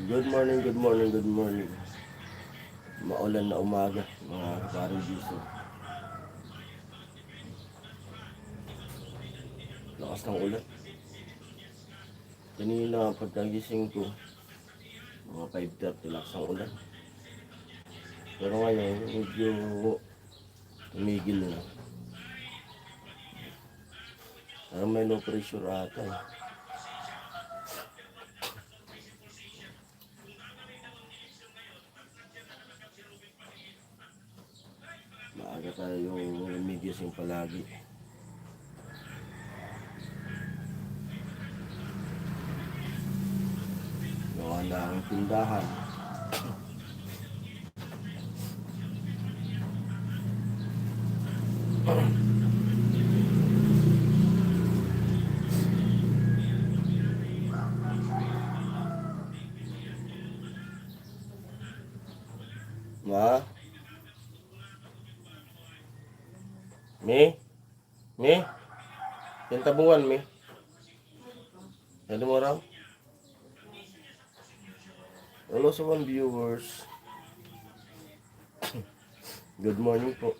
Good morning, good morning, good morning. Maulan na umaga, mga parang biso. Lakas ng ulan. Kanina pagkagising ko, mga 5:30 lakas ng ulan. Pero ngayon, medyo tumigil na. Parang may low pressure ata eh. Maaga tayo gumigising palagi. Gawa na ang tindahan. Ma? Me? Yung tabungan, me? Ano mo raw? Hello sa mga viewers. Good morning po.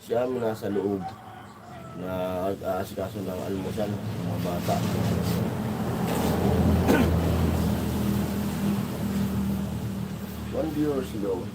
Siya nasa loob na aasikaso ng almusal ng mga bata. One viewers ago.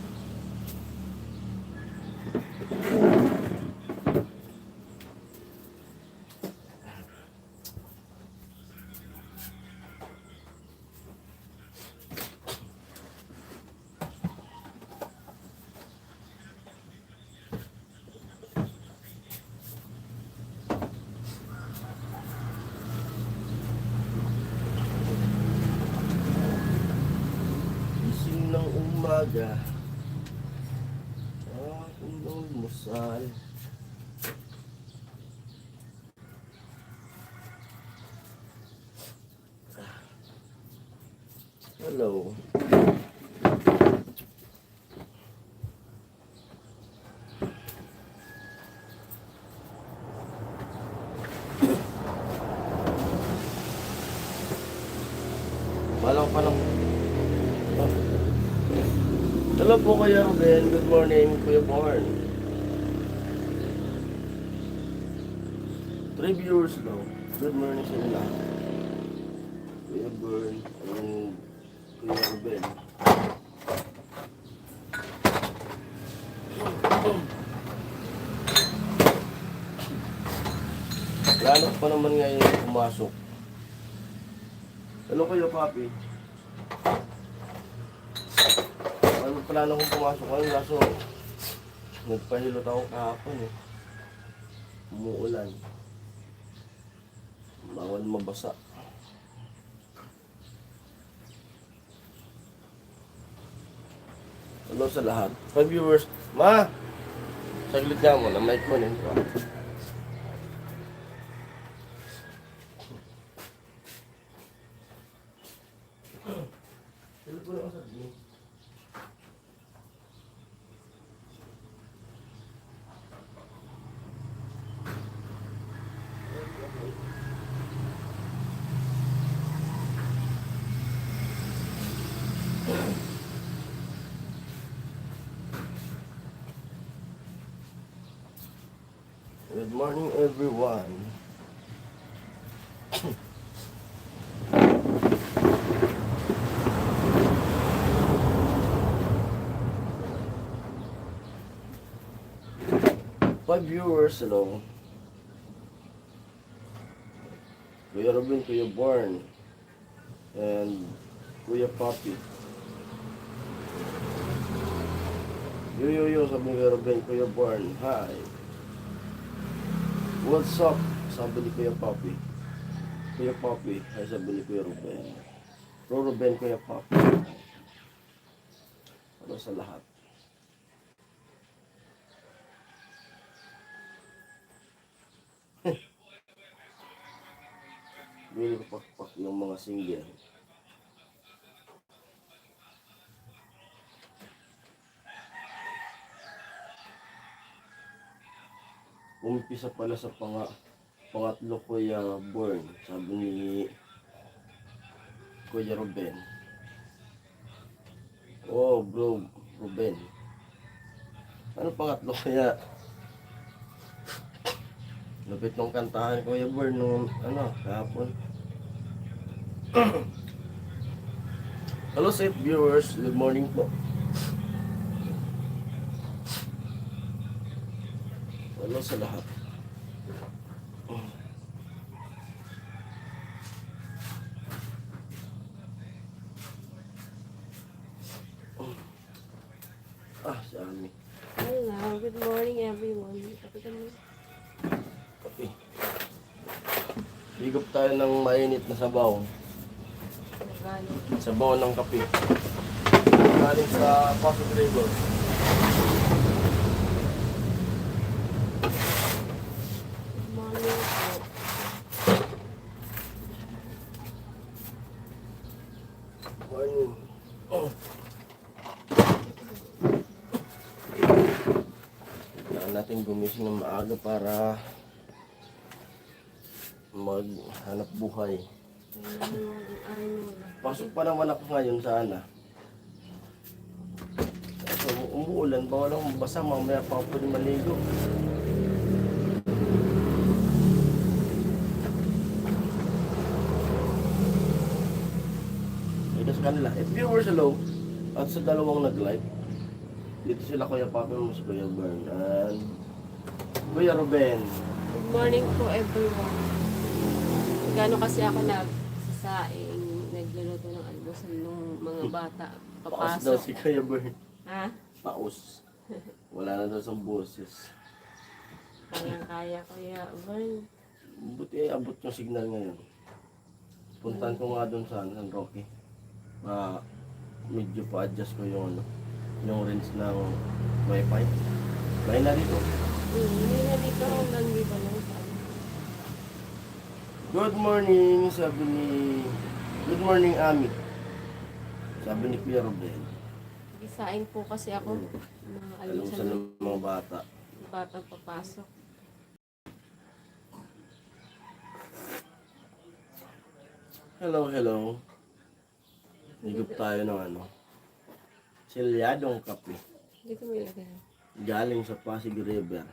Gising ng umaga, akong almusal. Hello. Walang pa lang. Oh. Hello po Kuya Ruben. Good morning, Kuya Born. 3 viewers daw. Good morning sa inyo lahat. Kuya Born and Kuya Ruben. Plano pa naman ngayon pumasok. Hello Kuya Papi. Ano plano kong pumasok ngayon kaso nagpahilot ako kahapon eh. Umuulan. Bawal mabasa. Hello sa lahat. 5 viewers. Ma! Saglit nga mo na. Mic mo rin. Hello po lang sa akin. Good morning everyone. Five viewers, hello. Kuya Robin, Kuya Born, and Kuya Papi. Yo, sabi ni Kuya Robin, Kuya Born, hi. What's up? Sabi ni Kuya Papi. Kuya Papi, hi sabi ni Kuya Ruben. Ruben, Kuya Papi. Ano sa lahat? Bili ko pakpak yung mga single. umpisa pala sa pangatlo Kuya Born, sabi ni Kuya Ruben. Oh bro, Ruben. Ano pangatlo kaya? Lupit nung kantahan Kuya Born nung kahapon. Hello safe viewers, good morning po. Hello sa lahat. Si Ami. Hello, good morning everyone. Kape. Higop tayo ng mainit na sabaw. Sabaw ng kape. Galing sa Pasig River. Good morning po. Morning. Kailangan natin gumising ng maaga para maghanap buhay. Pasok pa naman ako ngayon sana. So, umuulan, bawal akong basa, mamaya pa ako pwede maligo. Ito sa kanila. If viewers hello, at sa dalawang nag-live, dito sila Kuya Papi mo si Kuya Bern and Kuya Ruben. Good morning po everyone. Gano'n kasi ako nagsasaing, nagluluto ng almusal ng mga bata. Paus daw Papasok. si Kuya Bern. Ha? Paus. Wala na daw sa boses. Kaya Kuya Vern. Buti abot yung signal ngayon. Puntan ko nga doon sa San Roque. Medyo pa-adjust ko yung range ng wifi. May na dito. Hindi na dito hanggang di ba lang sa Good morning, Good morning, Ami. Sabi ni Kuya Ruben. Gisaing po kasi ako. Mga Alam sa almusal ng mga bata. batang papasok. Hello, hello. Higup tayo ng silyadong kape. Dito may lagay. Galing sa Pasig River.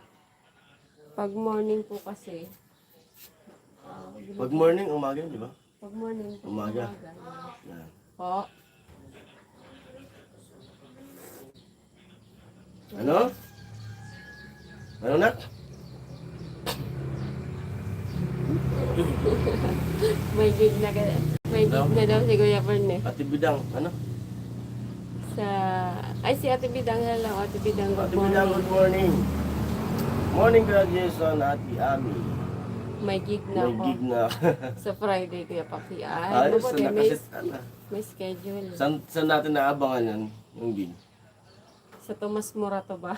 Pag morning po kasi. Pag morning, umaga, di ba? Pag morning po. Umaga. Yan. Po. Ano? Ano nak? May gig na daw si Kuya Vern eh. Ate Bidang, ano? Si Ate Bidang, hello Ate Bidang, good Ate Bidang, morning. good morning. Morning, graduation, Ate Ami. May gig na May ako. gig na. Sa Friday, Kuya Paki. Ayos, Mabuti, na kasi, may schedule. saan natin naabangan yan, yung gig? Sa Tomas Morato ba?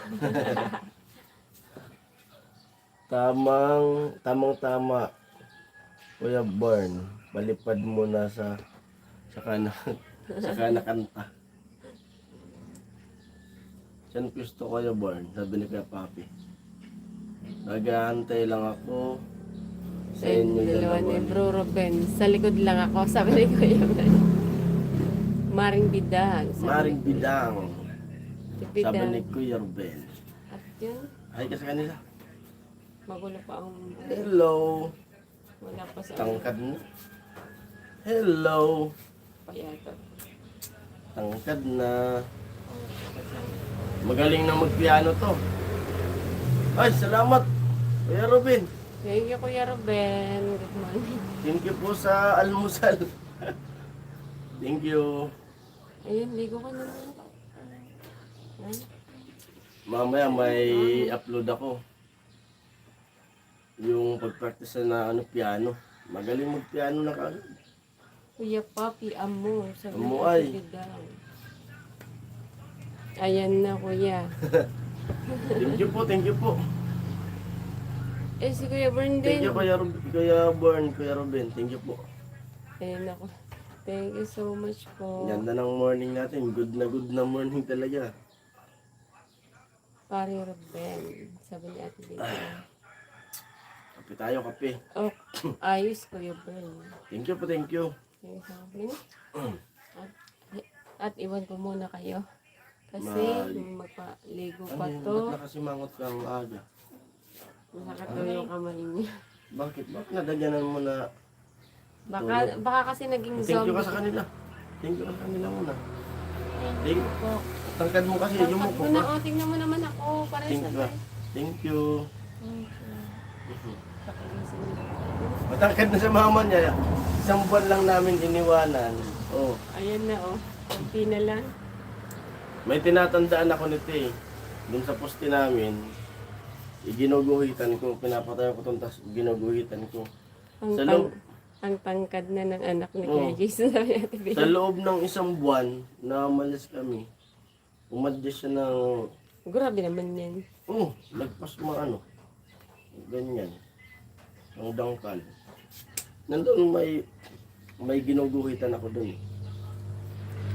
Tamang-tama. Kuya Born, palipad mo na sa kanakanta. Saan gusto Kuya Born? Sabi ni Kuya Papi. Nag-aantay lang ako sa inyo Dalawa dalawa. ni Bro Ruben. Sa likod lang ako, sabi ni Kuya Vern. Maring Bidang. Maring Bidang. Ate Sabi Bidang. ni Kuya Ruben. At yun, Ay ka sa kanila. magulo pa ang... Hello. Wala pa sa... Tangkad na. Hello. Payato. Tangkad na. Magaling na magpiano to. Ay, salamat. Kuya Ruben. Thank you, Kuya Ruben. Good morning. Thank you po sa almusal. Thank you. Ayun, ligo ka na. Ha? Mamaya may upload ako. Yung pag-practice na piano. Magaling mag-piano na kagad. Kuya Papi, amo. Sabi Amo ko, ay. Bidang. Ayan na, Kuya. Thank you po, thank you po. Si Kuya Bern Thank din. you Kuya Born, Kuya Ruben. Thank you po. Ayun ako. Thank you so much po. Ganda ng morning natin. Good na morning talaga. Pare Ruben. Sabi ni Ate Bidang. Kape tayo, kape. Oh, ayos Kuya Bern. Thank you po, thank you. Okay, sabi niya. At iwan ko muna kayo. Kasi Mali. magpaligo pa Ano yun? to. Ba't nakasimangot kang aga? Nakakatawa yung kamay niya. Bakit? Bakit nadagyanan mo na? Baka kasi naging Thank you zombie. ka sa kanila. Thank you ka sa kanila muna. Thank you po. Tangkad mo kasi, yung Tangkad mo mo na, oh, tingnan mo naman ako. Para Thank sa you. Thank you. Pakilisip niyo. Matangkad na sa mama niya. Isang buwan lang namin iniwanan. Oh. Ayan na oh. Kunti na lang. May tinatandaan ako nito eh. Dun sa poste namin, ginuguhitan ko, pinapatayo ko itong tas ginuguhitan ko. Ang, Sa loob, ang tangkad na ng anak ni Oh. Kuya Jason. Sabi natin, babe. sa loob ng isang buwan na umalis kami, umadjust siya ng, Grabe naman yan. nagpas mga ano, ganyan, ang dangkal. Nandun may ginuguhitan ako dun.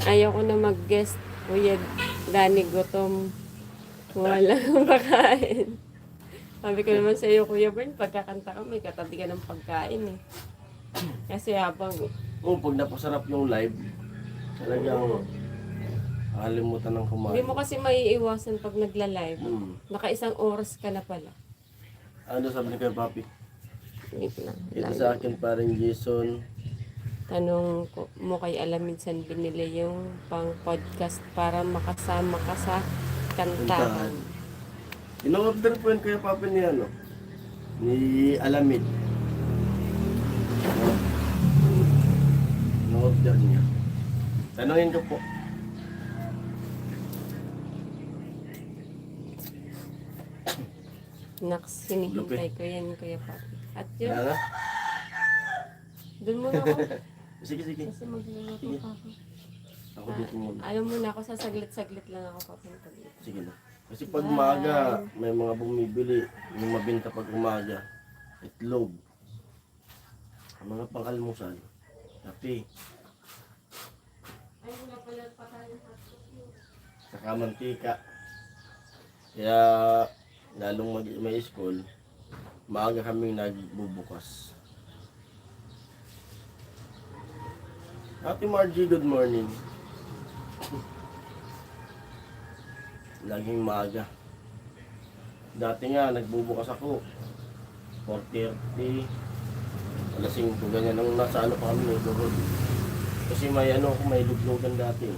Ayaw ko na mag-guest. Kuya Danny gutom. Wala akong pagkain. Sabi ko naman sa iyo, Kuya Bern, pagkakanta ka, may katabi ka ng pagkain eh. Kasi habang, Pag napasarap yung live, talagang nakalimutan ng kumain. hindi mo kasi maiiwasan pag nagla-live. Hmm. Naka-isang oras ka na pala. Ano sabi ni Kuya Papi? Wait lang. Ito sa akin parang Jason. Tanong ko, mo kay Alamin saan binili yung pang podcast para makasama ka sa kantahan. In-order po yun Kuya Papi ni ano? Ni Alamid. In-order niya. Tanungin ko po. Naks, hinihintay ko yan, Kuya Papi. At yun, Ano? doon muna ako. Sige, sige. Kasi magluluto pa ako. Ako dito muna. Alam mo na ako, sa saglit-saglit lang ako papunta dito. Sige na. Kasi pag umaga, may mga bumibili. Yung mabenta pag umaga. Itlog. Ang mga pang-almusal. Kape. Ay, wala pala pa tayo. Saka mantika. Kaya, lalong may school, maaga kaming nagbubukas. Ate Margie, good morning. Laging maaga. Dati nga, nagbubukas ako. 4:30, alas 5, ganyan. Nung nasa ano pa kami, neighborhood. Kasi may ano ako, may luglugan dati.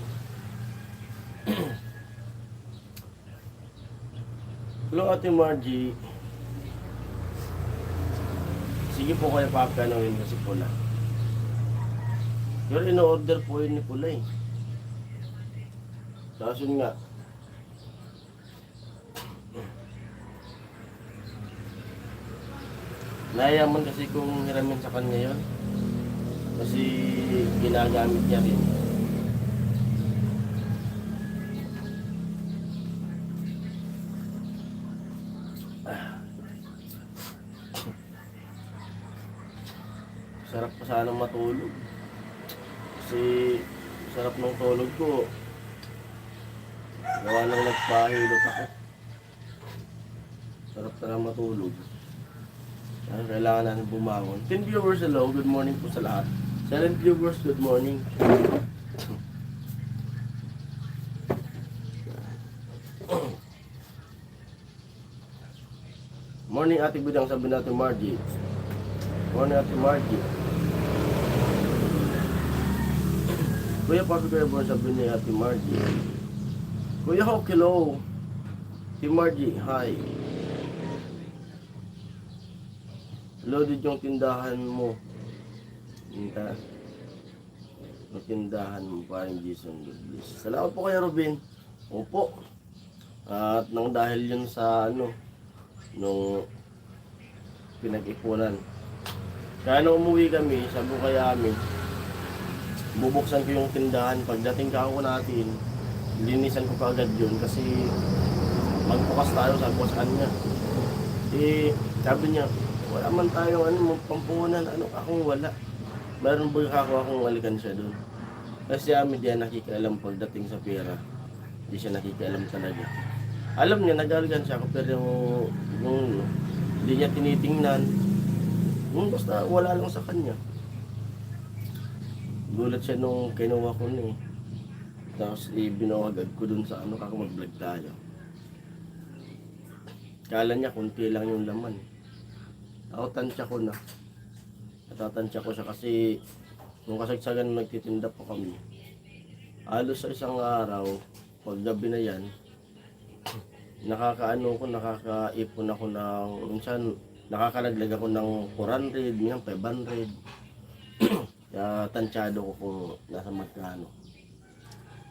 Hello, Ate Margie. Sige po kayo papanawin kasi pula. Pero in-order po yun ni Pula eh. Tapos yun nga. Nayayaman kasi kung hiramin sa kanya yun. Kasi ginagamit niya rin. Sarap pa sanang matulog. Kasi sarap ng tulog ko. Gawa nang nagpahilot ako. Sarap na lang matulog. Kaya kailangan natin bumangon. 10 viewers, hello. Good morning po sa lahat. 7 viewers, good morning. Morning, Ate Bidang, sabi natin Margie. Morning, Ate Margie. Kuya Papi Kuya Bon, sabi ni Ate Margie. Kuya Hawk, hello. Ate Margie, hi. Hello, did yung tindahan mo? Yung tindahan mo, parang Jason, God bless. Salamat po Kuya Robin. Opo. At nang dahil yun sa ano, nung pinag-ipunan. Kaya nung umuwi kami, sabi ko kaya amin, bubuksan ko yung tindahan. Pagdating ka ako natin, linisan ko kaagad yun kasi magbukas tayo, sabi ko sa kanya. Eh, sabi niya, wala man tayong ano, pampunan, ano, akong wala. Meron ba ako akong alikansya doon. Kasi amin diyan nakikialam pagdating sa pera. Hindi siya nakikialam talaga. Alam niya, nag-alikansya ako pero yung hindi niya tinitingnan. Basta wala lang sa kanya. Gulat siya nung kinuha ko na eh. Tapos ibinawagad ko dun sa ano, kako mag-vlog tayo. Kala niya kunti lang yung laman. Ako tansya ko na. Natatansya ko siya kasi nung kasagsagan nagtitinda pa kami. Halos sa isang araw, pag gabi na yan, nakakaipon ako ng, minsan nakakalaglag ako ng 400, minsan 500. Kaya tansyado ko kung nasa magkano.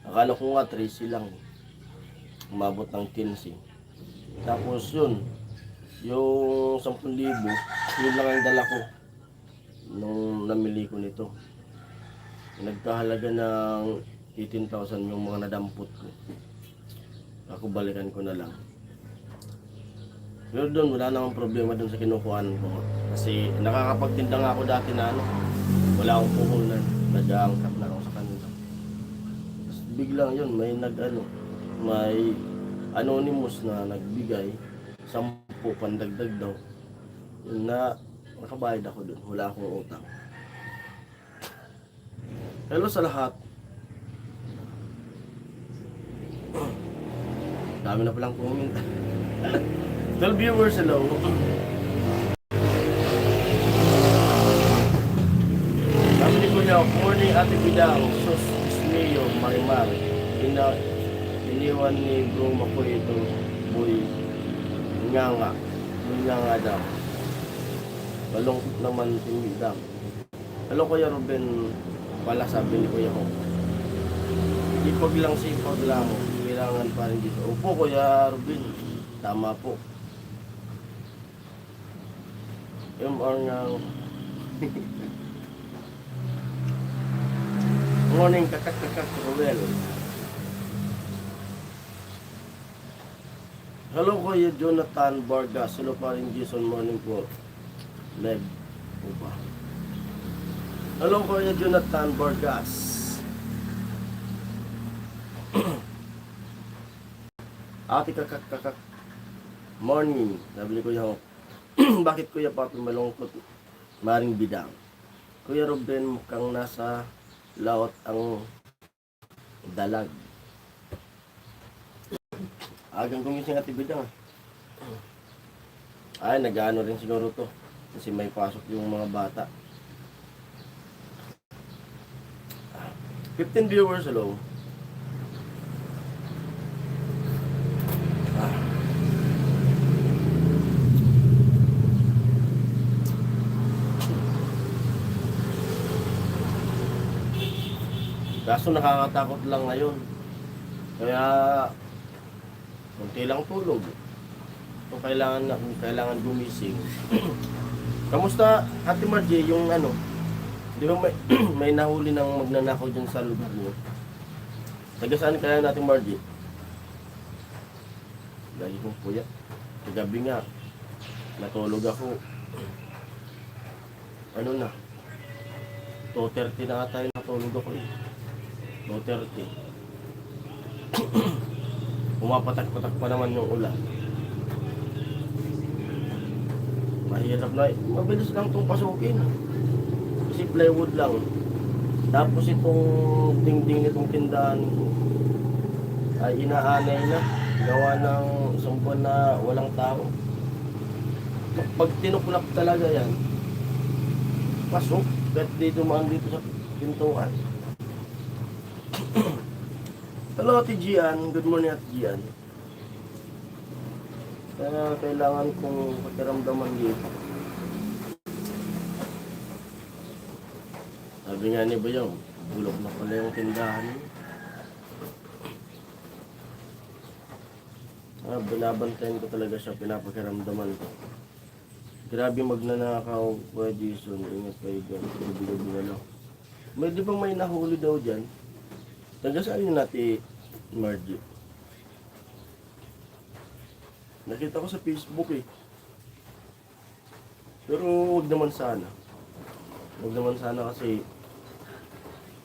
Akala ko nga 13 lang. Umabot ng 15. Tapos yun, yung 10,000, yun lang ang dala ko nung namili ko nito. Nagkahalaga ng 18,000 yung mga nadampot ko. Ako balikan ko na lang. Pero doon, wala namang problema doon sa kinukuhaan ko. Kasi nakakapagtinda nga ako dati na ano, wala akong puhunan. Nag-aangkat na ako sa kanila. Tapos biglang yun, may anonymous na nagbigay 10 pandagdag daw. Yun na, nakabayad ako doon. Wala akong utang. Hello sa lahat. Dami na palang comment. 12 viewers, hello. Sabi ni Kuya, morning Ate Bidang, sus, Ismeo, Marimar. Iniwan ni Bro Makoy ito, boy. Nga daw. Malungkot naman si Bidang. Hello Kuya Ruben, pala sabi ni Kuya ko. Sipag lang. Kailangan pa rin dito. Opo Kuya Ruben, tama po. Morning kakak Ruel. Hello Kuya Jonathan Vargas. Hello pa rin Jason, morning po. Leg. Opa. Hello Kuya Jonathan Vargas. Ate kakak morning. Sabi ni Kuya bakit Kuya Papi malungkot? Maring Bidang. Kuya Ruben mukhang nasa laot ang dalag. Agang gumising Ate Bidang. Ay, nag-ano rin siguro to. Kasi may pasok yung mga bata. 15 viewers, hello. Kaso nakakatakot lang ngayon. Kaya kunti lang tulog. Kung kailangan gumising. Kamusta Ate Margie yung ano? Di ba may nahuli ng magnanakaw dyan sa lugar niyo? Taga saan kaya natin Margie? Lagi kong puya. Kagabi nga, natulog ako. Ano na? 2:30 na tayo natulog ako eh. 2:30. Pumapatak-patak pa naman yung ulan. Mahirap na. Mabilis lang itong pasukin. Kasi plywood lang. Tapos itong dingding nitong tindahan ay inaanay na. Gawa ng isang buwan na walang tao. Pag tinuklap talaga yan, pasok. Kahit dito maan dito sa pintuan. Hello Ate Gian, good morning Ate Gian. Kaya kailangan kong pakiramdaman dito. Sabi nga ni Bayong, bulok na pala yung tindahan. Binabantayan ko talaga siya, pinapakiramdaman ko. Grabe magnanakaw, Kuya Jason, ingat kayo dyan, gabi-gabi na lang. Di ba may nahuli daw dyan? Taga saan yun natin, Margie? Nakita ko sa Facebook eh. Pero huwag naman sana. Huwag naman sana kasi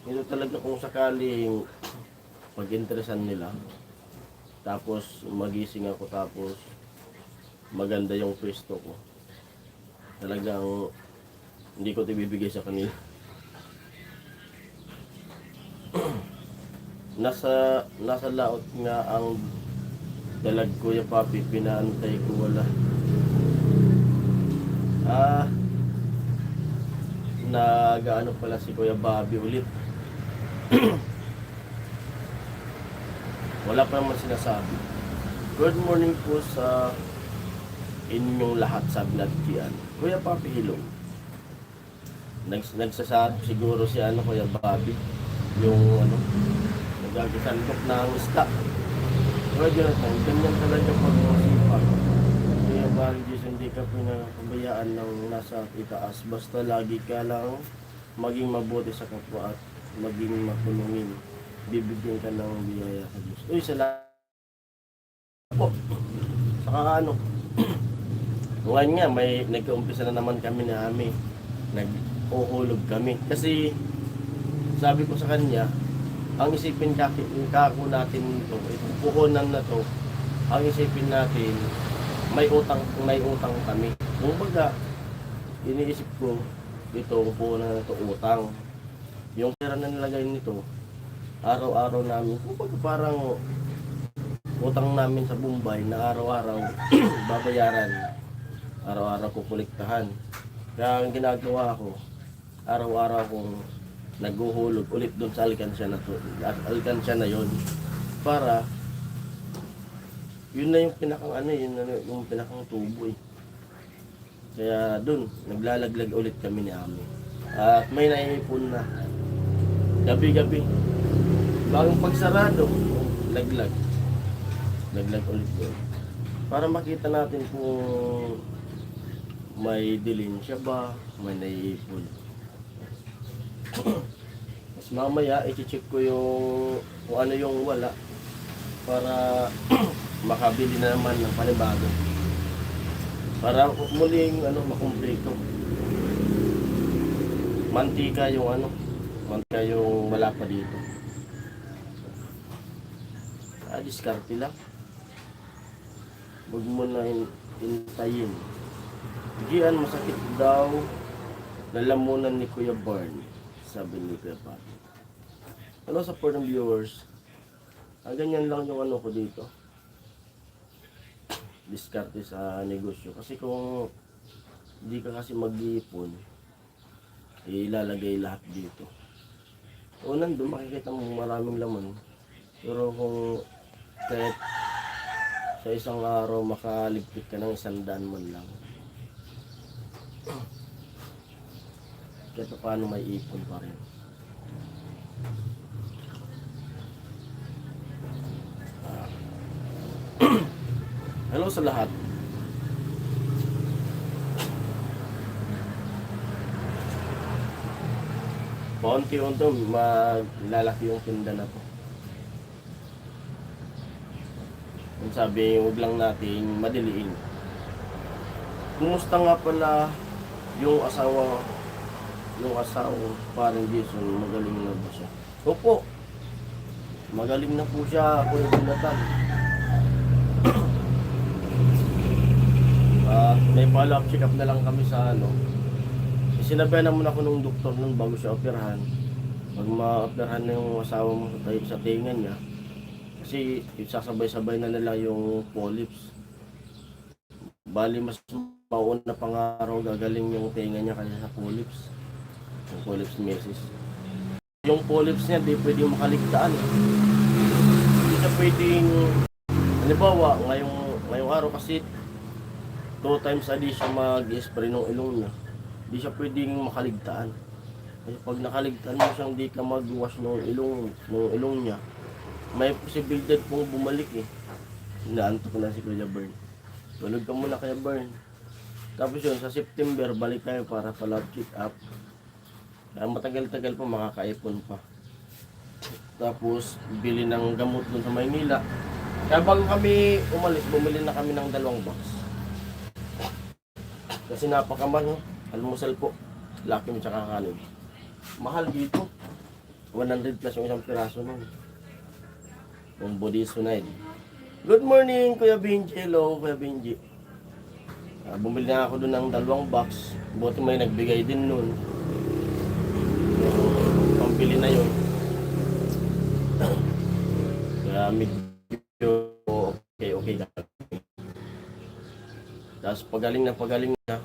ito talaga kung sakaling mag-interesan nila. Tapos magising ako tapos maganda yung pwesto ko. Talagang Hindi ko ito ibibigay sa kanila. Nasa laot nga ang dalag Kuya Papi, pinaantay ko wala. Nag-ano pala si Kuya Bobby ulit. Wala pa naman sinasabi. Good morning po sa inyong lahat, sabi natin. Kuya Papi, hello. Nagsasabi siguro si Kuya Bobby, yung nagagisandok ng isda. Kuya Jonathan, ganyan talaga pag masipag. Kuya Bobby, hindi ka pinapabayaan ng nasa itaas. Basta lagi ka lang maging mabuti sa kapwa at maging matulungin. Bibigyan ka ng biyaya sa Diyos. Uy, salamat po. Saka ngayon nga, may nagka-umpisa na naman kami na nag-uhulog kami. Kasi, sabi ko sa kanya, ang isipin kako natin ito, itong puhunan na to, ang isipin natin, may utang kami. Kung baga, iniisip ko, itong puhunan na to, utang. Yung pera na nilagay nito, araw-araw namin, kung parang utang namin sa Bombay na araw-araw babayaran, araw-araw kukuliktahan. Kaya ang ginagawa ko, araw-araw akong naghuhulog ulit doon sa alkansya na yon, para yun na yung yung pinakang tubo eh. Kaya doon naglalaglag ulit kami ni Ami. At may naiipon na gabi-gabi. Bagong pagsarado, laglag ulit doon. Para makita natin kung may dilin siya ba, may naiipon. Mas mamaya, i-check ko kung ano yung wala para makabili na naman ng panibago. Para muling makumpleto. Mantika yung wala pa dito. Diskarte lang. Huwag mo na hintayin. Diyan masakit daw lalamunan ni Kuya Barn, sabi ni Kuya Papi. Hello sa support ng viewers. Ganyan lang yung ko dito. Diskarte sa negosyo. Kasi kung hindi ka kasi mag-iipon, ilalagay lahat dito. O nandun makikita mo maraming laman. Pero kung kahit sa isang araw makaligpit ka ng 100 man lang, kahit paano may ipon pa rin. Hello sa lahat. Paunti-unti maglalaki yung tinda na to. Kung sabi, huwag lang nating madiliin. Kumusta nga pala yung asawa parang Jason, magaling na ba siya? Opo, magaling na po siya, Kuya Jonathan. May follow-up check-up na lang kami sa sinabihan naman ako nung doktor nun bago siya operahan. Pag ma-operahan na yung asawa mo sa tinga niya, kasi sasabay-sabay na nila yung polyps. Bali mas mauna pang araw gagaling yung tinga niya kaysa sa polyps. Yung polyps mesis. Yung polyps niya di pwedeng makaligtaan. Hindi siya pwedeng, halimbawa ngayong araw kasi 2 times a day siya mag-spray ng ilong niya. Hindi siya pwedeng makaligtaan. Kasi pag nakaligtaan mo siyang di ka mag-wash ng ilong niya, may posibilidad pong bumalik eh. Inaantok na si Kuya Bern. Tulog ka muna kaya Bern. Tapos yun, sa September, balik tayo para follow-up check-up. Kaya matagal-tagal pa, makakaipon pa. Tapos, bili ng gamot dun sa Maynila. Kaya bago kami umalis, bumili na kami ng 2 box. Kasi napakamahal, almusal po. Laki mo tsaka kanin. Mahal dito. 100 plus yung isang piraso nun. Yung body sunide. Good morning, Kuya Benji. Hello, Kuya Benji. Bumili na ako doon ng 2 box. Buti may nagbigay din nun. Yung pambili na yun. Kaya medyo okay na. Tapos pagaling na,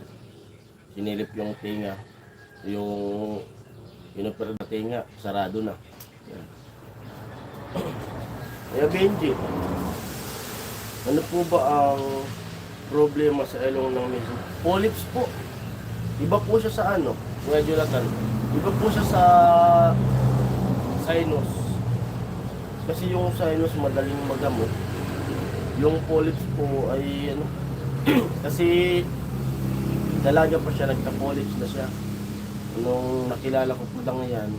sinilip yung tinga. Yung inoper na tinga, sarado na. Yan. Kaya Benji, ano po ba ang problema sa ilong ng miso? Polyps po. Iba po siya sa ano, Kuya Jonathan. Iba po siya sa sinus. Kasi yung sinus madaling magamot. Yung polyps po ay ano, kasi dalaga pa siya, nagka-polyps na siya. Nung nakilala ko po lang yan,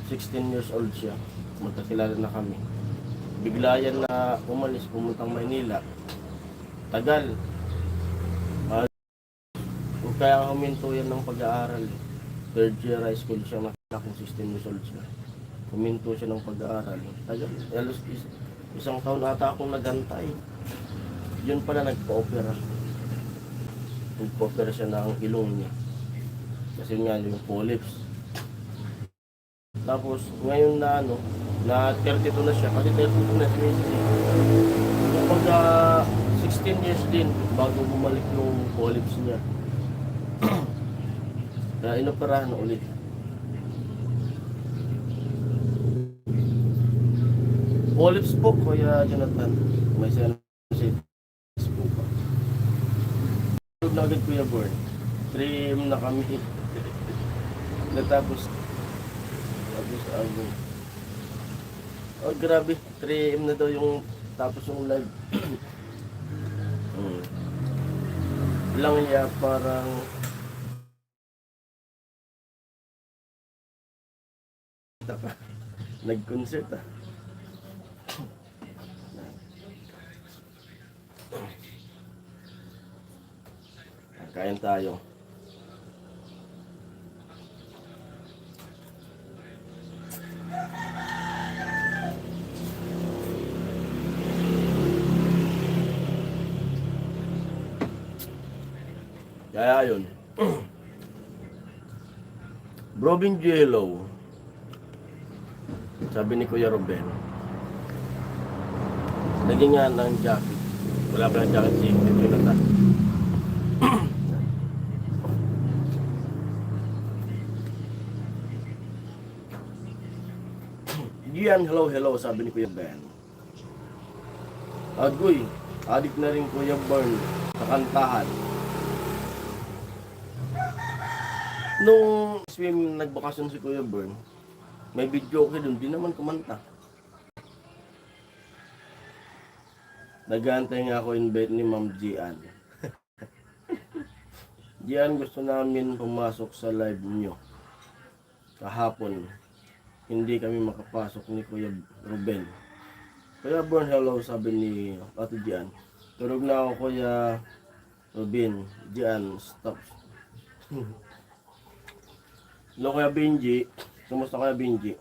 16 years old siya. Magkakilala na kami. Bigla yan na umalis, pumuntang Maynila. Tagal. Kaya huminto yan ng pag-aaral. Third year high school siya, nakita kong 16 years old siya. Huminto siya ng pag-aaral. Tagal. Isang taon ata akong nagantay. Yun pala nagpa-opera. Nagpa-opera siya ng ilong niya. Kasi nga yung polyps. Tapos ngayon na ano, na 32 na siya. Kasi 32 na siya. Kapag 16 years din bago bumalik yung polyps niya. Kaya inoperahan na ulit. Polyps po, Kuya Jonathan. May sinusitis po pa. Tulog na agad, Kuya Born. 3 na kami. Natapos ako. Oh, grabe. 3 na daw yung tapos yung live. Lang niya parang nag-concert ah. Kain tayo. Kaya yun. Robin Jello. Sabi ni Kuya Ruben. Naging nga ng jacket. Wala pa ng jacket si Jonathan. Gian, hello, sabi ni Kuya Ben. Agoy, adik na rin Kuya Bern sa kantahan. Nung nagbakasyon si Kuya Bern, may video ko doon, di naman kumanta. Nag-aantay nga ako in bed ni Ma'am Gian. Gian, gusto namin pumasok sa live niyo. Kahapon, hindi kami makapasok ni Kuya Ruben. Kuya Bern, hello, sabi ni Ate Gian. Turog na ako, Kuya Ruben. Gian, stop. Hello, Kuya Benji. Kumusta Kuya Benji?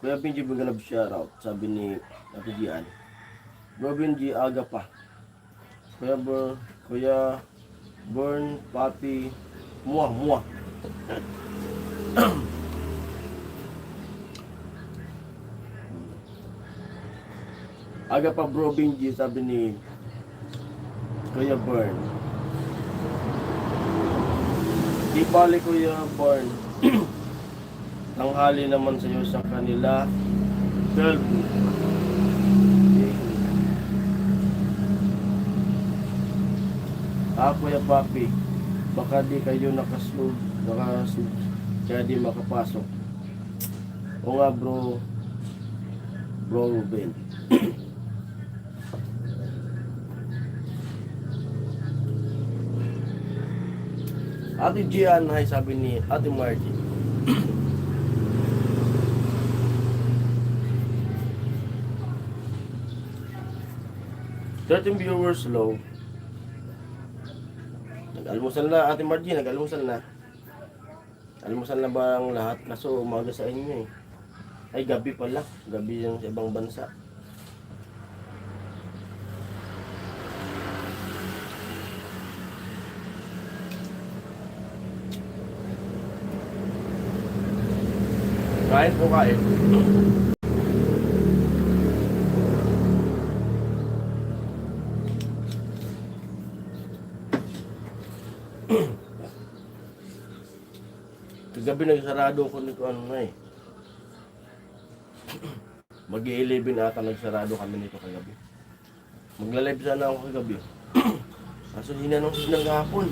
Kuya Benji, bigyan na shoutout, sabi ni Ate Gian. Bro Benji, aga pa. Kuya Burn, Papi, muah. Aga pa Bro Benji, sabi ni Kuya Burn. Di bali Kuya Burn. Tanghali naman sa iyo sa kanila. 12. Kuya Papi, baka di kayo nakasud, kaya di makapasok. O nga Bro Ruben. Ate Gian, hay, sabi ni Ate Margie. 13 viewers low. Nag-almusal na, Ate Margie, nag-almusal na. Almusal na ba ang lahat? Kaso umaga sa inyo eh. Ay, gabi pala. Gabi yung sa ibang bansa. Kain po kain. Kagabi nagsarado ko nito ano na eh. Mag-11 ata nagsarado kami nito kagabi. Magla-live sana ako kagabi. Kaso hinanong signal kahapon.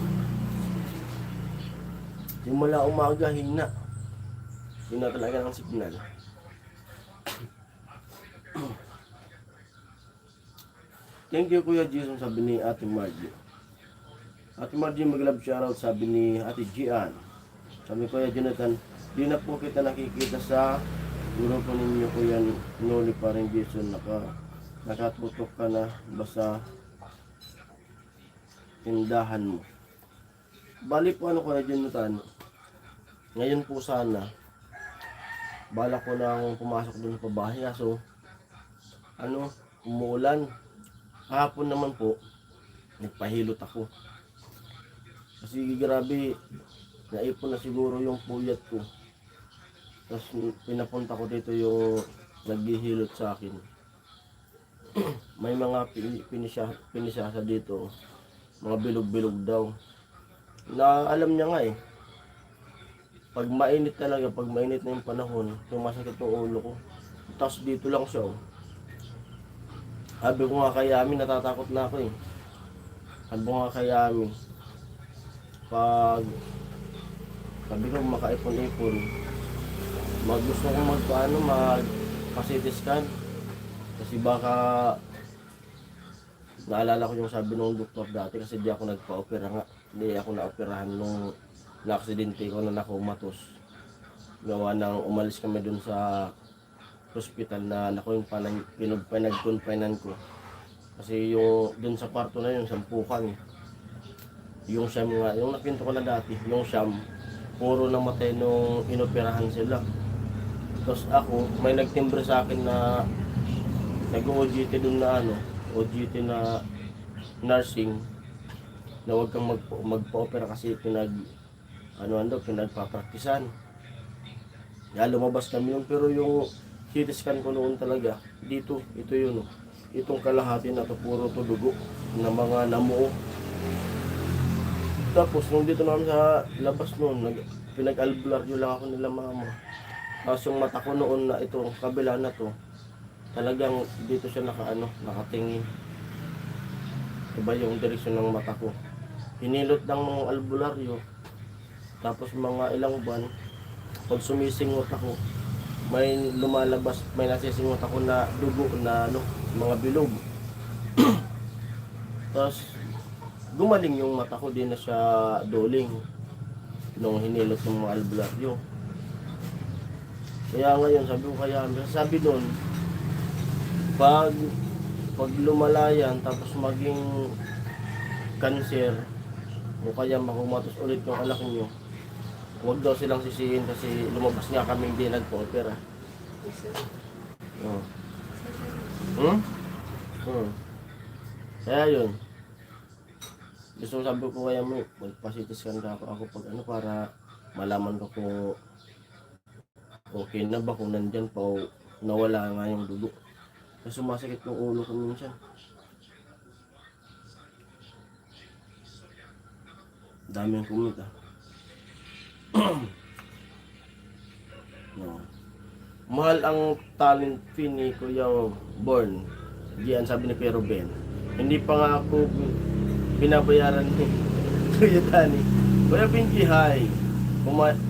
Simula umaga, hina. Hina talaga ng signal. Thank you Kuya Jason, sabi ni Ate Margie. Ate Margie, mag-love shoutout, sabi ni Ate Gian. Sabi Kuya Jonathan, di na po kita nakikita sa grupo ninyo Kuya Noli pa rin Jason. Nakatutok ka na ba sa tindahan mo? Bali po ano Kuya Jonathan, ngayon po sana balak ko nang pumasok dun sa pabahay, so ano, umuulan. Kahapon naman po nagpahilot ako kasi grabe, naipon na siguro yung puyat ko. Tapos pinapunta ko dito yung naghihilot sa akin. May mga pinisasa dito, mga bilog-bilog daw, na alam niya nga eh, pag mainit talaga, pag mainit na yung panahon, sumasakit yung ulo ko. Tapos dito lang siya oh. Sabi ko nga kay Ami, natatakot na ako eh. Sabi ko nga kay Ami, pag sabi ko makaipon-ipon, gusto ko mag-CT scan. Kasi baka naalala ko yung sabi ng doktor dati, kasi di ako nagpa-opera nga. Hindi ako na-operahan nung na-aksidente ko na nakumatos. Gawa nang umalis kami dun sa hospital na naku yung pinag-confinean ko. Kasi yung dun sa kwarto na yun, sampukan. Yung siyam nga, yung napinto ko na dati, yung siyam, puro namatay nung inoperahan sila. Tapos ako, may nagtimbre sa akin na nag-OGT dun na ano, OGT na nursing, na huwag kang magpa-opera kasi pinagpapraktisan. Kaya lumabas kami nun, pero yung CT scan ko noon talaga, dito, ito yun, itong kalahati na to, puro to dugo, na mga namuo. Tapos nung dito naman sa labas noon, pinag-albularyo lang ako nila mama. Tapos yung mata ko noon na itong kabila na to, talagang dito siya nakatingin. Iba yung direksyon ng mata ko. Hinilot lang ng albularyo. Tapos mga ilang buwan, pag sumisingot ako, may lumalabas, may nasisingot ako na dugo na mga bilog. Tapos gumaling yung mata ko, din na siya doling nung hinilot ng mga albularyo. Kaya ngayon, sabi nun, pag lumala yan, tapos maging cancer, o kaya makumatos ulit yung anak niyo, huwag daw silang sisihin kasi lumabas nga kami hindi nagpo-opera. Oh. Kaya yun. Gusto sabi ko kaya mo, magpa-CT scan ka ako pag para malaman ko kung okay na ba, kung nandyan pa o nawala nga yung dugo. Kasi sumasakit yung ulo ko minsan. Dami yung kumita. No. Mahal ang talent fee ni Kuya Born. Diyan sabi ni Pero Ben. Hindi pa nga ako binabayaran ni Kuya Dani. Kuya Pinky, hi.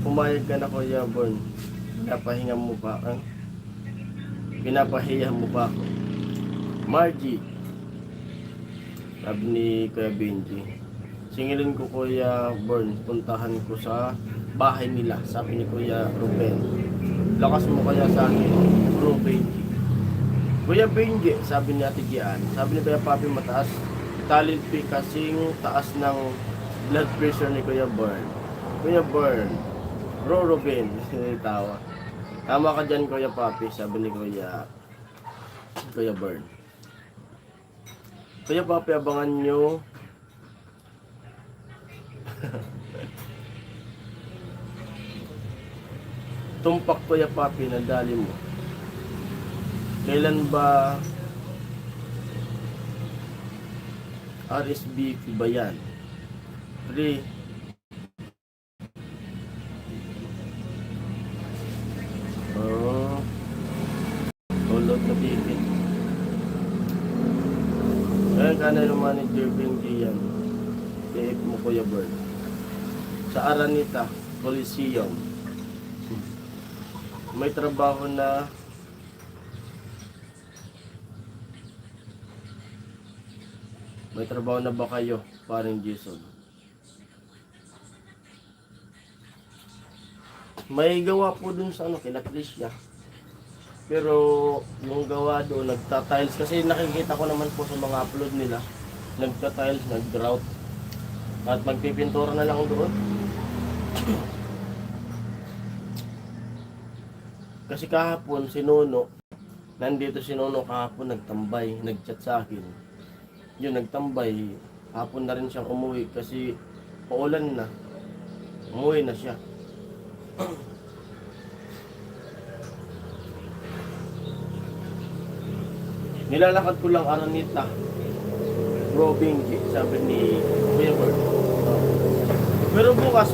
Pumayag ka na Kuya Born. Pinapahinga mo pa. Pinapahiya mo pa ako. Margie. Sabi ni Kuya Benji. Singilin ko Kuya Born. Puntahan ko sa bahay nila. Sabi ni Kuya Ruben. Lakas mo kaya sa akin, Bro Benji. Kuya Benji, sabi ni Ate Gian. Sabi ni Kuya Papi, mataas talent fee kasing taas ng blood pressure ni Kuya Born. Kuya Born, Bro Ruben. Tawa. Tama ka dyan Kuya Papi, sabi ni Kuya Born. Kuya Papi, abangan nyo Tumpak Kuya Papi na dali mo. Kailan ba RSVP ba yan? 3. Oh, ulot na bibig. Ngayon ka na yung manager Benji yan. TF mo Kuya Bird. Sa Aranita, Coliseum. May trabaho na ba kayo, paring Jason? May gawa po dun sa kina Tricia. Pero yung gawa doon, nagta-tiles. Kasi nakikita ko naman po sa mga upload nila. Nagta-tiles, nag-grout. At magpipintura na lang doon. Kasi kahapon, si Nono, nandito si Nono kahapon, nagtambay, nag-chat sa akin. Yun, nagtambay. Hapon na rin siyang umuwi kasi paulan na. Umuwi na siya. Nilalakad ko lang Aranita. Bro Benji, sabi ni Kuya Bird. Pero bukas,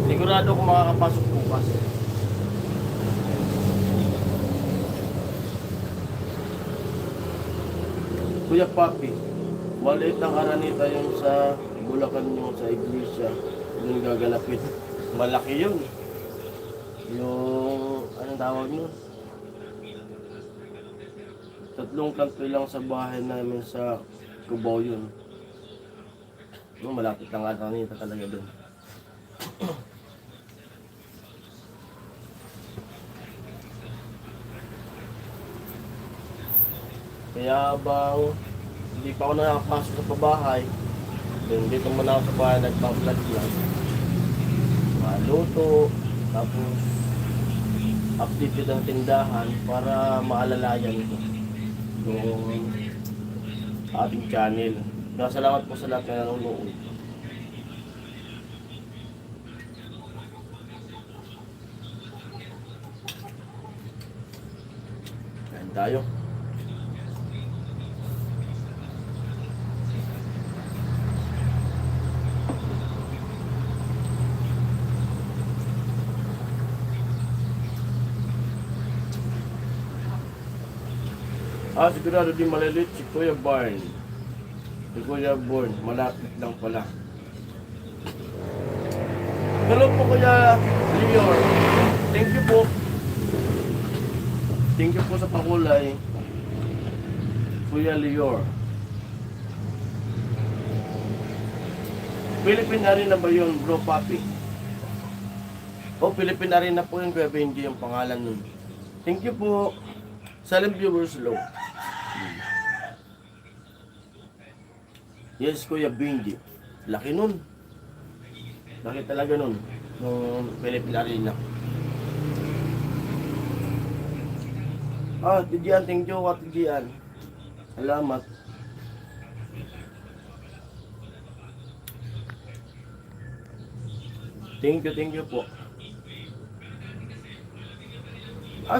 sigurado ko makakapasok bukas. Kuya Papi, maliit ang Aranita yung sa Bulacan yung sa iglesia. Yung gaganapin. Malaki yun. Yung, anong tawag nun? 3 kanto lang sa bahay namin sa Cubao yun. No, malapit lang Aranita talaga dun. Kaya bang hindi pa ako nakapasok sa pabahay, then dito muna ako sa bahay nagpa-vlog lang. Maluto, tapos update ng tindahan para maalalayan ko yung ating channel. Kaya salamat po sa lahat na nanonood. Kain tayo. Sigurado din malilit si Kuya Barn. Si Kuya Born, malapit lang pala. Hello po Kuya Leor. Thank you po. Thank you po sa pakulay. Kuya Leor. Philippine Arena ba yun, Bro Papi? Oh, Philippine Arena po yun, Kuya Benji, yung pangalan nun. Thank you po. Silent viewers low. Yes, Kuya Benji. Laki nun. Laki talaga nun. Nung Philippine Arena. Tidian, thank you, Tidian. Salamat. Thank you po.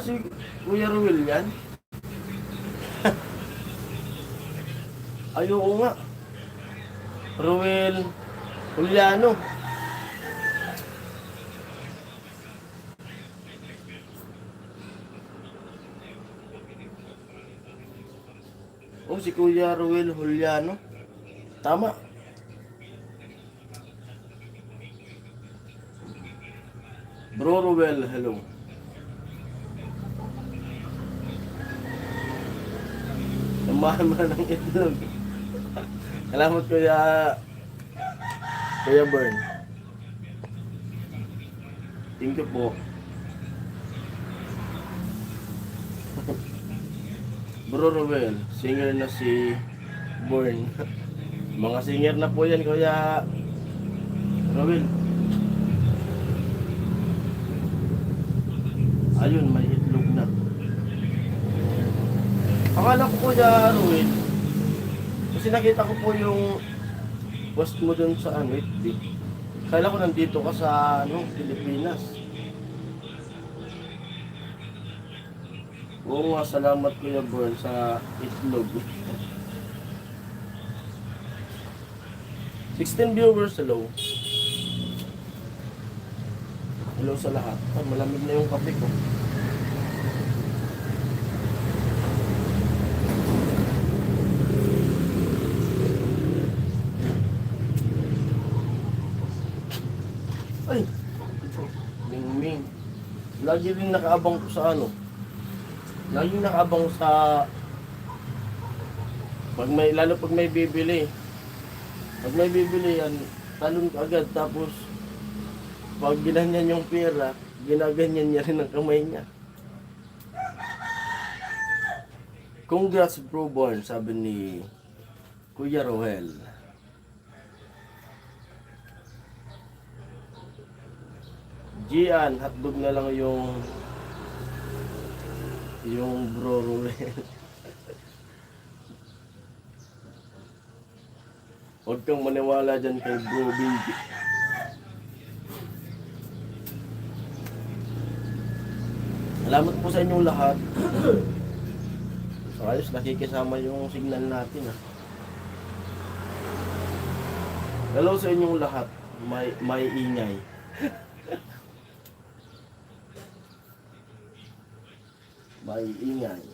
Si Kuya Ruel yan? Ayoko nga. Ruel Juliano. Si Kuya Ruel Juliano. Tama. Bro Ruel, hello. Samahan mo ng itlog. Salamat Kuya Bern. Thank you po. Bro Ruel, singer na si Born. Mga singer na po yan, Kuya Ruel. Ayun, may itlog na. Akala ko Kuya Ruel, kasi nakita ko po yung post mo dun sa FB. Akala ko nandito ka sa Pilipinas. Oo nga, salamat Kuya Bern sa itlog. 16 viewers, hello. Hello sa lahat. Ah, malamig na yung kape ko. Ay! Ming-ming. Lagi rin nakaabang ko sa ano. Lagi nakaabang sa lalo pag may bibili. Pag may bibili yan, talon ka agad tapos pag ginanyan yung pera, ginaganyan niya rin ang kamay niya. Congrats bro born, sabi ni Kuya Rohel. Gian, hotdog na lang yung bro Rohel. Huwag kang maniwala dyan kay bro Bingi. Salamat po sa inyong lahat. Ayos, nakikisama yung signal natin. Hello sa inyong lahat. May ingay. May ingay.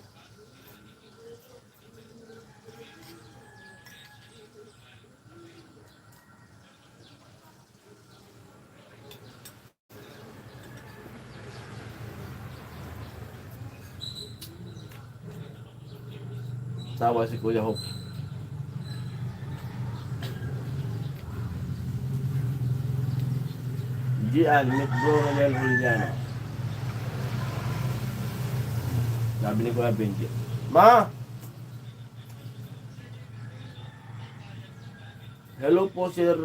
Sawa si Kuya Hope. Gian, meet bro Romel Juliano. Sabi ni Kuya Benji. Ma! Hello po Sir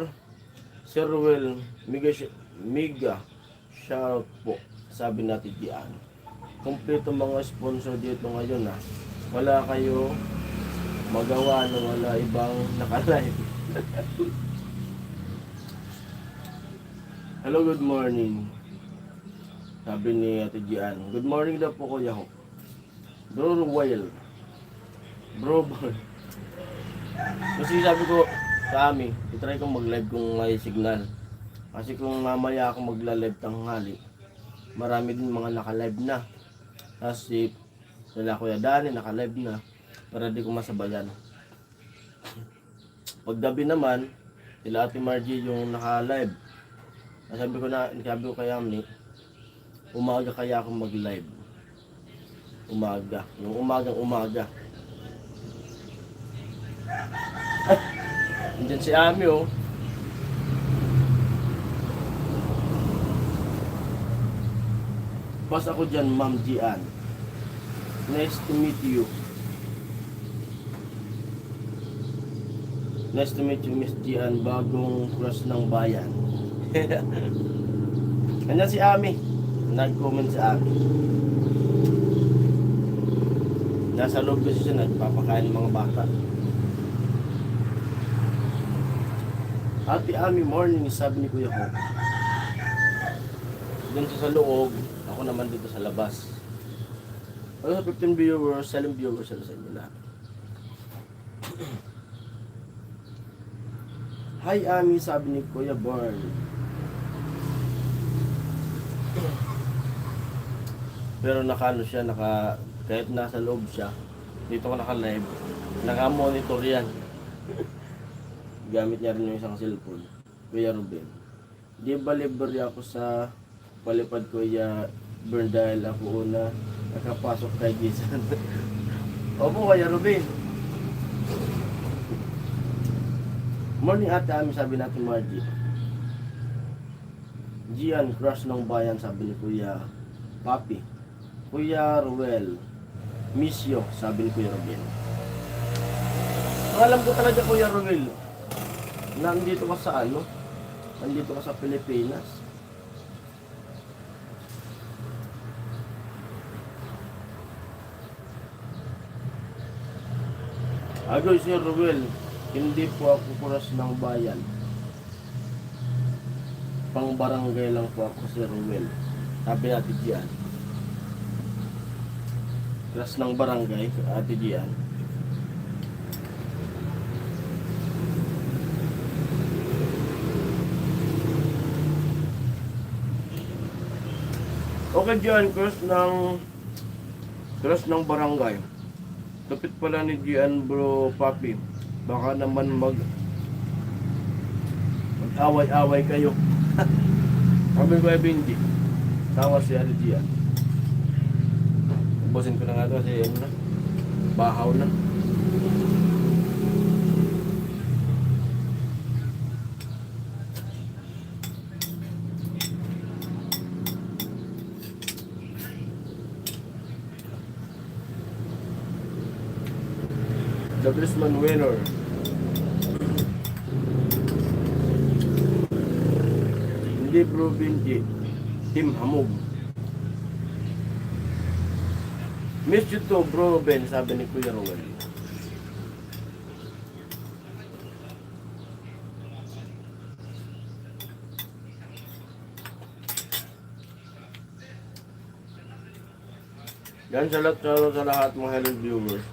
Ruel. Miga. Shout po. Sabi natin Gian. Kompleto mga sponsor dito ngayon ha. Wala kayo magawa na wala ibang nakalive. Hello, good morning. Sabi ni Ate Gian. Good morning daw po Kuya Ho. Bro Royal. Bro boy. Kasi sabi ko sa amin, itry kong mag-live kung may signal. Kasi kung mamaya ako magla-live tanghali, marami din mga naka-live na. Kasi sila Kuya Dani naka-live na para di ko masabayan. Paggabi naman, sila Ate Margie yung naka-live. Sabi ko kay Ami, umaga kaya ako mag-live. Umaga, yung umaga. Ay, andyan si Ami oh. Pas ako dyan, Ma'am Gian. Nice to meet you. Nice to meet you, Miss Gian, bagong crush ng bayan. Kanya si Ami. Nag-comment si Ami. Nasa loob kasi siya, nagpapakain ng mga bata. Ate Ami, morning, sabi ni Kuya Ho. Doon siya sa loob, ako naman dito sa labas. Ano sa 15 viewers, 7 viewers sa inyo lahat. Hi Ami, sabi ni Kuya Born. Pero nakaano siya, kahit nasa loob siya, dito ko naka-live, naka-monitor yan. Gamit niya rin yung isang cellphone. Kuya Ruben. Di ba libre ako sa palipad Kuya Born dahil ako una nakapasok kay Gisan. Opo Kuya Ruben. Morning Ate Ami, sabi natin Margie. Gian, crush ng bayan, sabi ni Kuya Papi. Kuya Ruel, miss you, sabi ni Kuya Ruel. Ang alam ko talaga Kuya Ruel, na nandito ka sa ano? Nandito ka sa Pilipinas. Agoy Sir Ruel, hindi po ako kuras ng bayan. Pang barangay lang po ako Sir Ruel. Sabi natin diyan. Crush ng barangay, Ate Gian. Okay Gian, crush ng barangay. Kapit pala ni Gian bro Papi. Baka naman mag-away-away kayo. Sabi ko ay Benji. Tawa si Ate Gian. Ubusin ko na nga ito kasi ano na. Bahaw na. The Brisman winner. Hindi bro Benji. Team Hamog. Miss you too bro Ben, sabi ni Kuya Rowell. Yan sa lahat mga hello viewers.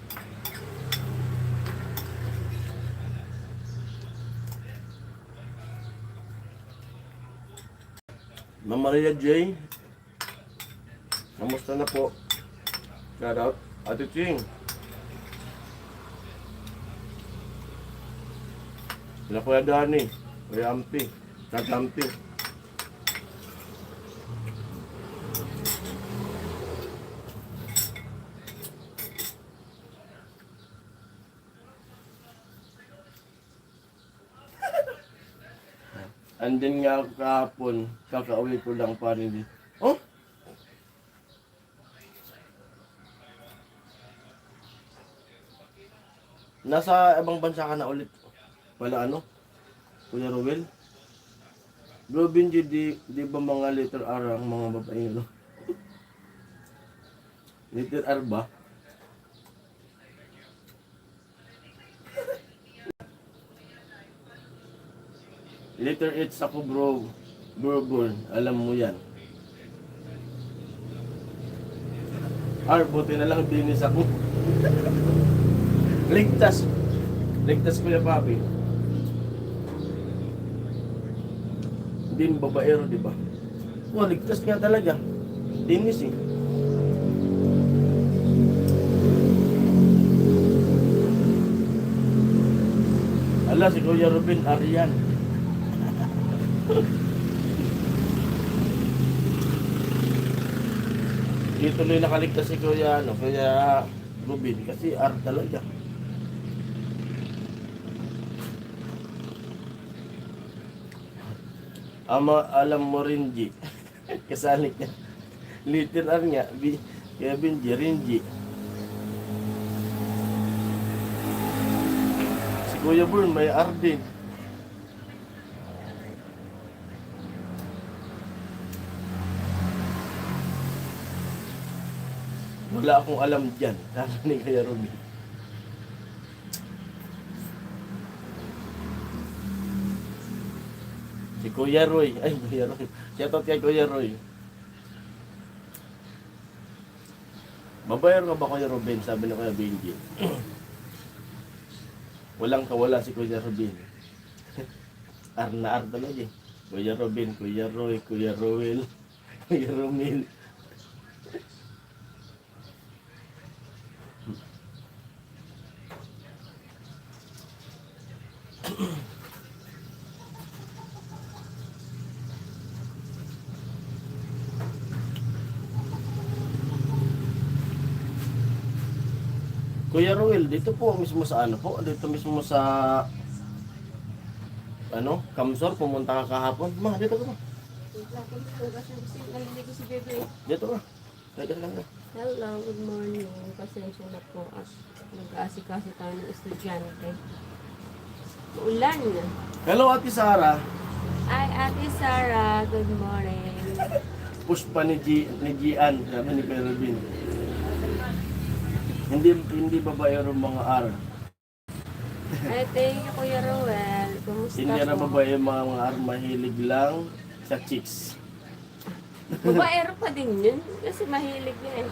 Ma'am Maria J. Kamusta na po? Shout out. Ate Ching. Sila Kuya Dani. Kuya Ampi. Tagampi. Andin nga ako kahapon, kakauwi ko lang pa rin. Oh? Nasa ibang bansa ka na ulit. Wala ano? Kuya Rowel? Bro Benji, di ba mga letter R ang mga babae no? Letter R ba? Letter H ako bro. Bourbon, alam mo yan. R, buti na lang dinis ako. Ligtas. Ligtas Kuya Papi. Hindi mo babaero, di ba? Oh, ligtas nga talaga. Dinis eh. Ala, si Kuya Ruben, Arian. Di tuloy nakaligtas si Kuya, Kuya Ruben kasi R talaga. Alam mo rin, G. Kasalik niya. Liter R nga, Kaya Benji, Rinji. Si Kuya Burn, may R din. Wala akong alam dyan, sabi ni Kuya Ruben. Si Kuya Roy, Kuya Roy. Shoutout kay Kuya Roy. Babayar ka ba Kuya Ruben? Sabi ni Kuya Benji. Walang kawala si Kuya Ruben. R na R talaga eh. Kuya Ruben, Kuya Roy, Kuya Rowel, Kuya Romil. Kuya Roel, dito po mismo sa ano po? Dito mismo sa ano? Kamsor, pumunta ka kahapon. Ma, dito ka ba? Dito ka. Teka lang ka. Hello, good morning. Pasensya na po at nag-aasikaso tayo ng estudyante. Ulan. Hello, Ate Sara. Ay, Ate Sarah, good morning. Puspa ni Gian, sabi ni Kuya Ruben. Hindi babaero mga R. Ay, thank you, Kuya Rowel. Kumusta Hindi na po? babae mga R, mahilig lang sa chicks. Babaero pa din yun. Kasi mahilig niya eh.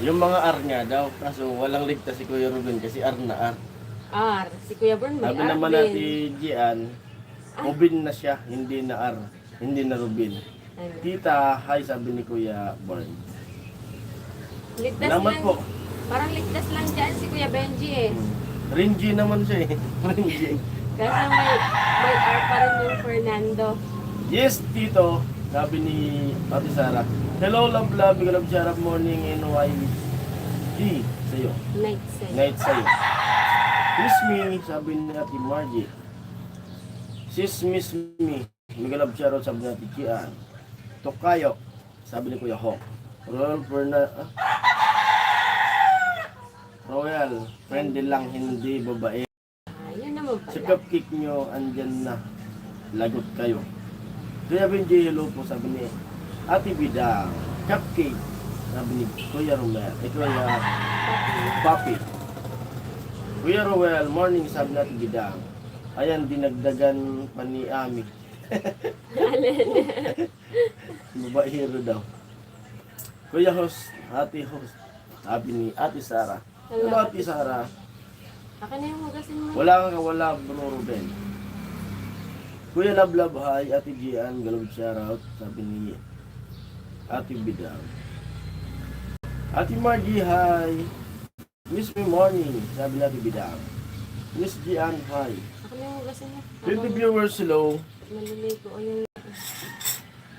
Yung mga R nga daw, kaso walang ligtas si Kuya Ruben kasi R na R. R. Si Kuya Bern may Sabi R naman din. natin, Gian, Rubin na siya, hindi na R, hindi na Rubin. Ano? Tita, hi, sabi ni Kuya Born. Ligtas Salamat lang. po. Parang ligtas lang dyan si Kuya Benji eh. Ringy naman siya eh. Ringy. Kasi may R pa rin yung Fernando. Yes, Tito, sabi ni Ate Sara. Hello, love, love, big love, Sarah, morning, NYG, sa'yo. Night set. Night sa'yo. Miss me, sabi ni Ate Margie. Sis, miss me. Big love, Sarah, sabi ni Ate Kian. Tokayo, sabi ni Kuya Hawk. Royal, friendly lang, hindi babae. Yun naman Sa pala. cupcake nyo, andyan na. Lagot kayo. Kuya Benji, hello po, sabi ni Ate Bida. Cupcake, sabi ni Kuya Romel. Kuya Papi. Kuya Roel, morning, sabi ni Ate Bida. Ayan, dinagdagan pa ni Ami. Babaero daw. Kuya host, Ate host, sabi ni Ate Sara. Hello, Ate Sara. Akin na yung magasin mo. Wala kang wala, Bro Ruben. Kuya Love Love, hi. Ate Gian, galawid shoutout, sabi ni Ate Bidang. Ate Margie, hi. Miss me morning, sabi ni Ate Bidang. Miss Gian, hi. Akin na yung magasin mo. 20 viewers, hello. Naliligo ko yung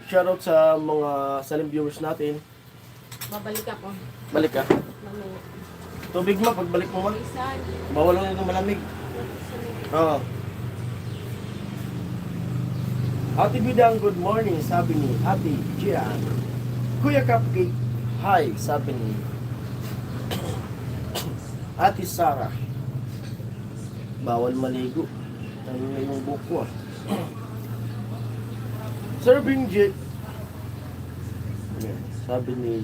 Shoutout sa mga salim viewers natin. babalik ako. Balik ka. Mamaya. Tubig mo, pagbalik mo man. Isan. Bawal lang ito malamig. Oo. Ate Bidang, good morning, sabi ni Ate Gian. Kuya Cupcake, hi, sabi ni Ate Sara. Bawal maligo. Ano na yung buko ah. Sir Benji, sabi ni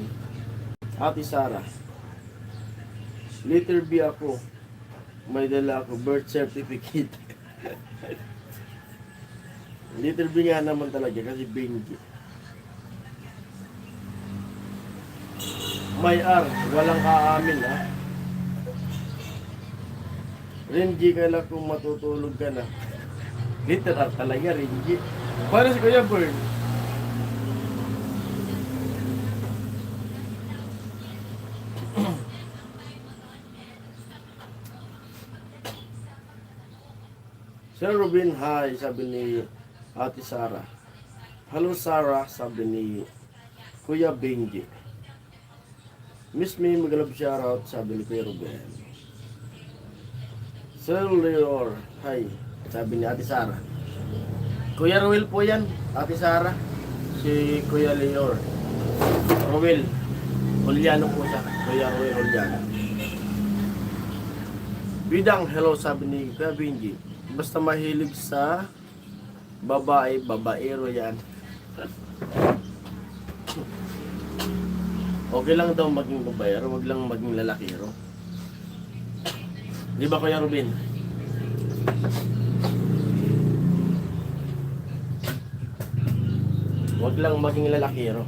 Ate Sara. Letter B ako. May dala ako birth certificate. Letter B nga naman talaga kasi Benji. May R, walang aamin ha. Renji, kailan kung matutulog ka na. Literal talaga, Renji. Para si Kuya Bern. Sir Robin, hi, sabi ni Ate Sara. Hello Sarah, sabi ni Kuya Benji. Miss me, mag-love shoutout, sabi ni Kuya Ruben. Sir Leor, hi, sabi ni Ate Sara. Kuya Ruel po yan, Ate Sara. Si Kuya Leor. Ruel. Juliano po siya. Kuya Ruel Juliano. Bidang, hello, sabi ni Kuya Benji. Basta mahilig sa babae, babaero yan. Okay lang daw maging babaero, wag lang maging lalakiro. Di ba Kuya Rubin? Wag lang maging lalakiro.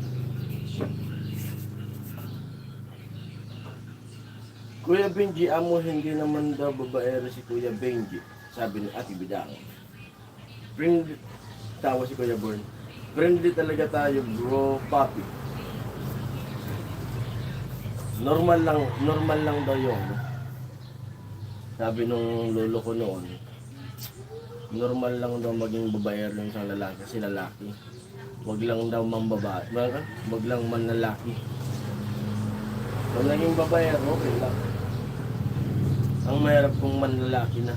Kuya Benji, amo hindi naman daw babaero si Kuya Benji, sabi ni Ate Bidang. Friendly, tawa si Kuya Born. Friendly talaga tayo, bro, papi. Normal lang daw yun. Sabi nung lolo ko noon, normal lang daw maging babaero yung isang lalaki kasi lalaki. Wag lang daw mambabae. Wag lang manlalaki. Kung naging babaero, okay lang. Ang mahirap kung manlalaki na.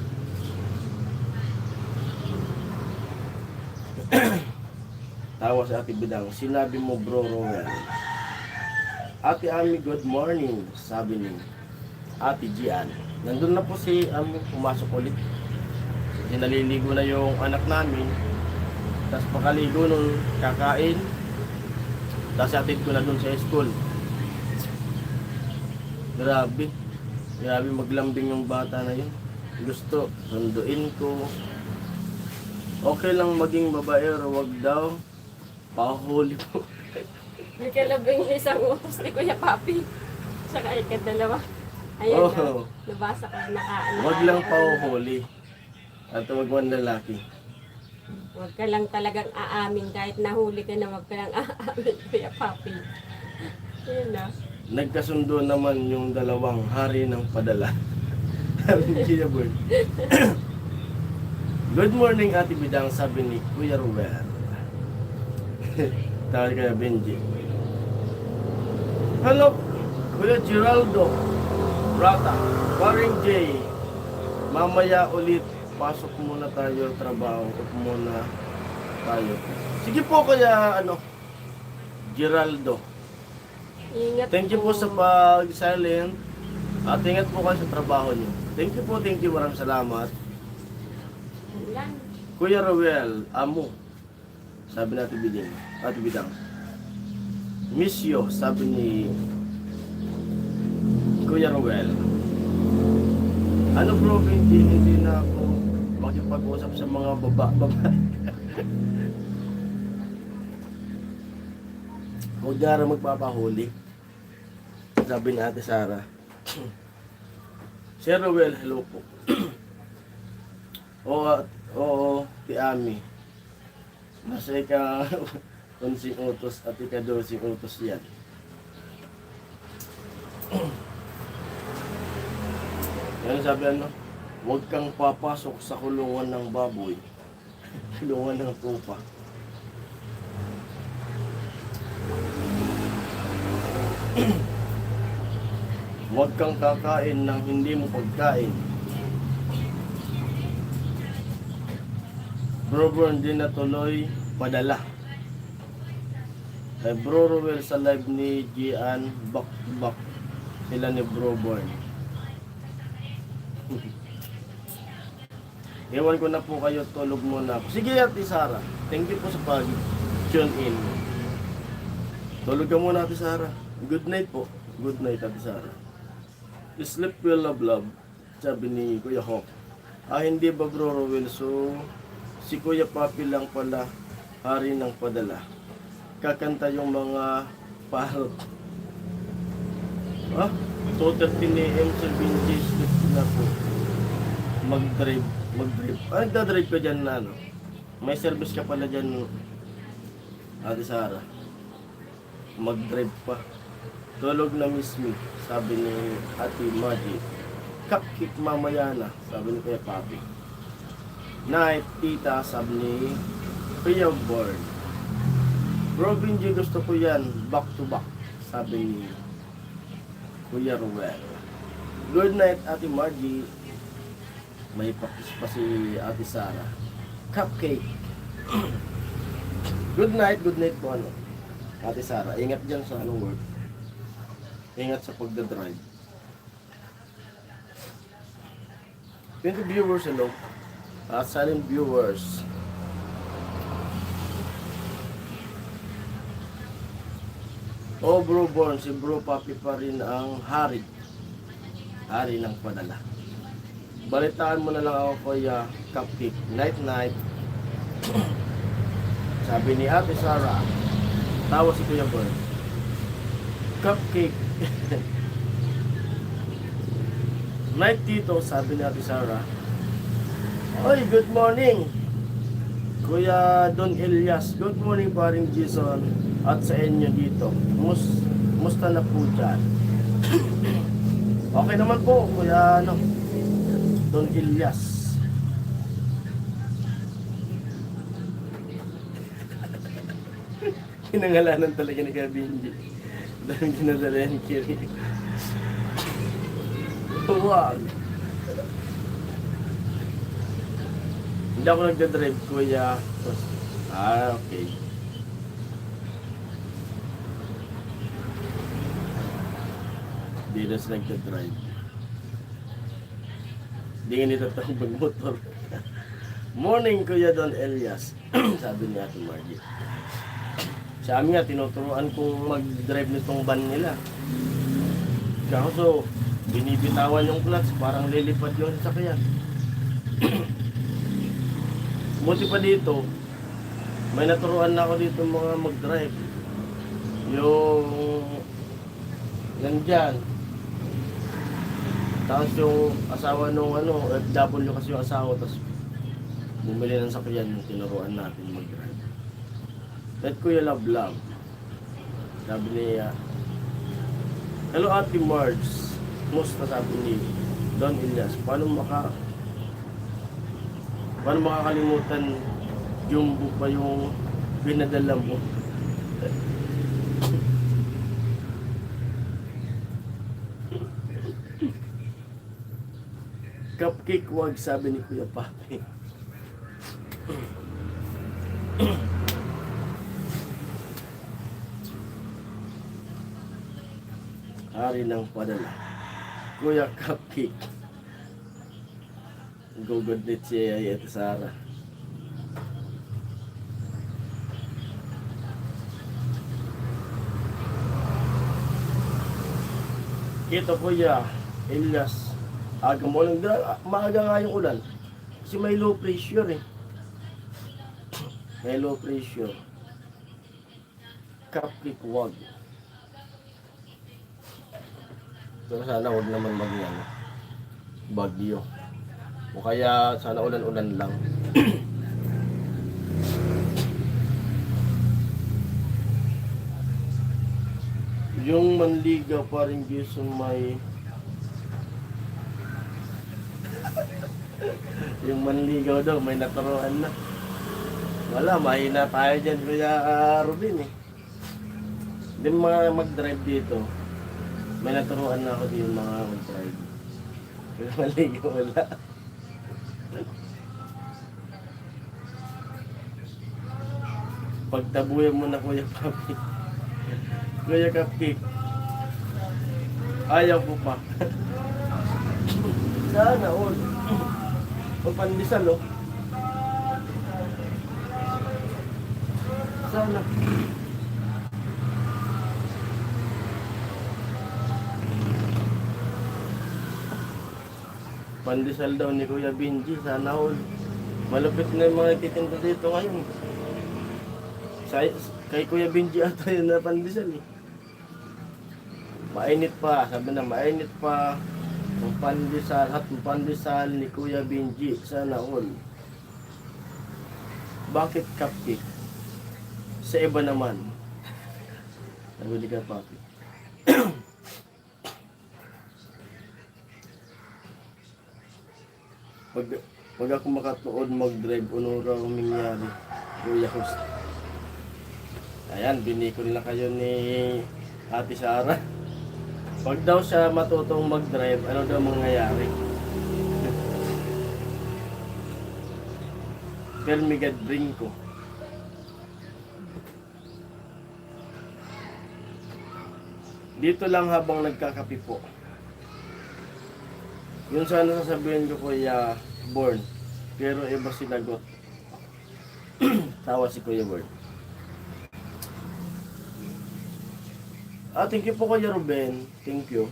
Tawa sa Ate Bidang, sinabi mo bro Roel. Ate Ami, good morning, sabi ni Ate Gian. Nandun na po si Ami, pumasok ulit. Kasi naliligo na yung anak namin. Tapos pakaligo nun, kakain. Tapos atid ko na dun sa school. Grabe. Grabe maglambing yung bata na yun. Gusto, sunduin ko. Okay lang maging babaero, wag daw. Pahuli po. May kalabing isang utos ni Kuya Papi. Saka ikadalawa. Ayan na. Oh, Nabasa ko na wag lang pauhuli. At wag man lalaki. Huwag ka lang talagang aamin kahit nahuli ka na huwag ka lang aamin, Kuya Papi. Ayun na. Nagkasundo naman yung dalawang hari ng padala. Sabi ni Kuya Boy. Good morning, Ate Bidang, sabi ni Kuya Ruel. Tawag kaya Benji. Hello, Kuya Geraldo. Rata, Paring J. Mamaya ulit, pasok muna tayo, trabaho muna tayo. Sige po Kuya, Geraldo. Ingat Thank you po sa pag-silent. At ingat po kayo sa trabaho niyo. Thank you, maraming salamat. Yan. Kuya Roel, amo. Sabi natin Bidang. Ate Bidang. Miss you, sabi ni Kuya Roel. Ano bro, hindi na ako makipag-usap sa mga baba. Huwag na rin magpapahuli. Sabi ni Ate Sara. Sir Roel, hello po. Oo, ti Ami. Nasa ika 11 utos at ika 12 utos yan. Yan sabi huwag kang papasok sa kulungan ng baboy. Kulungan ng tupa. Huwag kang kakain ng hindi mo pagkain. Bro, hindi na tuloy padala. Bro Ruel sa live ni Gian, back to back sila ni Bro Born. Ewan ko na po kayo, tulog muna ako. Sige Ate Sara, thank you po sa pag-tune in. Tulog ka muna Ate Sara. Good night po. Good night Ate Sara. Sleep well, love, sabi ni Kuya Hawk. Hindi ba Bro Ruel? So, si Kuya Papi lang pala hari ng padala. Kakanta yung mga parot. 2:13 AM sa Binji sleep na po. Mag-drive. Nagdadrive ka dyan na May service ka pala dyan, Ate Sara. Mag-drive pa. Tulog na miss me, sabi ni Ate Maji. Cupcake mamaya na, sabi ni Kuya Papi. Night, tita, sabi ni Kuya Born. Bro Benji, gusto ko yan, back to back, sabi ni Kuya Ruel. Good night, Ate Margie. May pakis pa si Ate Sara. Cupcake. Good night po Ate Sara. Ingat dyan sa work. Ingat sa pagdadrive. 20 viewers, hello. Silent viewers. Bro Born, si Bro Papi pa rin ang hari. Hari ng padala. Balitaan mo na lang ako Kuya Cupcake. Night. Sabi ni Ate Sara. Tawa si Kuya Born. Cupcake. Night Tito, sabi ni Ate Sara. Oy, good morning Kuya Don Elias. Good morning paring Jason. At sa inyo dito. Musta na po dyan? Okay naman po Kuya Don Elias. Kinangalanan talaga ni Kabinji. Dahil ginadala yan kiri. Huwag. Hindi ako nagdadrive Kuya. Okay. Hindi na sila nagdadrive. Hindi nga nito itong motor. Morning Kuya Don Elias. Sabi ni Ate Margie. Sa amin nga, tinuturuan kong mag-drive nitong van nila. Kaso, binibitawan yung clutch, parang lilipad yung sasakyan. Buti pa dito, may naturuan na ako dito mga mag-drive. Yung nandyan, Tapos yung asawa nung ano, FW kasi yung asawa, tapos bumili ng sakyan yung tinuruan natin mag-drive. At Kuya Love Love, sabi niya, hello Ate Marge, musta, sabi ni Don Elias, paano makakalimutan Jumbo pa yung pinadala mo? Cupcake wag, sabi ni Kuya Papi. Hari ng padala. Kuya Cupcake. Gugodlit siya ay Sara. Ito Kuya Elias. Aga mo lang, maaga nga yung ulan. Kasi may low pressure eh. May low pressure. Cupcake wag. Pero sana wag naman mag-yan. Bagyo. O kaya sana ulan-ulan lang. Yung manliga pa rin gusto may yung manligaw daw, may naturuan na. Wala, mahina tayo dyan, Kuya Rubin eh. Hindi mag-drive dito. May naturuan na ako din mga mag-drive. Pero maligaw wala. Pagtabuyan mo na Kuya Papi. Kuya Cupcake. Ayaw ko pa. Sana all. Pandesal oh. Sana. Pandesal daw ni Kuya Benji, sana all. Malupit na yung mga titinda dito ngayon. Kay Kuya Benji ata yun na pandesal eh. Mainit pa, sabi na mainit pa. Ang pandesal ni Kuya Benji, sana all. Bakit cupcake? Sa iba naman. Nabili ka, Papi. Pag ako makatuod mag-drive, ano raw mangyari? Kuya host. Ayan, binikol na kayo ni Ate Sara. Pag daw siya matutong mag-drive, ano daw mangyayari? Tell me God, bring ko. Dito lang habang nagkakapi po. Yun sana sasabihin ko Kuya Born. Pero iba sinagot. Tawa si Kuya Born. Thank you po Kuya Ruben. Thank you.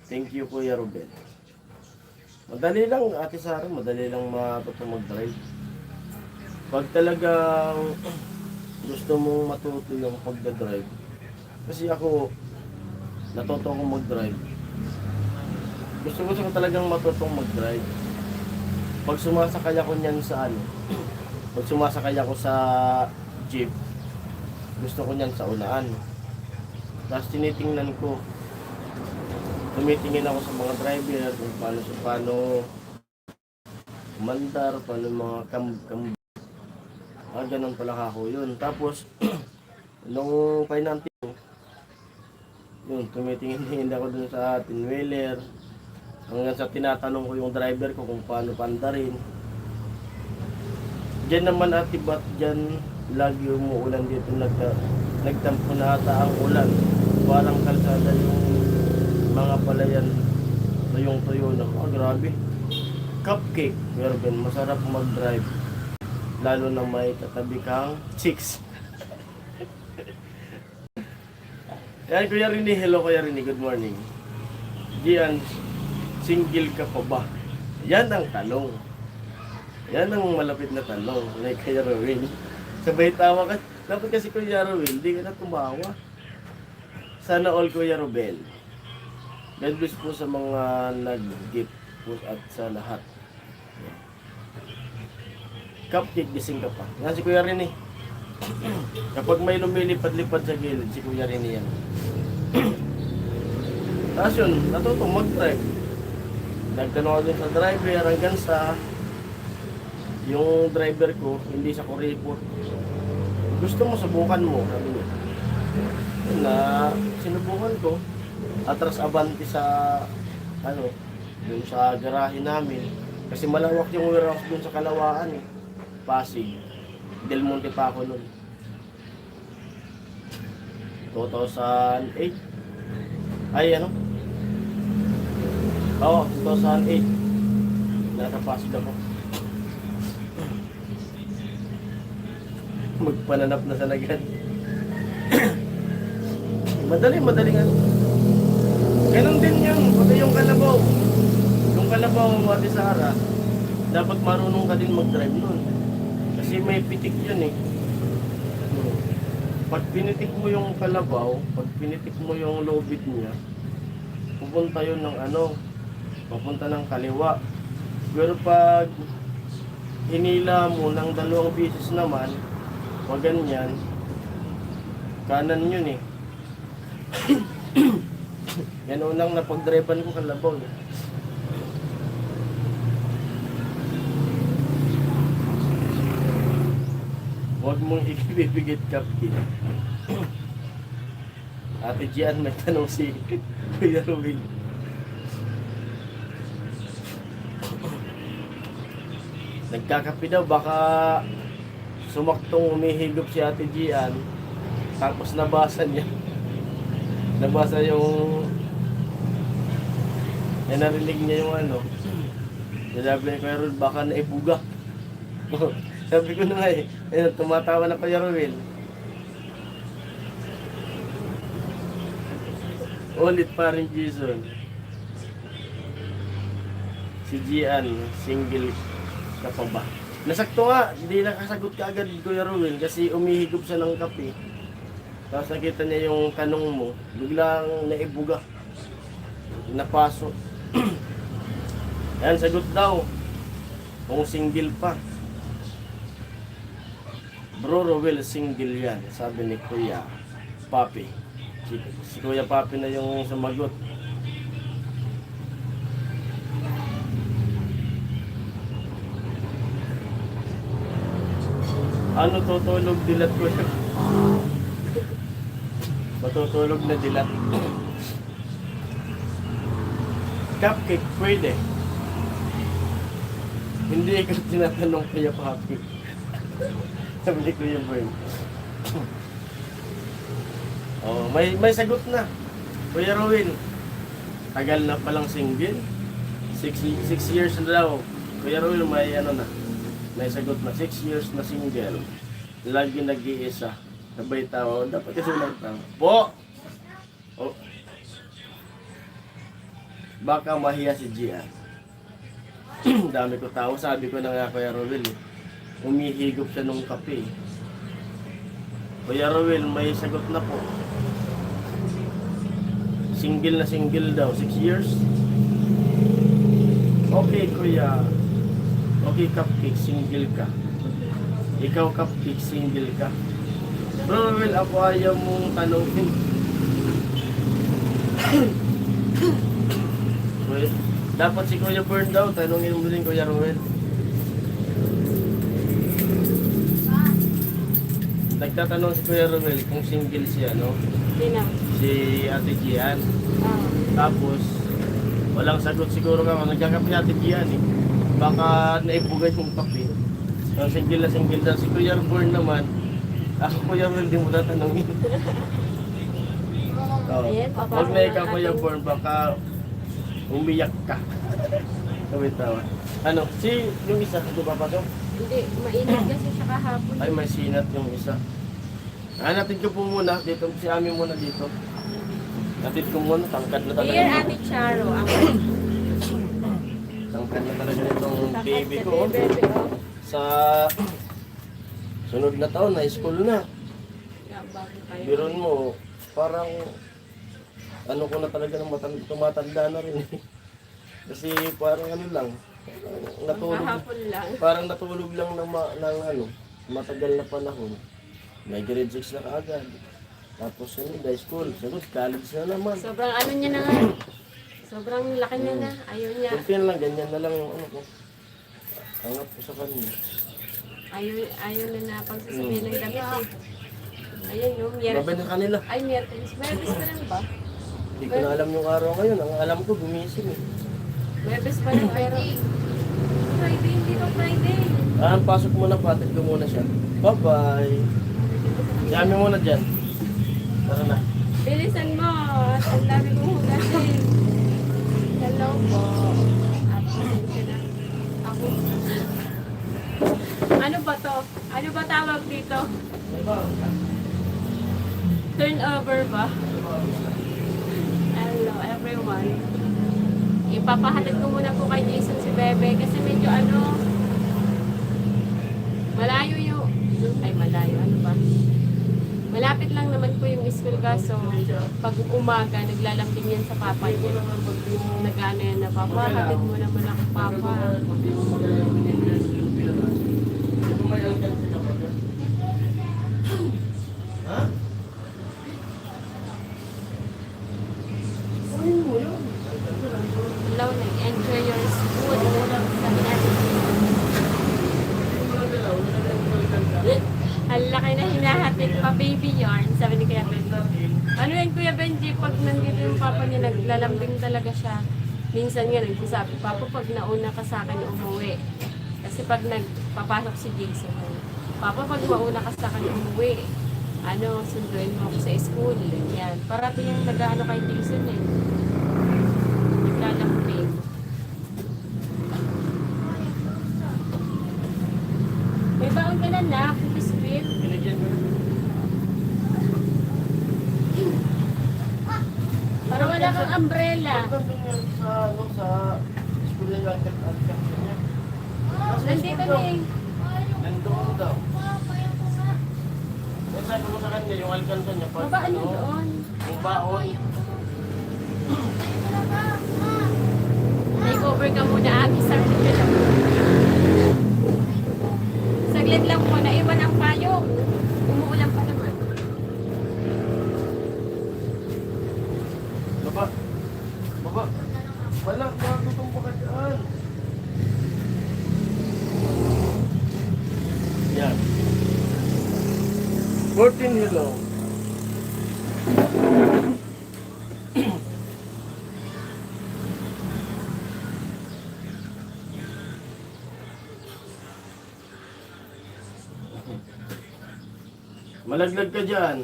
Thank you Kuya Ruben. Madali lang Ate Sara, madali lang matutong mag-drive. Pag talagang gusto mong matuto yung pagdadrive. Kasi ako, natuto akong mag-drive. Gusto ko talagang matutong mag-drive. Pag sumasakay ako niyan sa pag sumasakay ako sa jeep, gusto ko niyan sa unahan. Tapos tinitingnan ko. Tumitingin ako sa mga driver kung paano mandar, paano mga ganun pala ako yun. Tapos, nung pinanti ko, yun, tumitingin ako dun sa tinwheeler. Hanggang sa tinatanong ko yung driver ko kung paano pandarin. Diyan naman ati ba't dyan lagi umuulan dito, nagtampo na ata ang ulan. Parang kalsada yung mga palayan, tuyong-tuyo na. Grabe. Cupcake, Mervin, masarap mag-drive. Lalo na may katabi kang chicks. Yan, Kuya Rini. Hello, Kuya Rini. Good morning. Diyan, single ka pa ba? Yan ang tanong. Yan ang malapit na tanong. Like Kuya Rowell. Sabay tawa ka. Dapat kasi Kuya Rowell, di ka na tumawa. Sana all Kuya Rowell. God bless po sa mga nag-gift po at sa lahat. Cupcake, gising ka pa. Yan si Kuya Rene. Kapag may lumilipad-lipad sa gilid, si Kuya Rene yan. Tapos yun, natutong mag-drive. Nagtanong ako din sa driver hanggang sa yung driver ko, hindi sa kuripot. Gusto mo, subukan mo, sabi niya. Yun na, sinubukan ko. Atras abante sa, ano, dun sa garahe namin. Kasi malawak yung warehouse dun sa Kalawaan eh. Pasig. Del Monte pa ako nun. 2008. Ay, ano? Oo, 2008. Nasa Pasig ako. Magpananap na sa nagad. Madali nga. Ganon din yun, pati yung kalabaw. Yung kalabaw, Ate Sara, dapat marunong ka din mag-drive nun. Kasi may pitik yun eh. Pag pinitik mo yung kalabaw, pag pinitik mo yung lobit niya, pupunta yun ng ano, papunta ng kaliwa. Pero pag hinila mo ng 2 beses naman, wag ganyan, kanan yun eh. Yan unang napag-drivean ko kalabaw eh. Huwag mong ibibigit cupcake. Ate Gian, may tanong si Kuya Ruel. Nagkakape daw, baka sumaktong umihigop si Ate Gian, tapos nabasa niya. Nabasa yung narinig niya yung ano. Sabi ni Kuya Ruel, baka naibuga. Sabi ko na nga eh, tumatawa na Kuya Ruel. Ulit pa rin Jason. Si Gian, single ka pa ba? Nasakto nga, hindi nakasagot ka agad Kuya Ruel kasi umihigop siya ng kape. Tapos nakita niya yung tanong mo, biglang naibuga. Napasok. Yan, sagot daw. Kung single pa. Bro Ruel, single yan, sabi ni Kuya Papi. Si Kuya Papi na yung sumagot. Ano tutulog dilat ko siya? Matutulog na dilat. Cupcake, pwede. Hindi ko tinatanong Kuya Papi. Sabi ni Kuya Bern. Oh, may sagot na. Kuya Ruel, tagal na palang single. 6 years na daw. Kuya Ruel, may ano na. May sagot na 6 years na single. Lagi nag-iisa. Sabay tawa. Dapat kasi walang tawa. Po! Oh. Baka mahiya si Gian. Dami ko tao. Sabi ko na nga Kuya Ruel eh. Umihigop siya nung kape. Kuya Ruel, may sagot na po. Single na single daw. 6 years? Okay, Kuya. Okay, Cupcake, single ka. Ikaw, Cupcake, single ka. Bro Ruel, ako ayaw mong tanongin. Dapat si Kuya Bern daw, tanongin mo din Kuya Ruel. Nagtatanong si Kuya Ruel kung single siya, no? Sino? Si Ate Gian. Ah. Tapos, walang sagot siguro nga. Nagkakape si Ate Gian eh. Baka naibugay yung kape. So, single na single daw. Si Kuya Bern naman, ako Kuya Ruel, di mo tatanungin. Oh. Ayan, Huwag na ikaw Kuya Bern, baka umiyak ka. Kami tawa. Ano, yung isa, di ba pasok? Hindi, mainit kasi siya kahapon. Ay, may sinat yung isa. Hanapin ko po muna, dito, si Ami muna dito. Natid ko muna, tangkad na talaga. Dear Ate Charo, ako. Tangkad na talaga itong baby ko. Oh. Baby, oh. Sa sunod na taon, high school na. Yeah, bago kayo. Biron mo, parang ano ko na talaga ng tumatanda na rin. Kasi parang ano lang, natulog, Kahapon lang. parang natulog lang ng ano, matagal na panahon. May grade 6 na kaagad. Tapos yun, high school, sunod, college na naman. Sobrang ano niya na nga. Sobrang laki niya na. Ayaw niya. Kunti na lang, ganyan na lang yung ano ko. Angat ko sa kanya. Ayaw na na pagsasabihin ng damit eh. Ayun yung Babay na kanila. Ay, Miyerkules. Miyerkules pa lang ba? Hindi ko na alam yung araw ngayon. Ang alam ko, gumising eh. Miyerkules pa lang pero... Friday, hindi pa Friday. Ah, pasok muna, patid ko muna siya. Bye-bye. Dami muna dyan. Tara na. Bilisan mo. At ang dami kong hugasin. Hello po. At pasensya na. Ako. Ano ba to? Ano ba tawag dito? Turnover ba? Hello everyone. Ipapahatid ko muna po kay Jason si Bebe kasi medyo ano, malayo yung, ay malayo, ano ba? Malapit lang naman po yung school kaso pag umaga naglalambing yan sa papa niya. Nag-ano yan na papa, hatid mo naman ako papa. Ha? Hello, nag-enjoy your school. Sabi natin. Ang laki na hinahatid pa, baby yarn. Sabi ni Kuya Benji. Ano yan, Kuya Benji? Pag nandito yung papa niya, naglalambing talaga siya. Minsan nga nagsasabi, Papa, pag nauna ka sa akin umuwi. Kasi pag nagpapasok si Jason, Papa, pag mauna ka sa akin umuwi, ano, sunduin mo ako sa school. Yan. Parati yung nag-ano kay Jason eh. Naglalambing. May baon ka na na, biscuit. Binigyan ko. Para wala kang umbrella. Pagdating yan sa, ano, sa school na yung alkat niya. Nandito na eh. Nandun daw. Kung sabi ko sa kanya, yung alkanto niya, pag Babaan niyo doon. yung baon, Take-over ka muna, Abi. Saglit lang. Saglit lang po. Naiwan ang payong. Umuulan pa naman. baba, baba, wala, makatutong pa ka dyan. Yan. 14 hello. Malaglag ka dyan.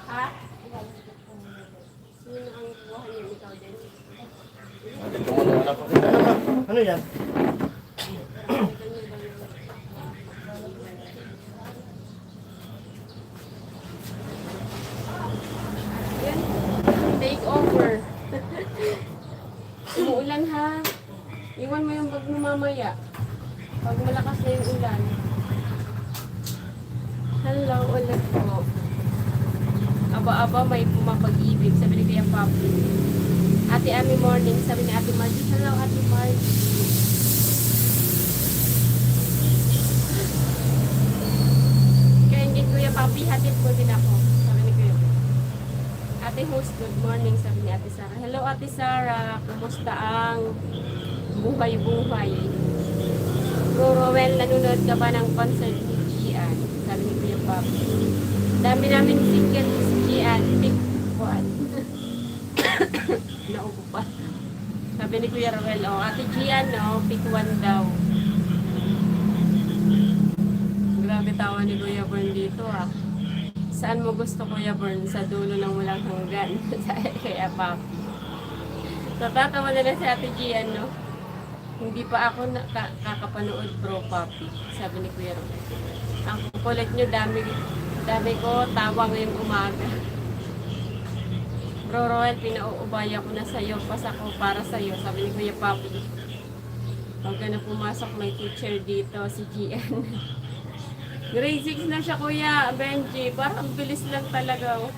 Ha? Sino ang buhay niyo? Ikaw din? Natin ko muna wala pa. Ano yan? Yan. Take over. Umuulan ha. Iwan mo yung bag mo mamaya. Pag malakas na yung ulan. Hello ulit po. Aba-aba may pumapag-ibig. Sabi ni Kuya Papi. Ate Ami morning. Sabi ni Ate Margie. Hello Ate Margie. Kaya hindi Kuya Papi. Hatid ko din ako. Sabi ni Kuya Papi. Ate host, good morning. Sabi ni Ate Sarah. Hello Ate Sarah. Kumusta ang buhay-buhay? Bro Rowell, nanonood ka ba ng concert ni Gian? Sabi ni Kuya Papi. Dami namin single si Gian. Pick one. Naupo pa. Sabi ni Kuya Rowell, oh, Ate Gian, no, pick one daw. Grabe tawa ni Kuya Born dito, ah. Saan mo gusto, Kuya Born? Sa dulo ng walang hanggan. Sabi Kuya Papi. Natatawa na lang si Ate Gian, no? Hindi pa ako kakapanood, Bro Papi. Sabi ni Kuya Rowell. Ang kukulit nyo, dami ko tawa ngayong umaga. Bro Roel, pinauubaya ko na sa'yo. Pas ako para sa'yo. Sabi ni Kuya Papi. Huwag ka na pumasok, may teacher dito, si Gian. Grade 6 na siya, Kuya Benji. Parang ang bilis lang talaga, oh.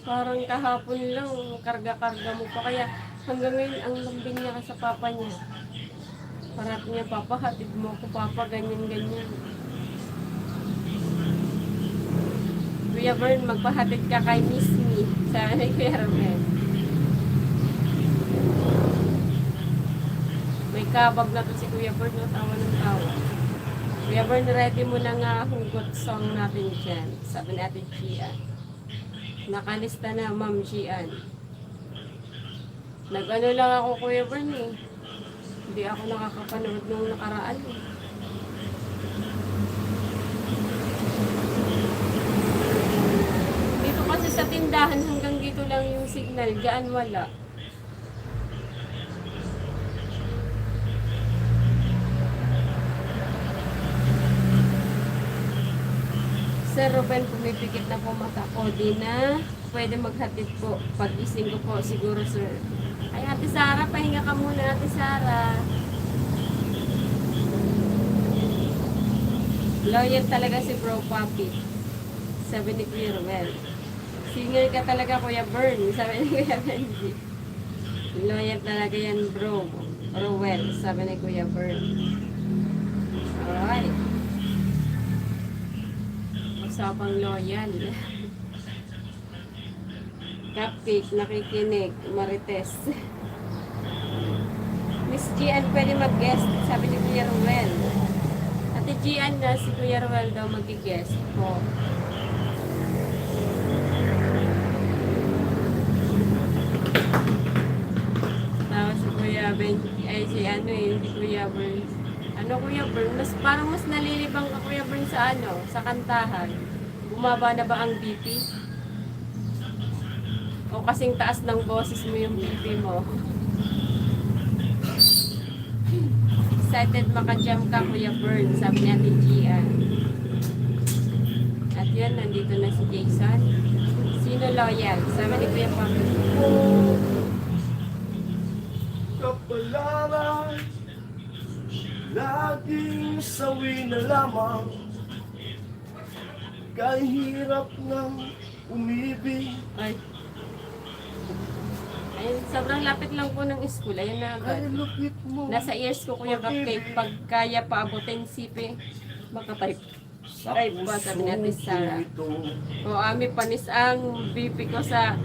Parang kahapon lang, karga-karga mo pa. Kaya hanggang ngayon, ang lambing niya sa papa niya. Parang niya, papa, hatid mo ako, papa, ganyan-ganyan. Kuya Bern, magpahatid ka kay Miss Me. Sabi ni Kuya Romel. May kabag na to si Kuya Bern, no? Tawa ng tawa. Kuya Bern, ready mo na nga hugot song natin dyan. Sabi natin, Gian. Nakalista na, Ma'am Gian. Nag-ano lang ako, Kuya Bern, eh. Hindi ako nakakapanood nung nakaraan, eh. Dito kasi sa tindahan, hanggang dito lang yung signal. Diyan wala. Sir Ruben, pumipikit na po mata ko. Di na pwede maghatid po. Pag-ising ko po, siguro, sir. Ay, Ate Sara, pahinga ka muna, Ate Sara. Loyal talaga si Bro Papi. Sabi ni Kuya Ruben. Singer ka talaga, Kuya Bern. Sabi ni Kuya Benji. Loyal talaga yan, Bro. Rowell. Sabi ni Kuya Bern. Alright. Usapang loyal. Cupcake, nakikinig. Marites. Miss Gian, pwede mag-guest. Sabi ni Kuya Rowell. Ate Gian na si Kuya Rowell daw mag-guest po. Tapos si Kuya Ben, ay si ano eh, si Kuya Bern. Ano Kuya Bern? Mas, parang mas nalilibang ka Kuya Bern sa ano, sa kantahan. Bumaba na ba ang BP? O kasing taas ng boses mo yung BP mo? Excited makajam ka Kuya Bern, sabi ni Ate Gian. At yun, nandito na si Jason. Sino loyal? Sabi ni Kuya Papi. Kapalaran, laging sawi na lamang. Kahirap ng umibig. Ay. Ayun, sobrang lapit lang po ng school. Ayun na agad. Ay, lupit mo. Nasa ears ko Kuya Cupcake. Pag kaya paabutin sipi, makatype. Ay, po, sabi ni Ate Sara. O, ami panis ang BP ko sa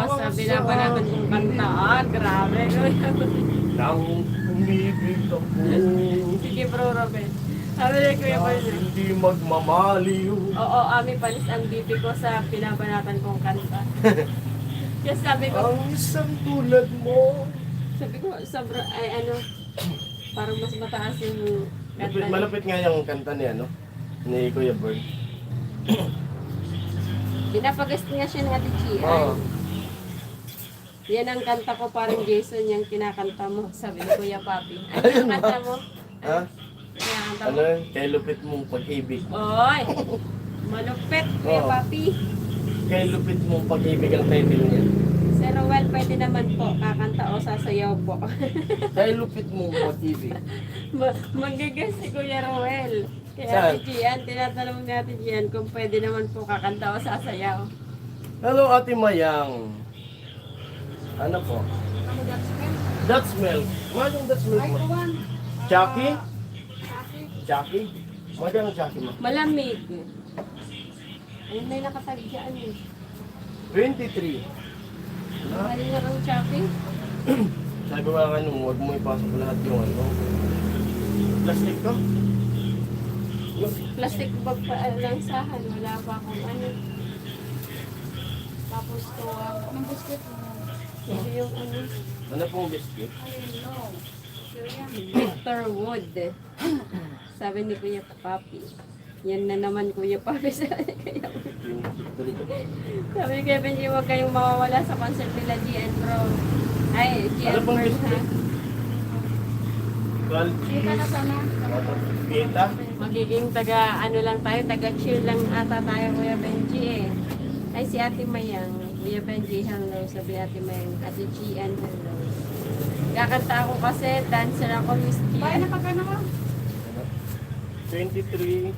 sa binabanatan kong kanta. Ah, grabe. Nang umibig ako. Sige bro, Robert. Sabi ni Kuya Bernard. Hindi magmamaliw. Oo, ami panis ang BP ko sa binabanatan kong kanta. Kasi sabi ko, Ang isang tulad mo. sobra, ay ano, parang mas mataas yung kanta. Malapit nga yung kanta niya, no? Ni Kuya Bird. Pinapagast nga siya ng Ate Chia. Oo. Yan ang kanta ko, parang Jason yung kinakanta mo, sabi ni Kuya Papi. Ano yung kanta mo? Ha? Kinakanta Ano mo? yun? Kay lupit mong pag-ibig. Oy! Malupit, Kuya Oo. Papi. Kay lupit mong pag-ibig ang title niya. Sir Rowell, pwede naman po, kakanta o sasayaw po. Kay lupit mong pag-ibig. Magagas si Kuya Rowell. Kaya Saan? Ate Gian, tinatanong ni Ate Gian kung pwede naman po kakanta o sasayaw. Hello, Ate Mayang. Ano po? Dutch milk. Mahal yung Dutch milk mo. Chucky? Chucky? Magkano Chucky mo? Malamig. Ayun na yung nakatag dyan eh. 23. Mahal na kang Chappy. Sabi ko nga kanong huwag mo ipasok lahat yung ano. Plastic ko? Plastic bag pa lang sahan. Wala pa akong ano. Tapos to, ang biscuit mo. Ito yung ano. Ano pong biscuit? Victor Wood. Sabi ni Kuya Papi. Yan na naman Kuya Papi sa kaya. Yung victory. Sabi ni Kuya Benji, huwag kayong mawawala sa concert nila GN Pro. Ay, GN Ano pong First ha. biscuit? Kita na sana. Kita? Magiging taga, ano lang tayo, taga chill lang ata tayo Kuya Benji eh. Ay, si Ate Mayang. Kuya Benji, hello. Sabi Ate Mayang. Ate GN, hello. Kakanta ako kasi, dancer ako, Miss G. Bayan na pagkano mo? 23.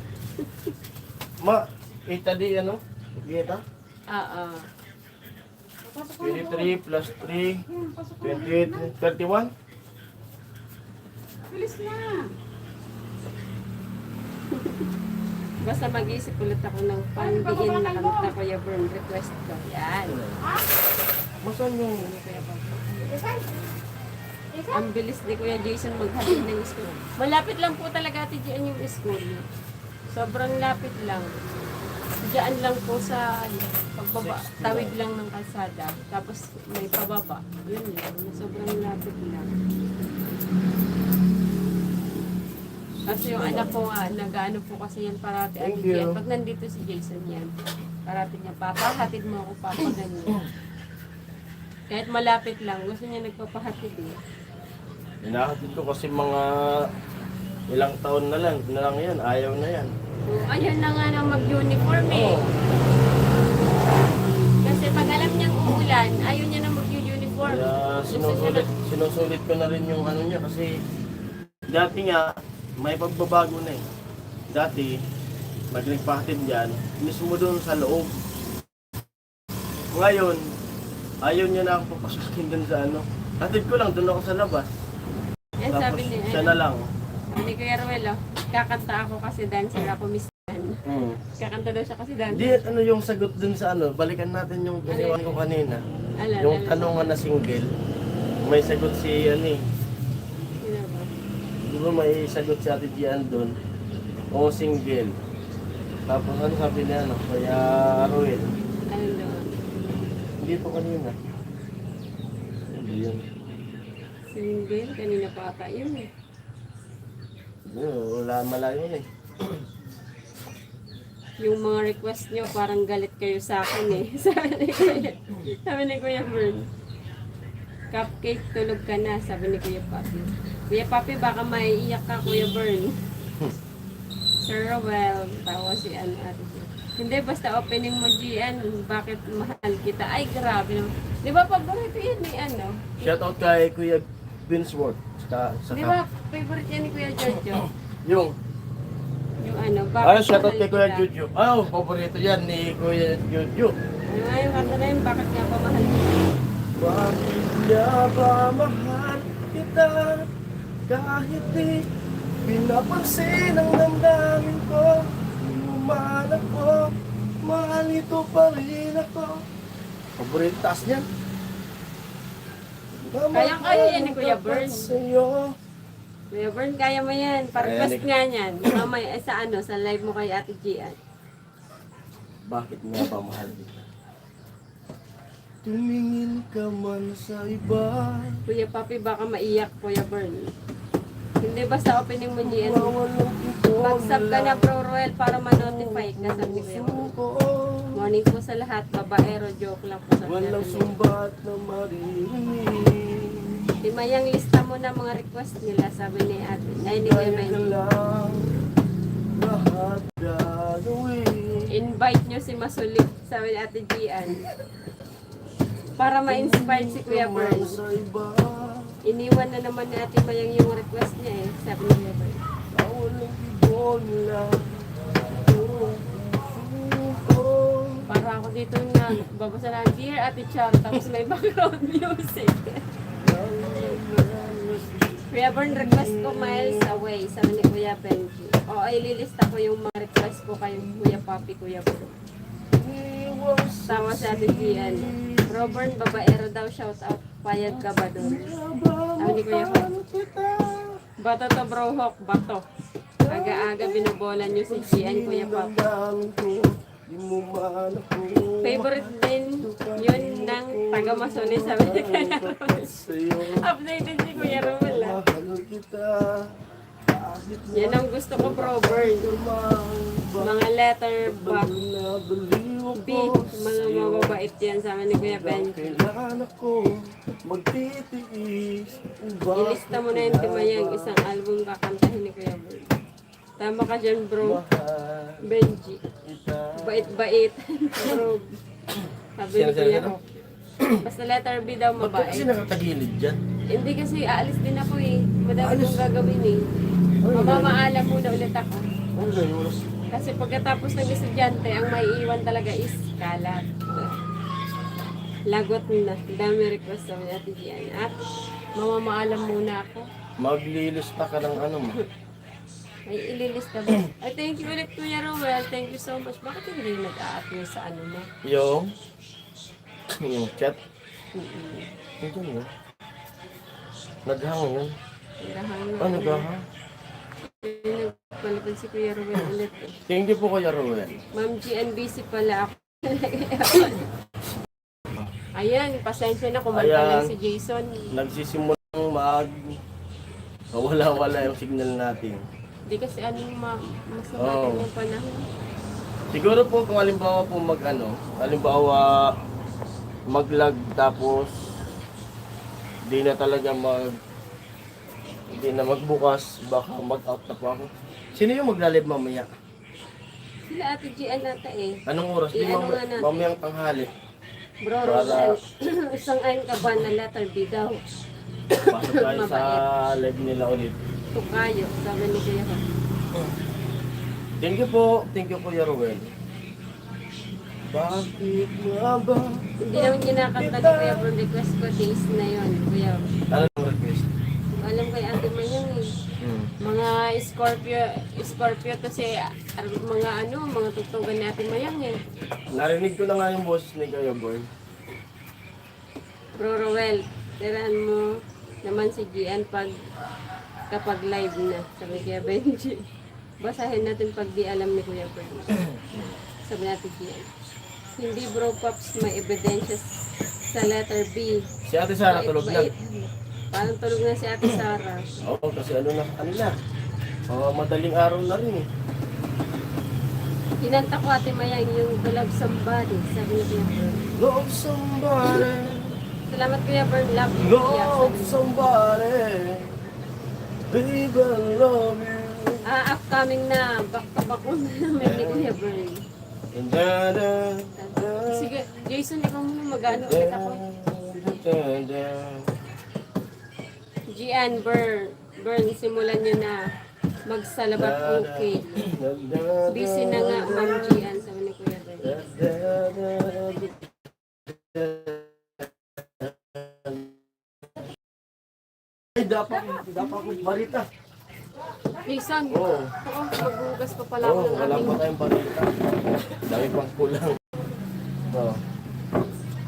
Ma, kita di ano? Kita? Oo. Pasok ko na po. 23 plus 3, Yan, pasok ko na. 28, 31? Bilis na. Basta mag-isip ulit ako ng pandiin na kanta ko yung burn request ko. Yan. Masan yung... Isan? Isan? Ang bilis ni Kuya Jason maghatid ng school. Malapit lang po talaga Ate Gian yung school. Sobrang lapit lang. Diyan lang po sa pagbaba, tawid lang ng kalsada. Tapos may pababa. Yun lang. Sobrang lapit lang. Kasi yung anak ko nga, nag-ano po kasi yan parati. Thank Ate Gian. you. Pag nandito si Jason yan, parati niya, Papa, hatid mo ako, Papa, ganyan. Kahit malapit lang, gusto niya nagpapahatid eh. Hinahatid ko kasi mga ilang taon na lang yan, ayaw na yan. So, ayun na nga nang mag-uniform eh. Oo. Kasi pag alam niyang uulan, ayaw niya na mag-uniform. Kaya Gusto niya sinusulit ko na rin yung ano niya kasi dati nga may pagbabago na eh. Dati, nagligpahatid dyan, mismo doon sa loob. Ngayon, ayaw niya na ako papasukin doon sa ano. Hatid ko lang, doon ako sa labas. Yan Tapos sabi niya, siya na lang. sabi ni Kuya Ruel, oh, kakanta ako kasi dancer ako, Miss Jan. Hmm. Kakanta daw siya kasi dancer. Hindi, ano yung sagot dun sa ano, balikan natin yung iniwan ko kanina. Alam, Yung tanongan na single, may sagot si ano eh. Sino ba? Di ba may sagot si Ate Gian dun? O single. Tapos ano sabi niya ano, kaya Ruel. Ano doon? Hindi po kanina. Hindi yun. Single, kanina pa ata yun eh. Wala malayo na eh. Yung mga request nyo, parang galit kayo sa akin eh. Sabi ni Kuya Bern. Cupcake, tulog ka na, sabi ni Kuya Papi. Kuya Papi, baka maiiyak ka, Kuya Bern. Sir Rowell, tawa si ano ate. Hindi, basta opening mo, Gian. Bakit mahal kita? Ay, grabe naman. Di ba, paborito yan ni ano? Shoutout kay Kuya Binsworth. Sa Di ba, favorite yan ni Kuya Jojo? Yung Yung ano, bakit shoutout mahal kay Kuya kita? Juju. Paborito yan ni Kuya Juju. Ano nga yung kanta na yun, bakit nga pa mahal kita? Bakit niya ba mahal kita? Kahit di pinapansin ang damdamin ko. Di mo man ako, mahal ito pa rin ako. Paborito taas niyan. Kaya yan ni Kuya Bern. Sa'yo. Kuya Bern, kaya mo yan. Pa-request Kaya nga niyan. Mamaya, sa ano, sa live mo kay Ate Gian. Bakit nga ba mahal kita? Tumingin ka man sa iba. Kuya Papi, baka maiyak, Kuya Bern. Hindi basta opening mo Gian. Wawalang ito Mag-sub ka na, Bro Roel, para ma-notify ka, sabi ni Kuya Bern. Morning po sa lahat, babaero, joke lang po sa Walang lahat. sumbat na maririnig. Di mayang lista mo na mga request nila, sabi ni Ate. Ay, ni Kuya Kaya na Benji. lang lahat gagawin. Invite nyo si Masulit, sabi ni Ate Gian. Para ma-inspire si Kuya Bern. Sa iba, Iniwan na naman ni Ate Mayang yung request niya eh, sabi ni Kuya Bern. walang ibon lang. Para ako dito na babasa lang, Dear Ate Char, tapos may background music. Kuya Bern, request ko miles away, sabi ni Kuya Benji. O, ay lilista ko yung mga request ko kay Kuya Papi, Kuya Bern. Tawa sa Ate Gian. Robern, babaero daw, shout out. Payag ka ba doon? Sabi ni Kuya Papi. Bato to bro, Hawk, bato. Aga-aga binobola nyo si Gian, Kuya Papi. Favorite din yun ng taga Masone, sabi ni Kuya Romel. Updated si Kuya Romel ah. Yan ang gusto ko, bro, Bern. Mga letter B, mga mababait yan, sabi ni Kuya Benji. Kailangan ako magtitiis. Ilista mo na yung Timayang, isang album kakantahin ni Kuya Bern. Tama ka dyan, bro. Benji. Bait-bait. Bro. Sabi ni Kuya. Basta letter B daw Ba't ka kasi mabait. nakatagilid dyan? Hindi kasi aalis din ako eh. Madami Alis? kong gagawin eh. Mamamaalam muna ulit ako. Ano na yun? Kasi pagkatapos ng estudyante, ang maiiwan talaga is kalat. Lagot na. Dami request sa mga Ate Gian. At mamamaalam muna ako. Maglilista ka ng ano mo. Ay, ililista ba? Ay, thank you ulit Kuya Rowell. Thank you so much. Bakit hindi nag-a-appear sa ano mo? Yung chat. Ito yun. Naghang yun. Nagahang na. Ah, naghang. Nagpalipad si Kuya Rowell ulit. Eh. Thank you po Kuya Ruel. Ma'am GNBC pala ako. Ayan, pasensya na kumanta Ayan. lang si Jason. Nagsisimulang wala-wala yung signal natin. Hindi kasi ano masama Oo. yung panahon. Siguro po kung halimbawa po halimbawa mag-lag tapos di na talaga hindi na magbukas, baka mag-out na po ako. Sino yung magla-live mamaya? Sila Ate Gian nata eh. Anong oras? Di Ano nga natin? mamayang tanghali. Bro, Para- Rosal, isang ayon ka ba na letter B daw? Pasok tayo sa live nila ulit. Tukayo, sabi ni Kuya Rowell. Thank you po. Thank you Kuya Ruel. Bakit nga ba? Hindi naman kinakanta ni Kuya Bro, request ko days na yun, Kuya. Ano yung request? Alam kay Ate Mayang eh. Mga Scorpio to si mga tutugan ni Ate Mayang eh. Narinig ko na nga yung boses ni Kuya Boy. Bro Rowell, tirahan mo naman si Gian kapag live na, sabi kaya Benji. Basahin natin pag di alam ni Kuya Bro. Sabi natin Gian. Hindi bro Pops may ebidensya sa letter B. Si Ate Sara tulog na. Parang tulog na si Ate Sara. Oo, kasi ano na. Madaling araw na rin eh. Kinanta ko Ate Mayang yung The Love Somebody, sabi ni Kuya Bro. Love somebody, Salamat Kuya Bro, love you. love somebody, baby I love you. Upcoming na, back to back na namin ni Kuya Bro. And da-da, Sige, Jason, ikaw muna mag-ano ulit ako. Gian, Burn, simulan nyo na magsalabat okay. Busy na nga, Ma'am Gian, sabi ni Kuya Burn. Ay, dapat balita. Jason, Oo. magbugas pa pala ako Oo, ng wala aming... pa tayong balita. Dami pang kulang. Oo.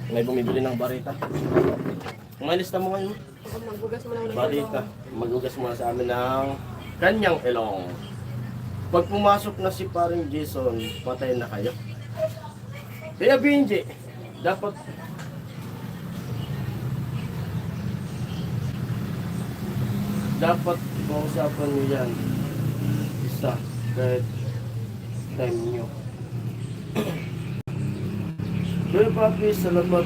May bumibili ng barita. Umalis na mo ngayon. Magbugas mo lang ng Balita. Magugas muna sa amin ng kanyang ilong. Pag pumasok na si paring Jason, patay na kayo. Kaya Benji, dapat mausapan niyo yan. Isa, kahit time niyo. Pero papi, salamat.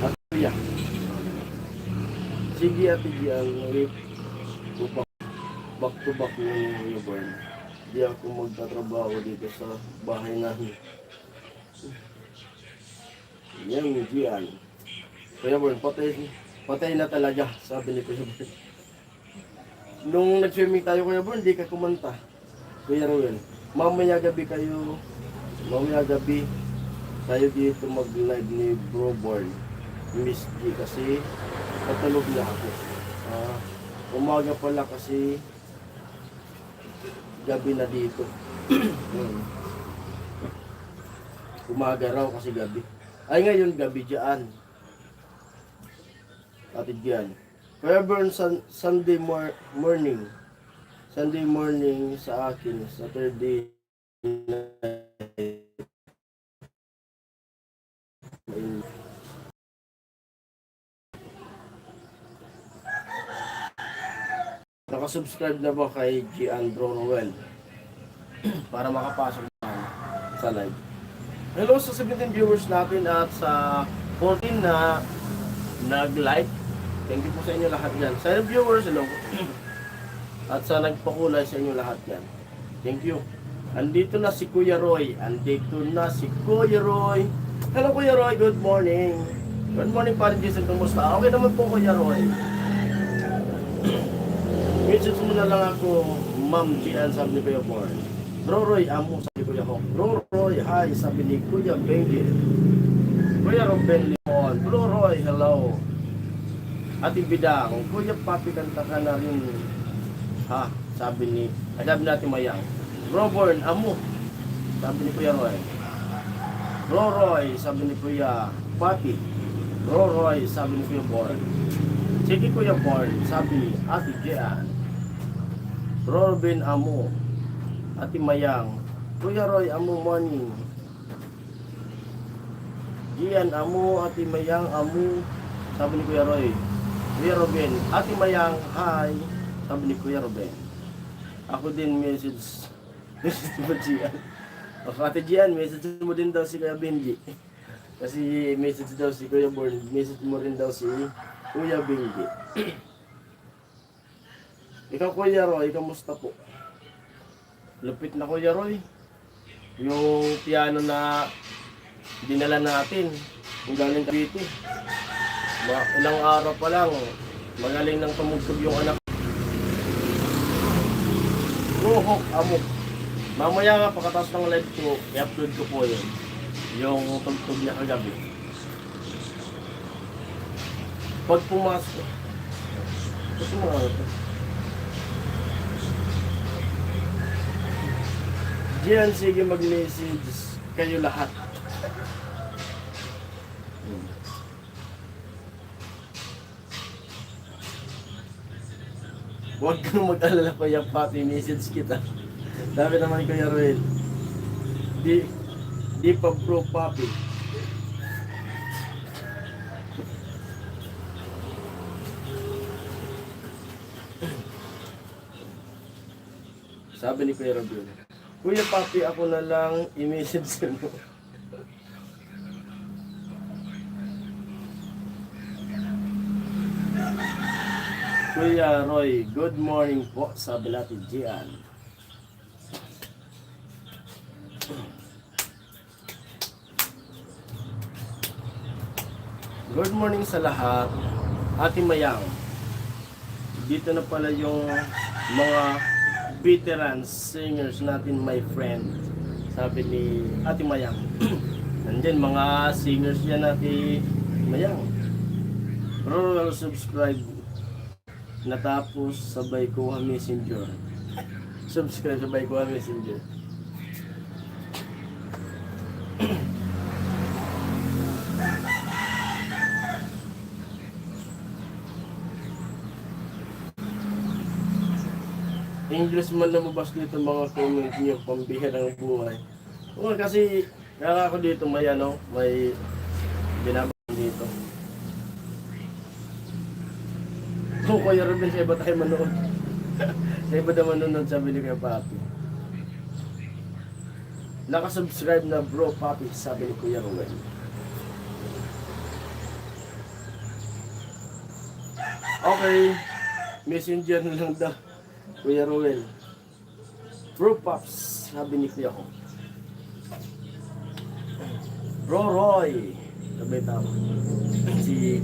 At kuya. Sige Ate Gian, back to back ni Burn. Di ako magtatrabaho dito sa bahay namin. Yan yung Gian. Kuya Burn, patay na talaga, sabi ni Kuya Burn. Nung nag-swimming tayo Kuya Burn, di ka kumanta. Kuya Ruel, mamaya gabi tayo dito mag-live ni Bro Born. Miss G kasi patulog na ako. Umaga pala kasi gabi na dito. Umaga raw kasi gabi. Ay ngayon gabi dyan. Ate Gian. Kaya burn Sunday morning. Sunday morning sa akin. Saturday night. Nakasubscribe na ba kay Gian Rowell para makapasok sa live? Hello sa 17 viewers natin at sa 14 na nag-like. Thank you po sa inyo lahat yan. Sa viewers, hello. At sa nagpakulay sa inyo lahat yan. Thank you. Andito na si Kuya Roy. Hello Kuya Roy, good morning. Good morning pa rin Jason, kumusta? Okay naman po Kuya Roy. Message mo na lang ako, Ma'am Gian, sabi ni Kuya Born. Bro Roy, amo, sabi ni Kuya Hawk. Bro Roy, hi, sabi ni Kuya Benji. Kuya Robin Limon. Bro Roy, hello. Ate Bidang, Kuya Papi, kanta ka na rin. Ha, sabi ni, sabi natin Mayang. Bro Born, amo, sabi ni Kuya Roy. Bro Roy, sabi ni Kuya Papi. Bro Roy, sabi ni Kuya Born. Sige Kuya Born, sabi ni Ate Gian. Bro Robin, amo. Ate Mayang. Kuya Roy, amo morning. Gian, amo. Ate Mayang, amo. Sabi ni Kuya Roy. Kuya Robin, Ate Mayang, hi. Sabi ni Kuya Robin. Ako din message. Message mo Gian. O Ate Gian, message mo din daw si Kuya Benji. Kasi message daw si Kuya Born. Message mo rin daw si Kuya Benji. Ikaw Kuya Roy, kamusta po? Lupit na Kuya Roy. Yung piano na dinala natin, kung galing Cavite. Ilang araw pa lang, magaling nang tumugtog yung anak. Ruhok, amok. Mamaya nga, pagkatapos ng live ko, i-upload ko po yun. Yung tugtog niya kagabi. Pag pumasok, ito mga ito. Diyan, sige mag-message kayo lahat. Huwag kang mag-alala Kuya Papi, message kita. Dami naman Kuya Ruel. Di pa Bro Papi. Sabi ni Kuya Ruel, Kuya Papi, ako na lang i-message mo. Kuya Roy, good morning po, sabi natin Gian. Good morning sa lahat. Ate Mayang, dito na pala yung mga veterans singers natin, my friend. Sabi ni Ate Mayang. Nandyan mga singers yan Ate Mayang. Rural subscribe. Natapos sabay ko messenger. Subscribe sabay ko messenger. English man lumabas dito mga comment niyo, pambihirang buhay. Oo, kasi kaya ako dito may may binabang dito. Kung Kuya Ruben, sa iba tayo manood. Sa iba naman manood, sabi ni Kuya Papi. Nakasubscribe na Bro Papi, sabi ni Kuya Ruben. Okay, messenger na lang daw. Kuya Ruel. Bro Pops, sabi ni Kuya ko. Bro Roy, sabi tama. Si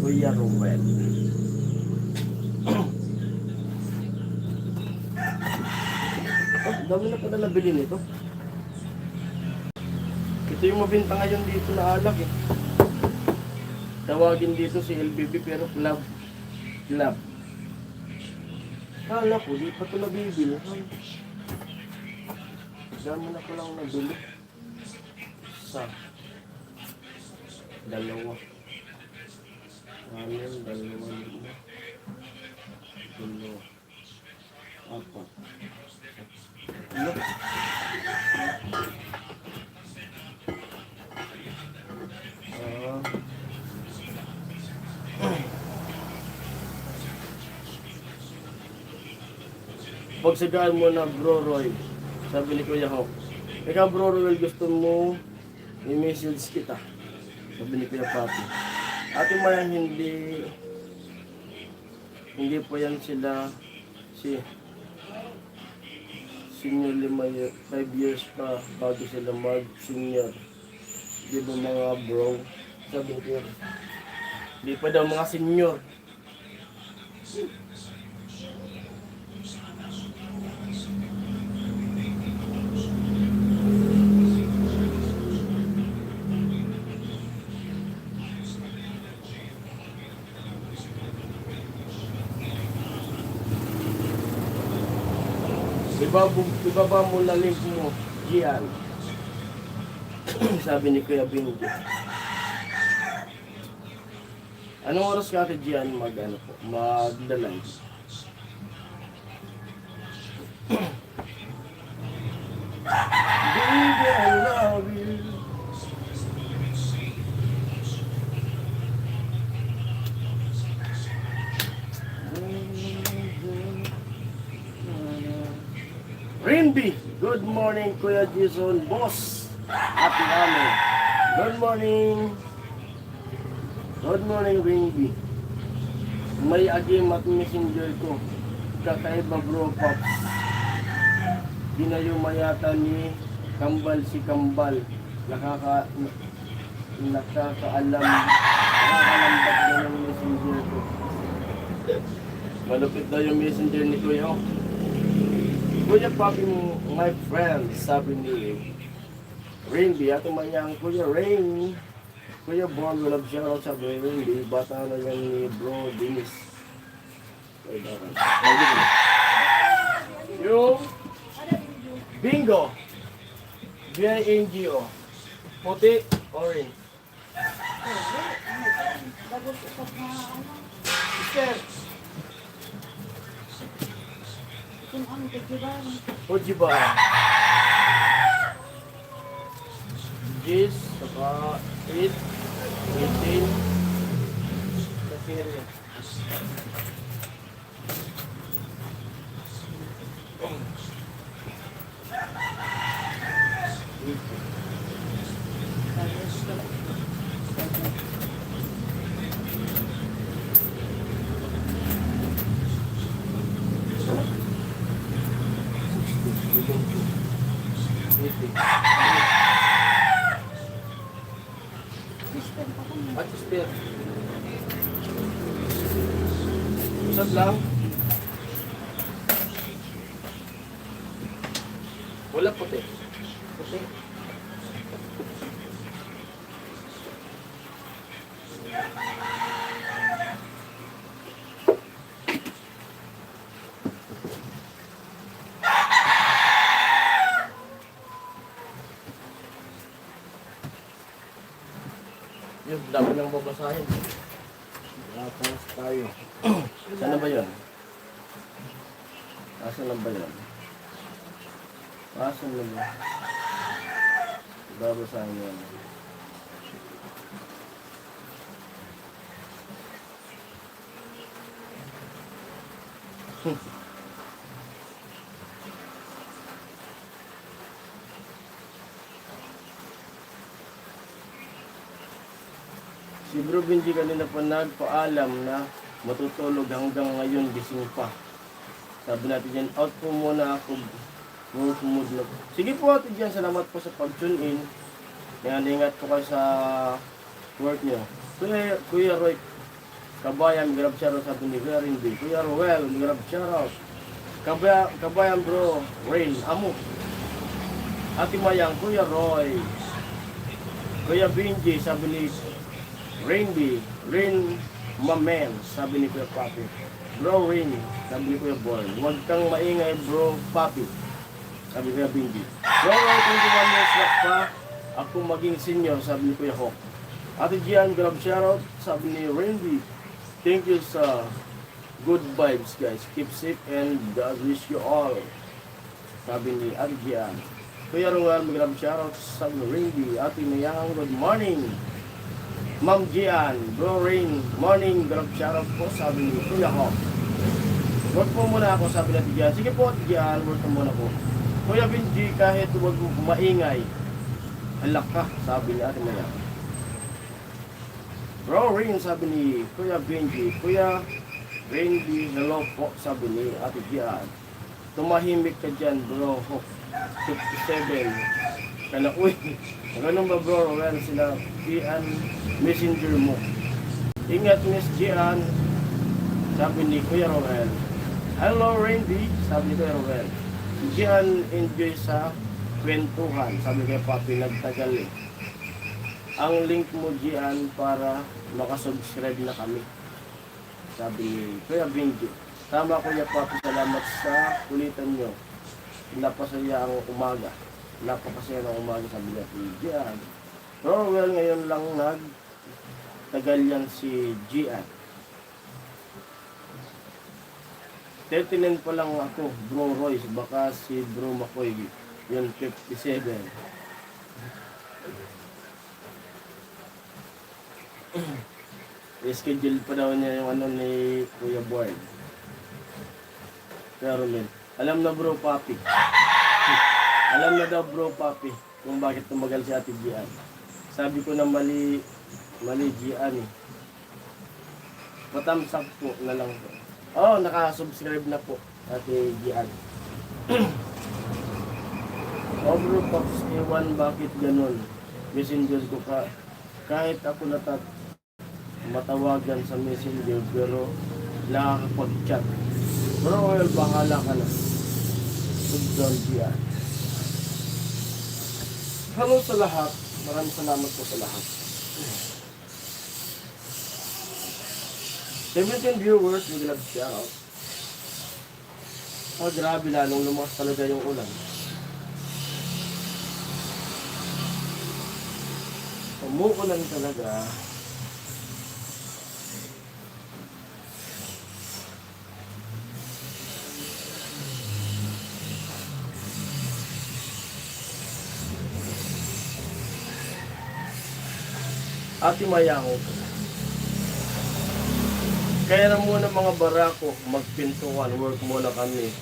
Kuya Ruel. Oh, dami na pala nabili nito. Ito yung mabenta ngayon dito na alak eh. Tawagin dito si LBB pero club. Kala ko, di pa ito nabibili. Dami na palang nabili. Sa dalawa. Amin, dalawa. Dalawa. Apat. Ano? Pagsagaan mo na Bro Roy, sabi ni Kuya Hawk. Ikaw Bro Roy, gusto mo i-message kita, sabi ni Kuya Papi. Ate Mayang, hindi po yan sila si senior 5 years pa bago sila mag-senior. Di ba mga bro? Sabi ko, di pa daw mga senior. Ibaba mo na link mo, Gian. Sabi ni Kuya Bingo. Anong oras ka ate Gian magdalang? Baby, I love you. Rinby, good morning Kuya Jason, boss. Happy namin. Good morning. Good morning Rinby. May agim at messenger ko. Kakaiba bro Pops. Ginayumayata ni Kambal si Kambal. Nakakalambat na yung messenger ko. Malupit daw yung messenger ni Kuya. Kuya Papi mo, my friend, sabi ni Rainby, ato mayang Kuya Rain. Kuya Bon, we love shoutout sabi ni Rainby, bata na yan ni Bro Dennis. Yung Bingo, B-I-N-G-O, puti, orange. Sister, Ojiba. Jis, saka 8, 18, kasiri. At spare. Usap lang. Wala puti. Puti. Yung dami nang babasahin. Tapos tayo. Saan na ba yun? Asan na ba yun? Asan na ba? Babasahin yun. Si Bro Benji kanina pa nagpaalam na matutulog hanggang ngayon gising pa. Sabi natin dyan, out po muna ako. Work mood na. Sige po ate dyan, salamat po sa pag-tune in. Ingat po kayo sa work nyo. Kuya Roy, kabayan, grab shoutout sabi ni Kuya Rindy. Kuya Roel, grab shoutout. Kabayan bro, Rain, amo. Ate Mayang, Kuya Roy. Kuya Benji, sabi ni Rainby, Rain Mamen, sabi ni Kuya Papi. Bro Rain, sabi ni Kuya Boy. Huwag kang maingay bro Papi, sabi ni Kuya Benji. Bro Roy, 21 years na pa ako maging senior, sabi ni Kuya Hawk. Ate Gian, grab shoutout, sabi ni Rainby. Thank you sa good vibes guys. Keep safe and God wish you all, sabi ni Ate Gian. Kuya Roel, grab shoutout, sabi ni Rainby. Ate Mayang, good morning. Ma'am Gian, Bro Rain, morning, grab shoutout po, sabi ni Kuya Hawk. Work po muna ako, sabi natin Gian. Sige po, Gian, work po muna po. Kuya Benji, kahit huwag maingay, alak ka, sabi ni Ate Maya. Bro Rain, sabi ni Kuya Benji. Kuya Benji, hello po, sabi ni Ate Gian. tumahimik ka dyan, bro. 57. Kana, uy, ganun ba bro? Well, sila, Gian, messenger mo. Ingat, Miss Gian. Sabi ni Kuya Roel. Hello, Randy. Sabi ni Kuya Roel. Si Gian, enjoy sa kwentuhan. Sabi kay Papi, nagtagal eh. Ang link mo, Gian, para makasubscribe na kami. Sabi ni Kuya Benji. Tama, Kuya Papi, salamat sa kulitan nyo. Napasaya ang umaga. Napakasaya ng umaga, sabi niya si Gian. Pero well, ngayon lang tagal yan si Gian. 39 pa lang ako, Bro Royce, baka si Bro Makoy, yun 57. I-schedule pa daw niya yung ano ni Kuya Boy. Pero men, alam na Bro Papi. Alam na daw Bro Papi kung bakit tumagal si Ate Gian. Sabi ko na mali Gian eh. Patamsak po na lang po. Oh, naka-subscribe na po Ate Gian. Oh Bro Pops, ewan bakit ganun. Messenger ko ka. Kahit ako matawagan sa messenger pero nakakapag-chat. Bro, well, bahala ka na. Subscribe Gian. Hello sa lahat. Maraming salamat po sa lahat. 17 viewers, we love shout. Oh, grabe, lalong lumakas talaga yung ulan. Umuulan talaga. Ate Mayako. Kaya na muna mga barako, magpintuan, work muna kami.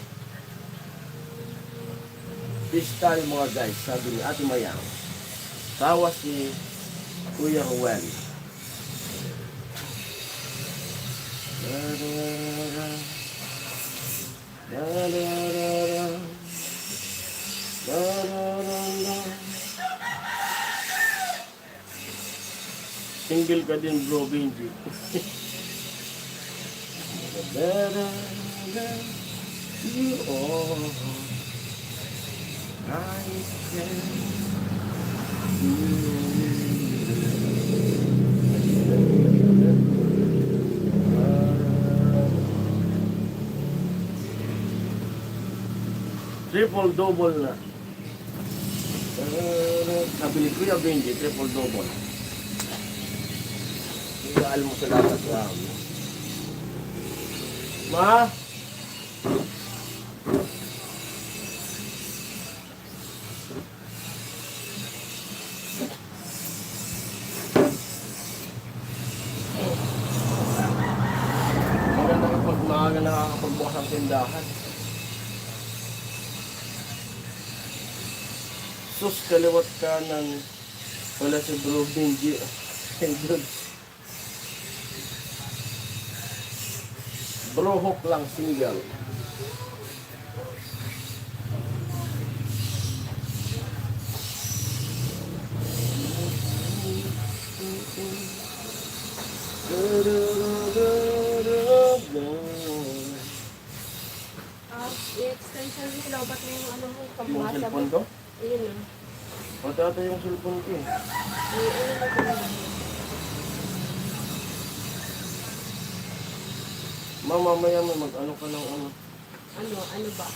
This time mga guys, sabi ni Ate Mayako. Tawa si Kuya Ruel. Single ka din bro, Benji. You are triple double na. Sabi ni Kuya Benji, triple double. Iyaal mo sa lahat sa amin. Ma? Maganda kapag maaga nakakapagbukas ang tindahan. Sus, kaliwat kanan. Wala si Bro Benji. Bro Hook lang, single. I-extension nila, ba't may yung ano mo, Yung kabasa cellphone mo? ko? Ayun na. Patata yung cellphone ko eh. May ano na ko. Mamaya may mag-ano ka ng ano. Ano ba?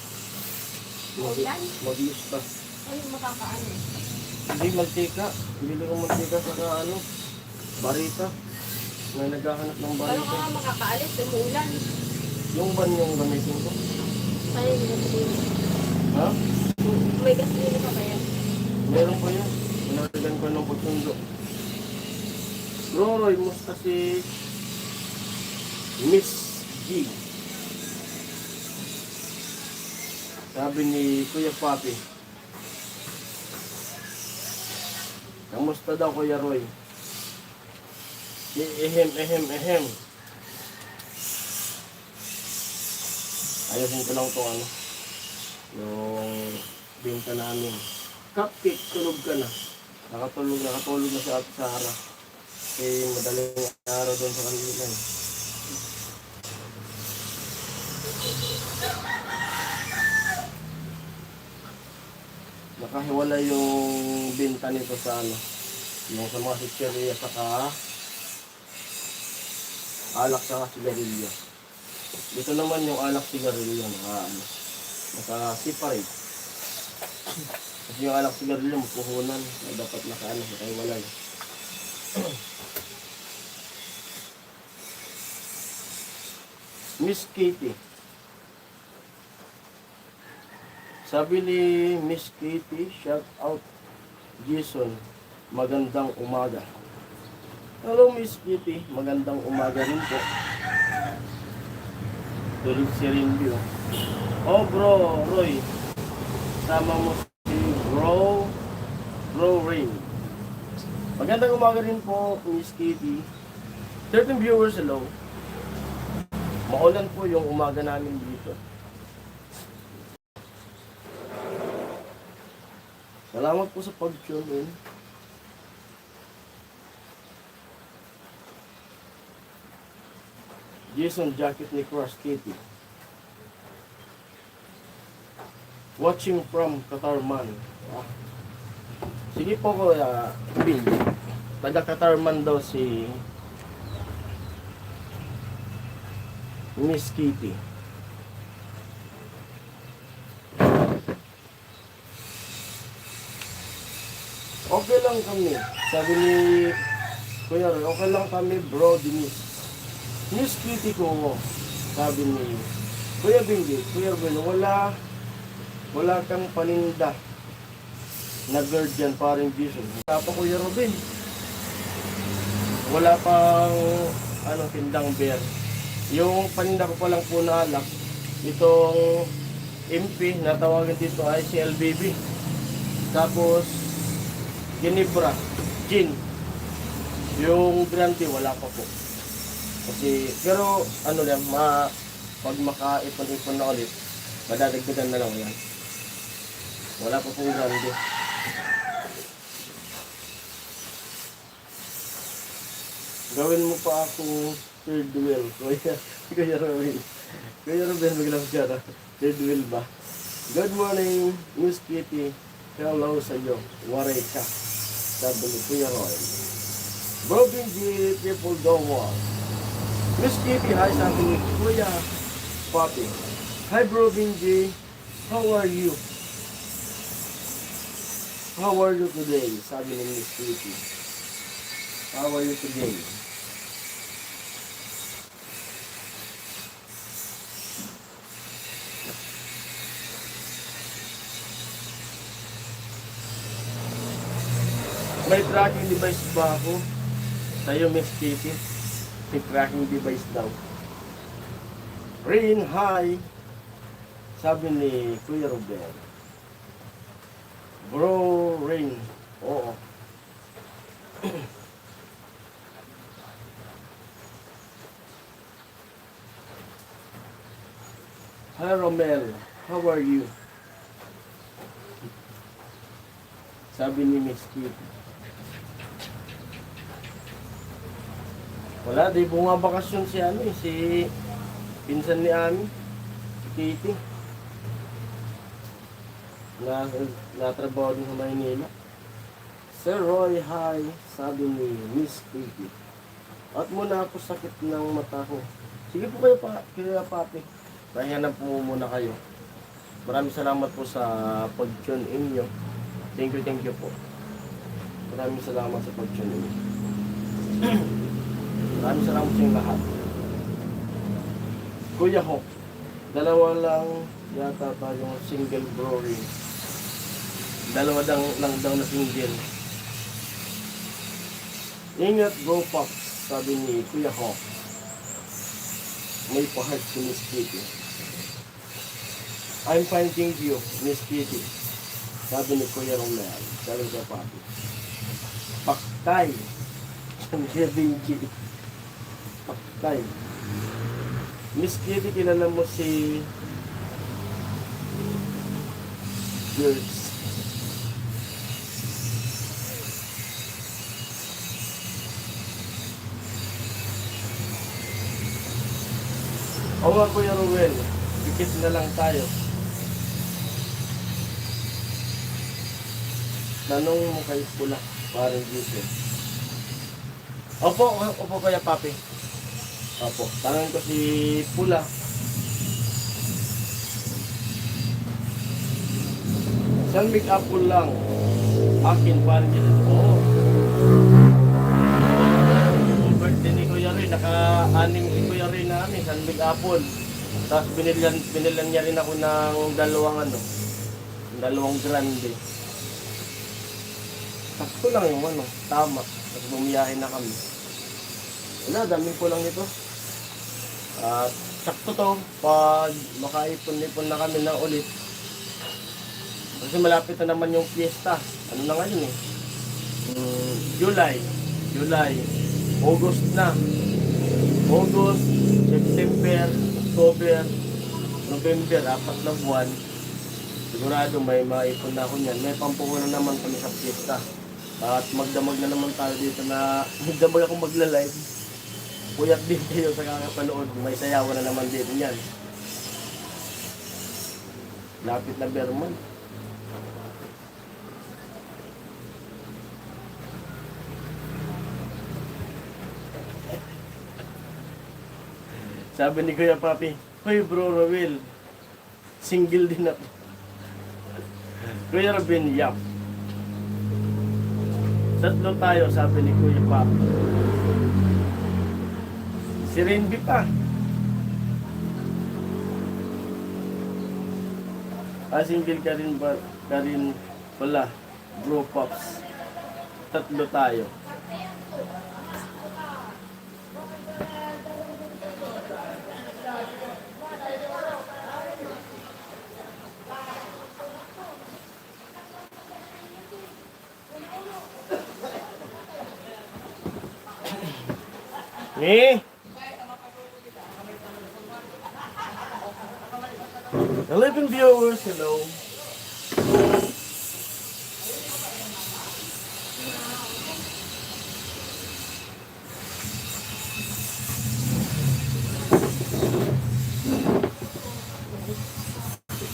Ulan? Mag-iista. Ay, makakaano. Hindi mantika. Bili ko mantika sa ano. Barita. May naghahanap ng Paano barita. ka makakaalis? Umuulan. Yung ban yung gamitin ko. Ay, gasolina. Ha? May gasolina pa ba yan? Meron pa yun. Pinagagan ko ng pagsundo. Bro, Roy, musta si Miss G? Sabi ni Kuya Papi. Kamusta daw Kuya Roy? Ehem. Ayusin ko lang ito ano. Yung binta namin. Cupcake, tulog ka na. Nakatulog na si Ate Sara. Eh, madaling araw doon sa kanila. Eh. Nakahiwala yung binta nito sa ano. Yung sa mga chicheria saka alak saka sigarilyo. Dito naman yung alak sigarilyo naka-separate. Kasi yung alak sigarilyo mapuhunan. Dapat nakahiwalay. Miss Kitty. Sabi ni Miss Kitty, shout out Jason, magandang umaga. Hello Miss Kitty, magandang umaga rin po. Tulog si Rindy. Oh bro, Roy, sama mo si Bro Rain. Magandang umaga rin po Miss Kitty. 13 viewers, hello. Maulan po yung umaga namin dito. Salamat po sa pag-tune in. Jason jacket ni Crush Kitty. Watching from Qatarman. Sige po ko, Bill. Taga Qatarman daw si Miss Kitty. Okay lang kami. Sabi ni Kuya Roy, okay lang kami bro, Denise. Miss Kitty ko, sabi ni Kuya Bingi, Kuya Roy, wala kang paninda na girl dyan, parang vision. Wala pa Kuya Robin. Wala pang tindang beer. Yung paninda ko pa lang po na alak, itong MP, natawagan dito ay si LBB. Tapos, Ginebra, Gin. Yung brandy, wala pa po. Kasi, pero lang, pag makaipon-ipon na ulit, madadagdagan na lang yan. Wala pa pong brandy. Gawin mo pa ako third wheel, Kuya Robin. Kuya Robin, maglang siya. Third wheel ba? Good morning, Miss Kitty. Hello sa iyo. Waray ka. Sabi ni Kuya Roy. Bro Benji, people go walk. Miss Kitty, hi, sabi ni Kuya Papi. Hi Bro Benji, how are you? How are you today? Sabi ni Miss Kitty. How are you today? May tracking device ba ako? Sa'yo, Miss Kitty. May tracking device daw. Rain, hi! Sabi ni Kuya Ruben. Bro, Rain. Oo. Hi, Romel. How are you? Sabi ni Miss Kitty. Wala, di bumabakasyon si si pinsan ni Ami, si Kitty. Natrabaho din sa Maynila. Sir Roy, hi, sabi ni Miss Kitty. At muna ako sakit ng mata ko. Sige po kayo kaya Papi. Pahinga na po muna kayo. Maraming salamat po sa pag-tune in nyo. Thank you po. Maraming salamat sa pag-tune in. Maraming salamat sa inyong lahat. Kuya Hawk, dalawa lang yata tayong single brewery. Dalawa lang daw na single. Ingat bro Pops, sabi ni Kuya Hawk. May pahag si Miss Kitty. I'm fine, thank you, Miss Kitty. Sabi ni Kuya Romel. Sabi ni Papi. Paktay. Sabi ni Benji. Paktay. Miss Kitty, kilala mo si girls. Oo nga Kuya Ruel, dikit na lang tayo. Tanong mo kay Pula, parang dito. Opo Kuya Papi. Opo, tanong ko si Pula. San make up ko lang. Akin parang dito. Oo. Birthday ni Kuya Ray, naka-anim si Kuya Ray na San Big Apple. Tapos binilan niya rin ako ng dalawang grande. Sakto lang yung tama. Tapos bumiyahin na kami. Wala, daming ko lang nito. At sakto to, pag makaipon-ipon na kami na ulit. Kasi malapit na naman yung fiesta. Ano na ngayon eh? July, August na. August, September, October, November, 4 na buwan. Sigurado may maipon na ako niyan. May pampungo na naman kami sa fiesta. At magdamag na naman tayo dito na magdamag akong magla-live. Puyat din kayo sa kakapanood. May sayawan na naman dito niyan. Lapit na Berman. Sabi ni Kuya Papi, "Hoy bro Roel, single din ako." Kuya Robin, yap. Tatlo tayo, sabi ni Kuya Papi. Si Renby pa. Single ka rin ba? Ka rin wala. Bro Pops. Tatlo tayo. Eh? 11 viewers, hello.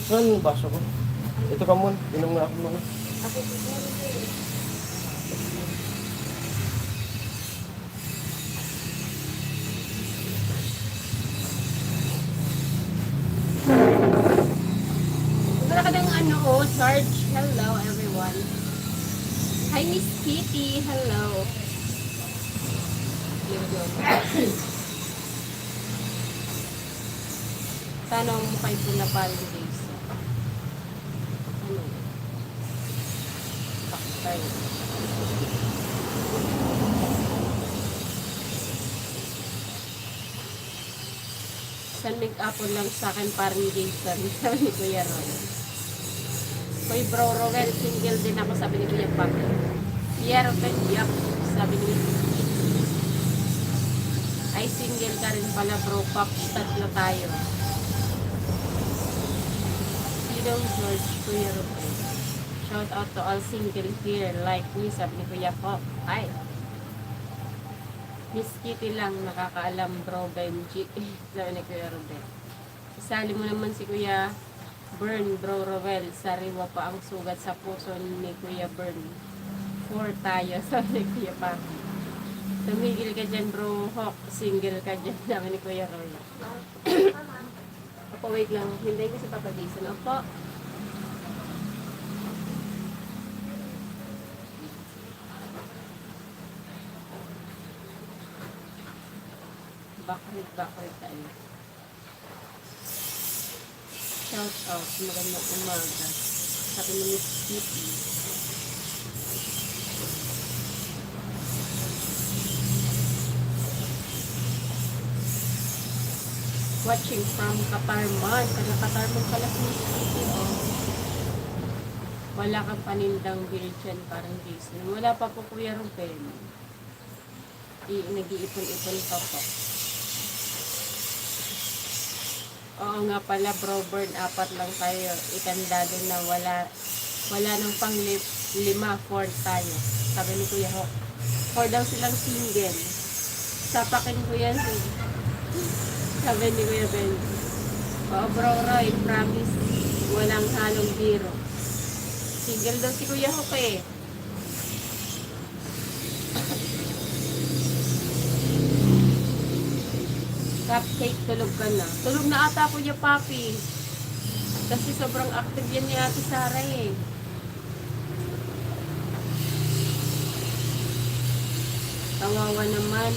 Saan yung baso ko? Ito ka muna, inom nga ako muna. Wala ka ng charge. Hello, everyone. Hi, Miss Kitty. Hello. Tanong mo kay Pula Paling Days. Ano? Paktay. San make-upon lang sa akin parang Jason. Sabi ni Kuya Roy. Hoy bro, Roel, single din ako, sabi ni Kuya Pag. Yeah, Roel, yap. Sabi ni ay single ka rin pala bro, Pops, tatlo tayo. Freedom George, Kuya Roel. Shout out to all single here, like me, sabi ni Kuya Pop. Ay. Miss Kitty lang nakakaalam bro Benji. Sabi ni Kuya Robel. Isali mo naman si Kuya Bern bro Roel. Sariwa pa ang sugat sa puso ni Kuya Bern. 4 tayo sabi ni Kuya Papi. Tumigil ka dyan bro Hawk. Single ka dyan sabi ni Kuya Roy. Opo wait lang. Hinday ko si Papa Jason. Opo. Bakrit tayo. Shout out, magandang umaga. Sabi ni Miss Kitty. Watching from Katarman. Katarman pala si Miss Kitty. Oh. Wala kang panindang virgin parang Jason. Wala pa po Kuya Ruben. Nag-iipon-ipon pa po. Oo nga pala bro, Bird, 4 lang tayo. Ikandado na Wala nang pang lima, 4 tayo. Sabi ni Kuya Hawk. 4 daw silang single. Sapakin ko yan. Sabi ni Kuya Ben. Oo bro Roy, promise. Walang halong biro. Single daw si Kuya Hawk eh. Cupcake, tulog ka na. Tulog na ata Kuya Papi. Kasi sobrang active yan ni Ate Sara eh. Kawawa naman,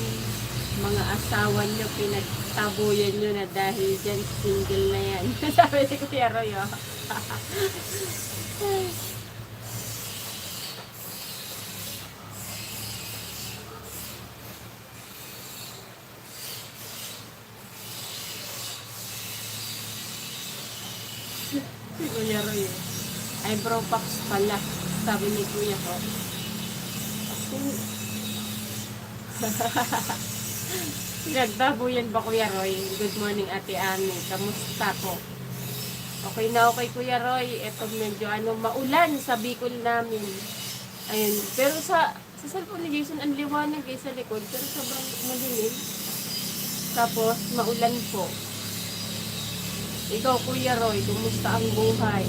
mga asawa nyo, pinagtabuyan nyo na dahil dyan single na yan. Sabi ni Kuya Roy, oh. Si Kuya Roy, ay bro Pax pala, sabi ni Kuya ko. Nagbabuyan ba Kuya Roy? Good morning Ate Ami, kamusta po? Okay na okay Kuya Roy, eto medyo maulan sa Bicol namin. Ayun, pero sa cellphone ni Jason ang liwanag sa likod, pero sobrang madilim. Tapos maulan po. Ikaw, Kuya Roy, kumusta ang buhay?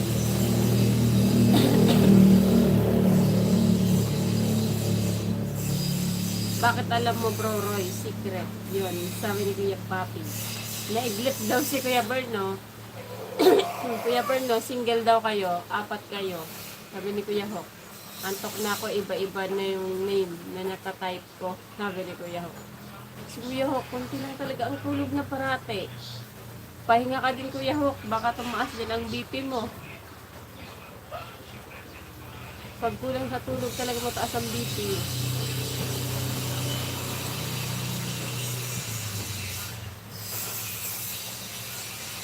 Bakit alam mo, Bro Roy? Secret. Yun, sabi ni Kuya Papi. Naiglip daw si Kuya Berno. Kuya Berno, single daw kayo. 4 kayo. Sabi ni Kuya Hawk. Antok na ako, iba-iba na yung name na natatype ko. Sabi ni Kuya Hawk. Si Kuya Hawk, konti lang talaga ang tulog na parate. Pahinga ka din Kuya Hawk, baka tumaas din ang BP mo. Pag kulang sa tulog talaga mataas ang BP.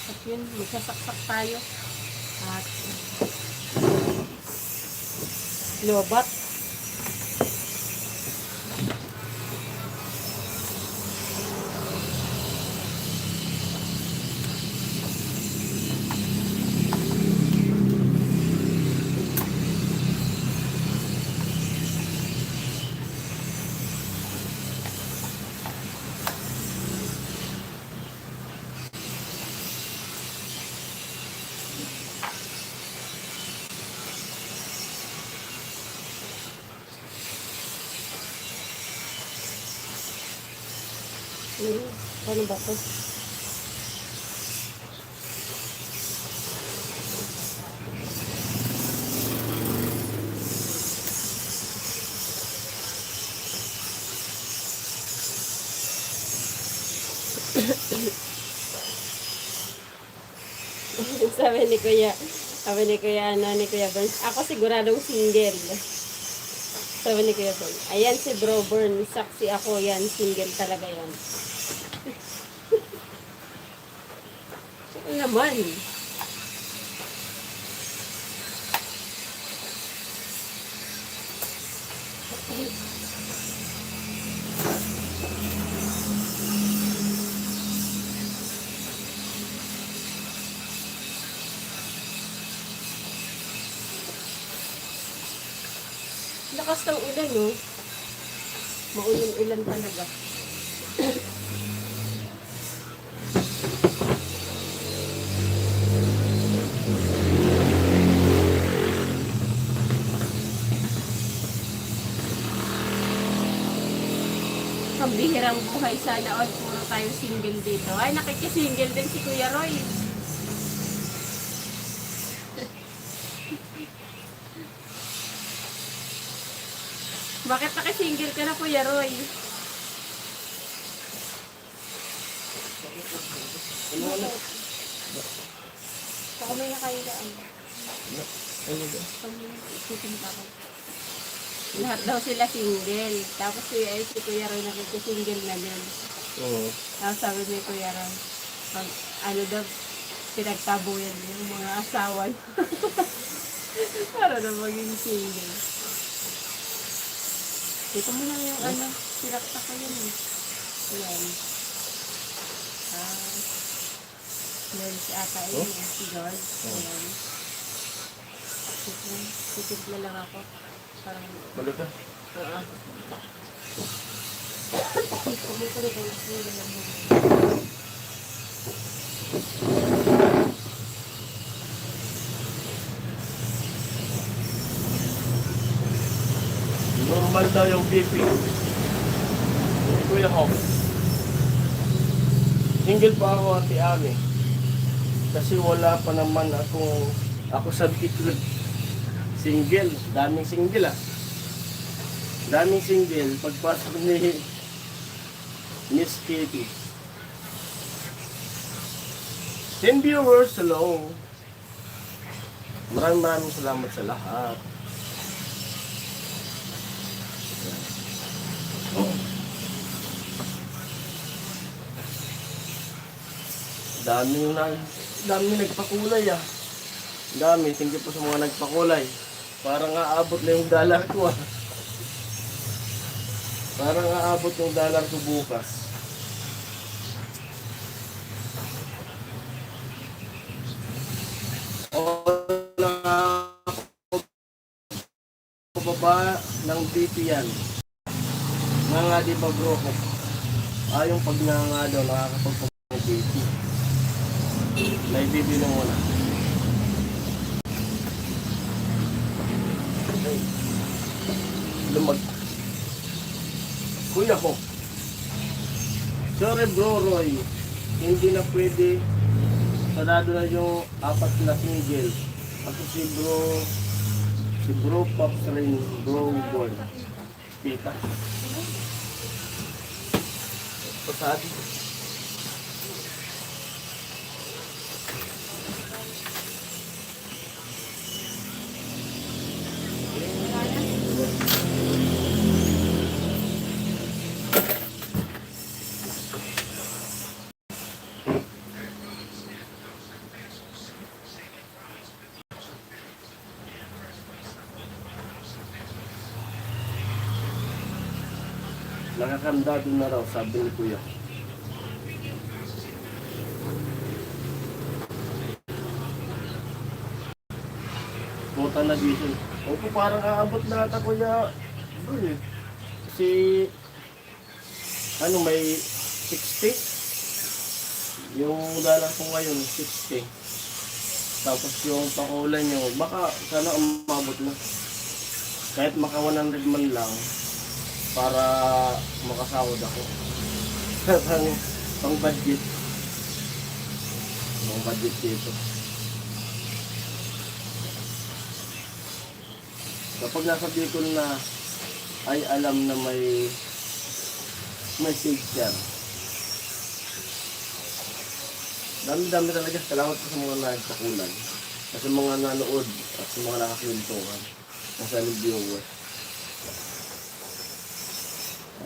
At yun, magsasaksak tayo. At lobat. Ano ba ito? sabi ni Kuya, ni Kuya Burns, ako siguradong single. Sabi ni Kuya Burns, ayan si Bro Burns, saksi ako yan, single talaga yan. Ano naman? Lakas ng ulan, no? Maulan-ulan talaga. Pambihirang buhay sana all, puro tayo single dito. Ay, nakikisingle din si Kuya Roy. Bakit nakasingle ka na, Kuya Roy? Baka may nakailaan. Lahat daw sila single. Tapos si Kuya Roy nakikisingle na din. Oo. Tapos sabi ni Kuya Roy, pag ano daw, pinagtabuyan yung mga asawa. Para na maging single. Dito mo lang yung sinakta ko yun eh. Ayan. Yun si ata yun, si George. Ayan. Titipla lang ako. Parang, Balik ka. oo. Sabi ko rin, hindi lang mo. Normal daw yung BP. Kuya Hawk. Single pa ako, Ate Ami. Kasi wala pa naman ako sa Bicol. Single. Daming single ah. Daming single. Pagpasok ni Miss Kitty. 10 viewers, hello. Maraming salamat sa lahat. Daming nagpakulay ah. Dami, thank you po sa mga nagpakulay. Parang aabot na yung dollar ko ah. Parang aabot yung dollar ko bukas. O lang ako baba ng BP yan. Nga di ba bro ko? Yung pag nga daw nakakapagpapag ng BP. Naibibili mo na. Okay. Lumag. Kuya ko. Sorry bro Roy. Hindi na pwede. Sarado na yung 4 na single. Ako si bro Pops rin. Bro boy. Pita. Pasadi. Nakakandado na raw, sabi ni Kuya. Puta na diesel. Opo, parang aabot na ata Kuya. Kasi, may 60. Yung dala ko ngayon, 60. Tapos yung pakulay nyo, baka sana umabot na. Kahit maka 100 man lang, para makasahod ako. pang budget. Pang budget dito. Kapag nasa Bicol na ay alam na may signature. Dami-dami talaga. Salamat po sa mga nagpakulan. Sa mga nanood at sa mga nakakwentuhan. Sa viewers.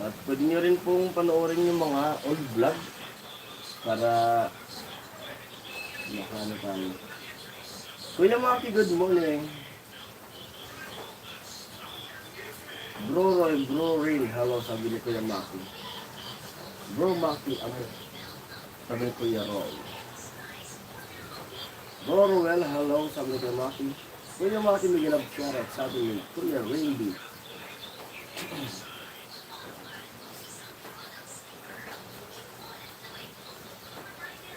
At pwede nyo rin pong panoorin yung mga old vlog para makano tayo. Kuya Maki, good morning. Bro Roy, Bro Rin, hello, sabi ni Kuya Maki. Bro Maki, amo, sabi ni Kuya Roy. Bro Ruel, hello, sabi ni Kuya Maki. Kuya Maki, may ginab shoutout, sabi ni Kuya Rainby.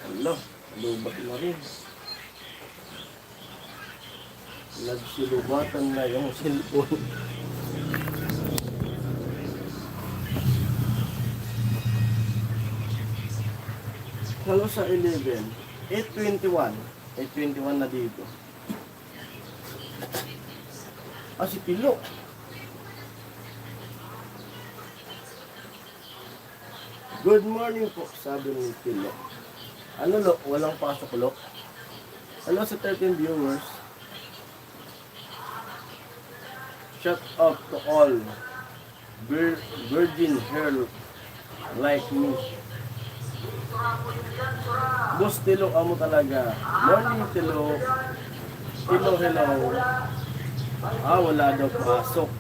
Hello, lubat na rin. Nagsilubatan na yung cellphone. Hello sa 11. 8:21. 8:21 na dito. Si Pilo. Good morning po, sabi ni Pilo. Ano lo? Walang pasok lo? Hello sa 13 viewers. Shout out to all virgin hair like me. Boss Tilo, amo talaga. Morning Tilo. Tilo, hello. Wala daw pasok.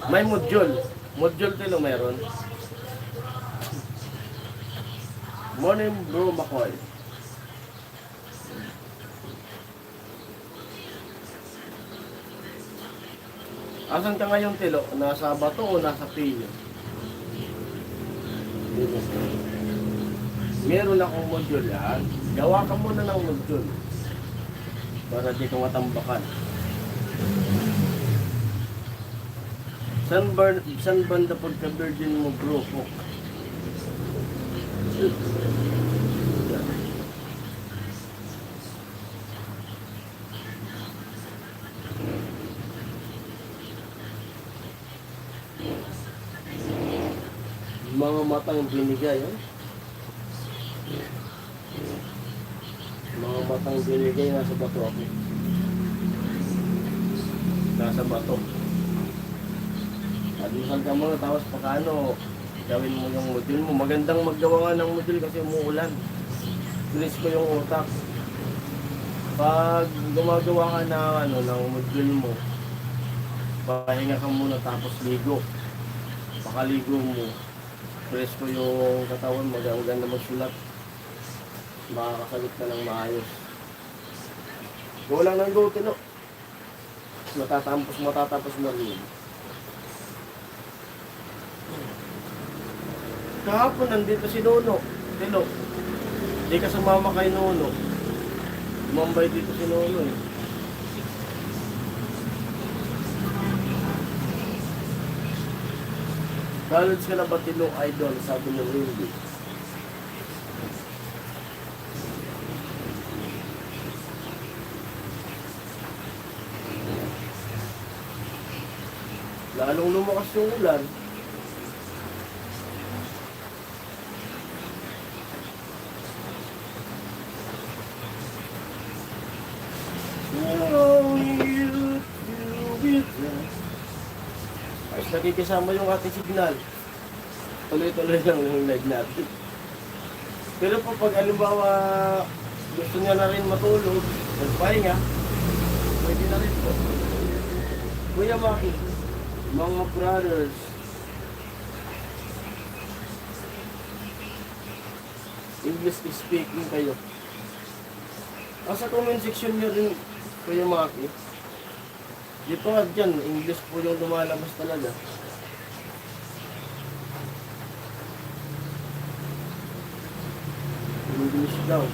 May module. Module Tilo meron. Morning bro Makoy. Asan ka ngayon, Tilo? Nasa Bato o nasa Pino? Meron akong module yan. Gawa ka muna ng module. Para di ka matambakan. San banda pagka-virgin mo, bro? Mga matang binigay, eh? Mga matang binigay, nasa bato ako. Nasa bato. Adusan ka muna, tapos pagkano, gawin mo yung module mo. Magandang maggawa nga ng module kasi umuulan. Tulis ko yung utak. Pag gumagawa ka ng module mo, pahinga ka muna tapos ligo. Pakaligo mo. Press ko yung katawan, maganda magsulat. Makakasalit ka ng maayos. Go lang ng go, Tino. Matatapos na rin. Kahapon nandito si Nono. Tino, di ka sumama kay Nono. Umambay dito si Nono eh. College ka na ba, Tino, idol? Sabi ng Rindy. Lalong lumakas yung ulan. Ay, nakikisama yung ating signal. Tuloy-tuloy lang yung live natin. Pero po pag alimbawa gusto niya na rin matulog, nagpahinga, pwede na rin po. Kuya Maki, mga brothers, English speaking kayo. Sa comment section niyo rin, Kuya Maki. Dito nga dyan, English po yung lumalabas talaga. English daw.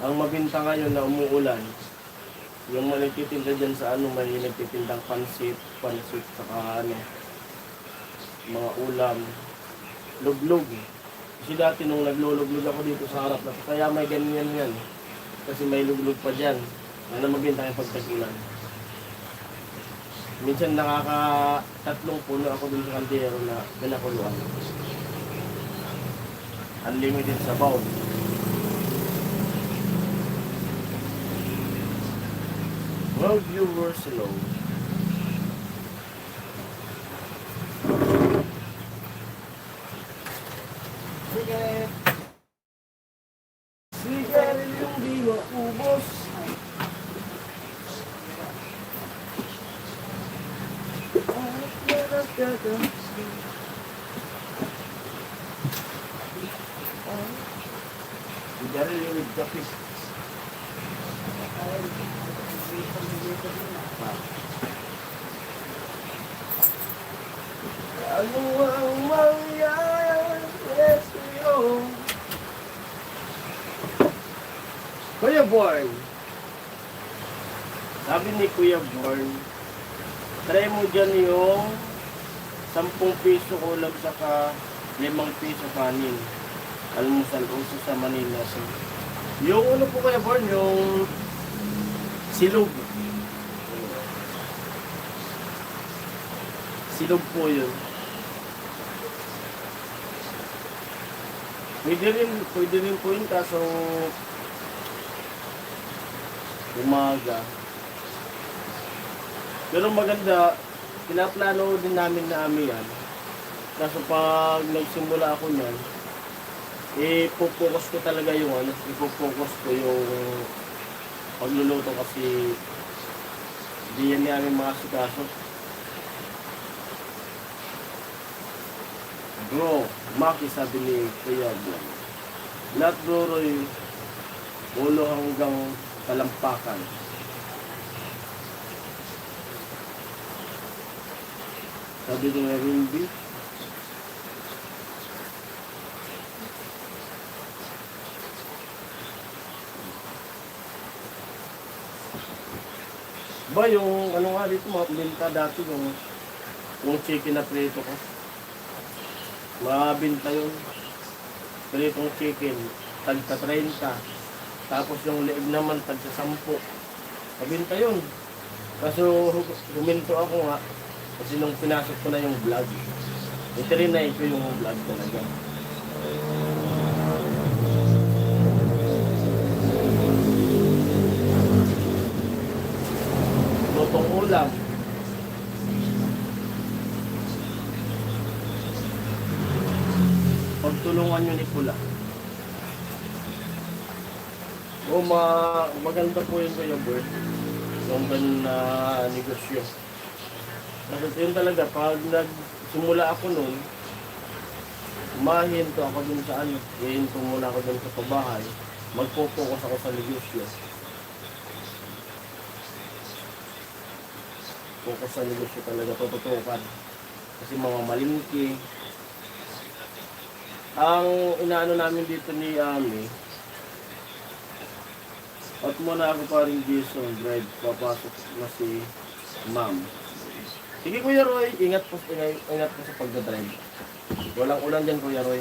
Ang mabinta ngayon na umuulan, yung mga nagtitinda dyan sa may nagtitindang pansit, saka mga ulam, luglog. Kasi dati nung nagluluglog ako dito sa harap na, kaya may ganyan yan. Kasi may luglog pa dyan, na mabinta yung pagtagulan. Minsan nakaka-3 puno ako dun sa kaldero na pinakuluan. Unlimited sa bowl. Well, viewers, hello. Sige. Sige, yung di maubos. Sige, yung kape. Ano ang mangyayari sa'yo? Kuya Born, sabi ni Kuya Born, try mo dyan yung 10 piso ulam saka 5 piso kanin. Almusal uso sa Manila. So, yung ano po Kuya Born, yung silog. Silog po yun. Pwede rin po yun kaso umaga. Pero maganda, pinaplano din namin na yan. Kaso pag nagsimula ako niyan, ipopokus ko talaga yung ipopokus ko yung pagluluto kasi di yan namin mga sikaso. Bro, Maki sabi ni Kuya Blan. Lahat bro Roy, ulo hanggang talampakan. Sabi ni Rimby. Ba yung ano nga dito mga binta dati yung chicken na prito ko. Mabinta yun. Pritong chicken, tagta 30. Tapos yung leeg naman tagsa 10. Mabinta yun. Kaso huminto ako nga kasi nung pinasok ko na yung vlog. Itrinay ko yung vlog talaga. Lutong ulam. Pagtulungan nyo ni Pula. Maganda po yun Kuya Bert. Yung ganun na negosyo. Kasi yun talaga, pag nagsimula ako nun, mahinto ako dun sa ano, ihinto muna ako dun sa pabahay, magpo-focus ako sa negosyo. Focus sa negosyo talaga, tututukan. Kasi mga malingki. Ang inaano namin dito ni Ami, at muna ako pa rin Jason, drive, papasok na si Ma'am. Sige Kuya Roy, ingat po sa pagdadrive. Walang ulan dyan Kuya Roy.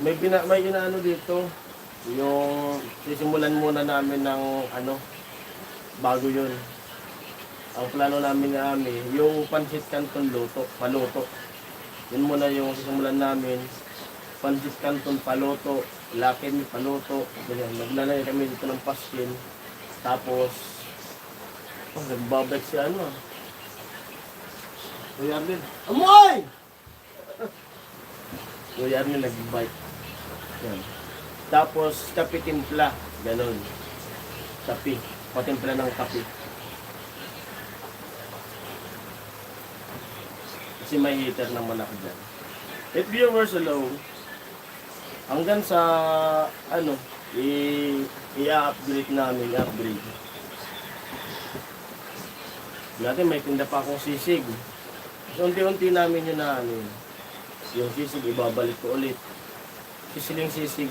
May inaano dito, yung sisimulan muna namin ng ano, bago yun. Ang plano namin ni Ami, yung pancit canton paluto. Yun muna yung sisimulan namin. Pancit canton paluto, lakin paluto. Ganyan, maglalagay kami dito ng paskin. Tapos, nagbabike si ano. Kuya Arnel, amoy! Kuya Arnel nagbike. Yan. Tapos, kape timpla. Ganon. Kape. Patimpla ng kape. Kasi may heater naman ako dyan. If viewers alone, hanggang sa ano, i-upgrade namin, upgrade. Dati may tinda pa akong sisig. So, unti-unti namin yun na ano, yung sisig, ibabalik ko ulit. Sisiling sisig.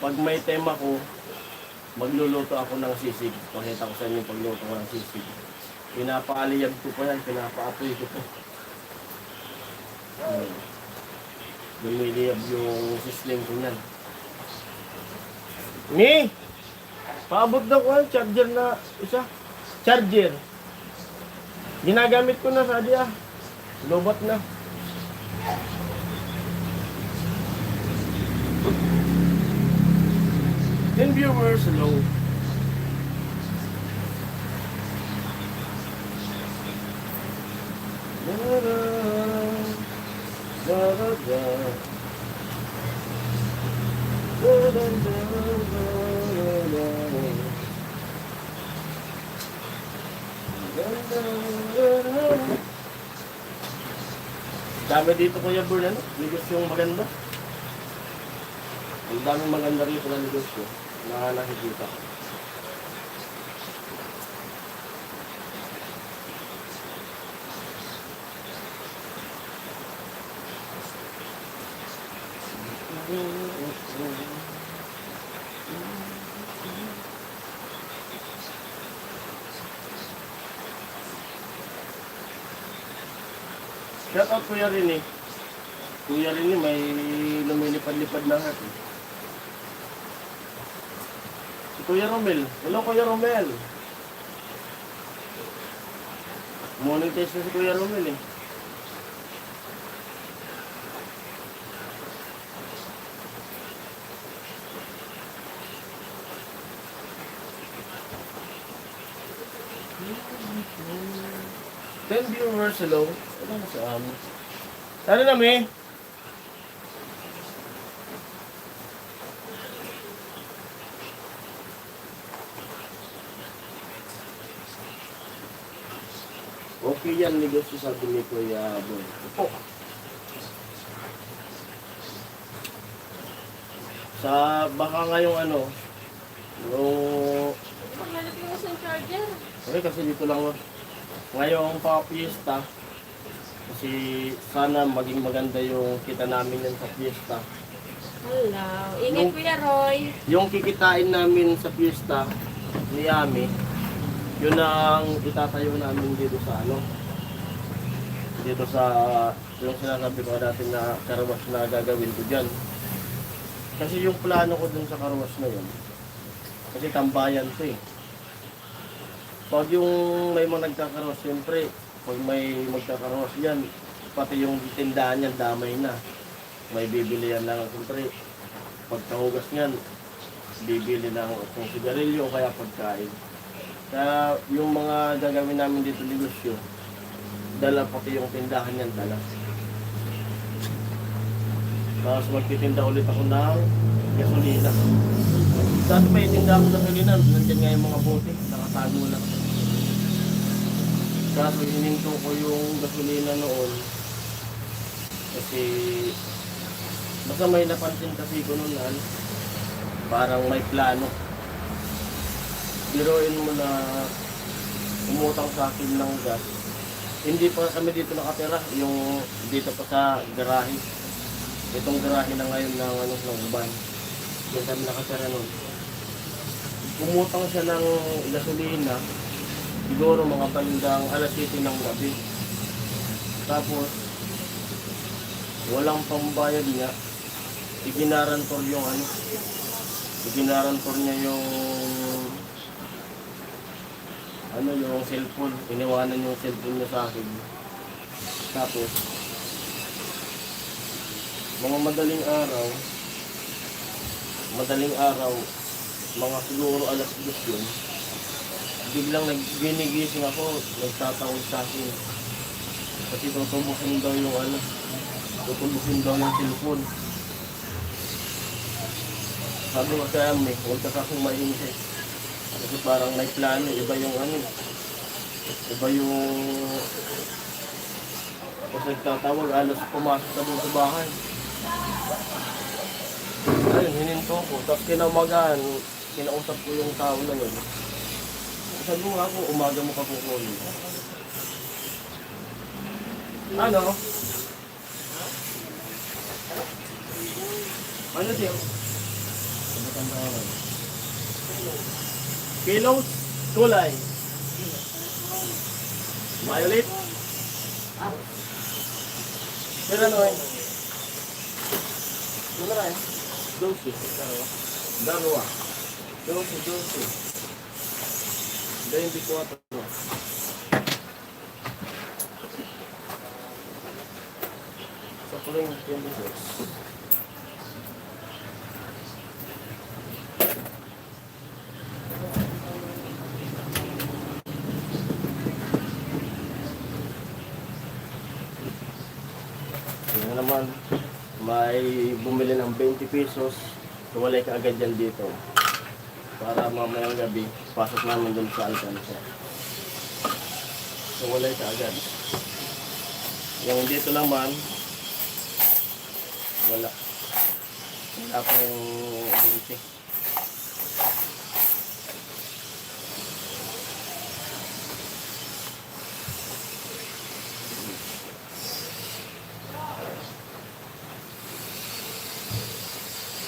Pag may tema ko, magluluto ako ng sisig. Pakita ko sa inyo yung pagluto ko ng sisig. Pinapaaliyag ko pa yan, pinapaapoy ko pa. Lumiliyab yung sisling ko yan. Ni! Paabot na ko ang charger na isa. Charger. Ginagamit ko na sa diya. Lobat na. Then viewers, hello. Dami dito Kuya Bern, ano? Negosyong maganda. Ang daming maganda rito na negosyo na nakikita ko. Shout out Kuya Rini. Kuya Rini may lumilipad-lipad na hat. Si Kuya Romel. Hello Kuya Romel. Monetize na si Kuya Romel eh. Ten viewers, hello. Ano na sa amin? Sana na, me? Okay yan, negosyo sabi ni Kuya Boy. Opo. Sa baka ngayong ano, yung Paglalagay mo sa charger. okay, kasi dito lang ngayong pa-fiesta. Kasi sana maging maganda yung kita namin yan sa fiesta. Hello. Ingat Kuya Roy. Yung kikitain namin sa fiesta ni Ami, yun ang itatayo namin dito sa ano. Dito sa yung sinasabi ko dati na karawas na gagawin ko dyan. Kasi yung plano ko dun sa karawas na yun, kasi tambayan to eh. Pag yung may mga nagkakaroos, siyempre, pag may magkakaroos yan, pati yung tindahan yan, damay na. May bibili yan lang, siyempre, pagkahugas yan, bibili ng kung sigarilyo o kaya pagkain. Kaya yung mga gagawin namin dito negosyo, dala pati yung tindahan yan, dala. Tapos magtitinda ulit ako ng gasolina. Dati pa itinda ako ng gasolina, nandiyan nga yung mga bote, nakatago lang. Kaso hininto ko yung gasolina noon kasi basta may napansin kasi ko noon parang may plano. Biruin mo na umutang sa akin ng gas. Hindi pa kami dito nakatira, yung dito pa sa garahe. Itong garahe na ngayon ng ano ng uban. Diyan kami nakatira noon. Umutang siya ng gasolina. Siguro mga bandang alas 7 ng gabi. Tapos, walang pambayad niya. Iginarantor yung ano. Iginarantor niya yung ano yung cellphone. Iniwanan yung cellphone niya sa akin. Tapos, mga madaling araw, mga siguro alas 10 yun. Biglang ginigising ako, nagtatawag sa akin. Kasi tutubusin daw yung ano, tutubusin daw yung cellphone. Sabi ko kaya huwag ka kasing maingay. Kasi parang may plano, iba yung ano, iba yung kasi nagtatawag, alas pumasok na doon sa bahay. Ayun, hininto ko. Tapos kinamagaan, kinausap ko yung tao na yun. Sabi mo nga ako, umaga mo pa kukunin. Ano? Ano siya? Kilos, kulay. Violet. Pero ano eh? Ano na eh? Dulce. Dalawa. Dulce. 24. Sa puling 26. Yan naman, may bumili ng 20 pesos, tuwalay ka agad yan dito. Para mamayang gabi, pasok namin dun sa alkansya. Tuwalay ka agad. Yung dito naman, wala. Wala pa yung 20.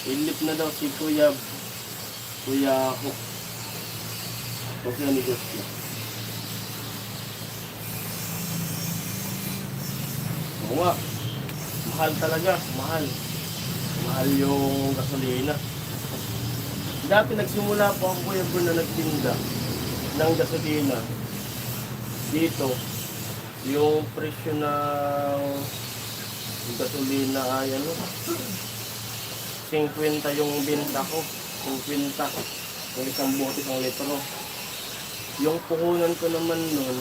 Ilip na daw si Kuya Hook. Kasi ang negosyo. Oo nga. Mahal talaga. Mahal. Mahal yung gasolina. Dati nagsimula po ako Kuya Bro na nagtinda ng gasolina. Dito, yung presyo ng gasolina ay ano? 50 yung benta ko. 50. Yung isang bote, 1 litro. Yung puhunan ko naman nun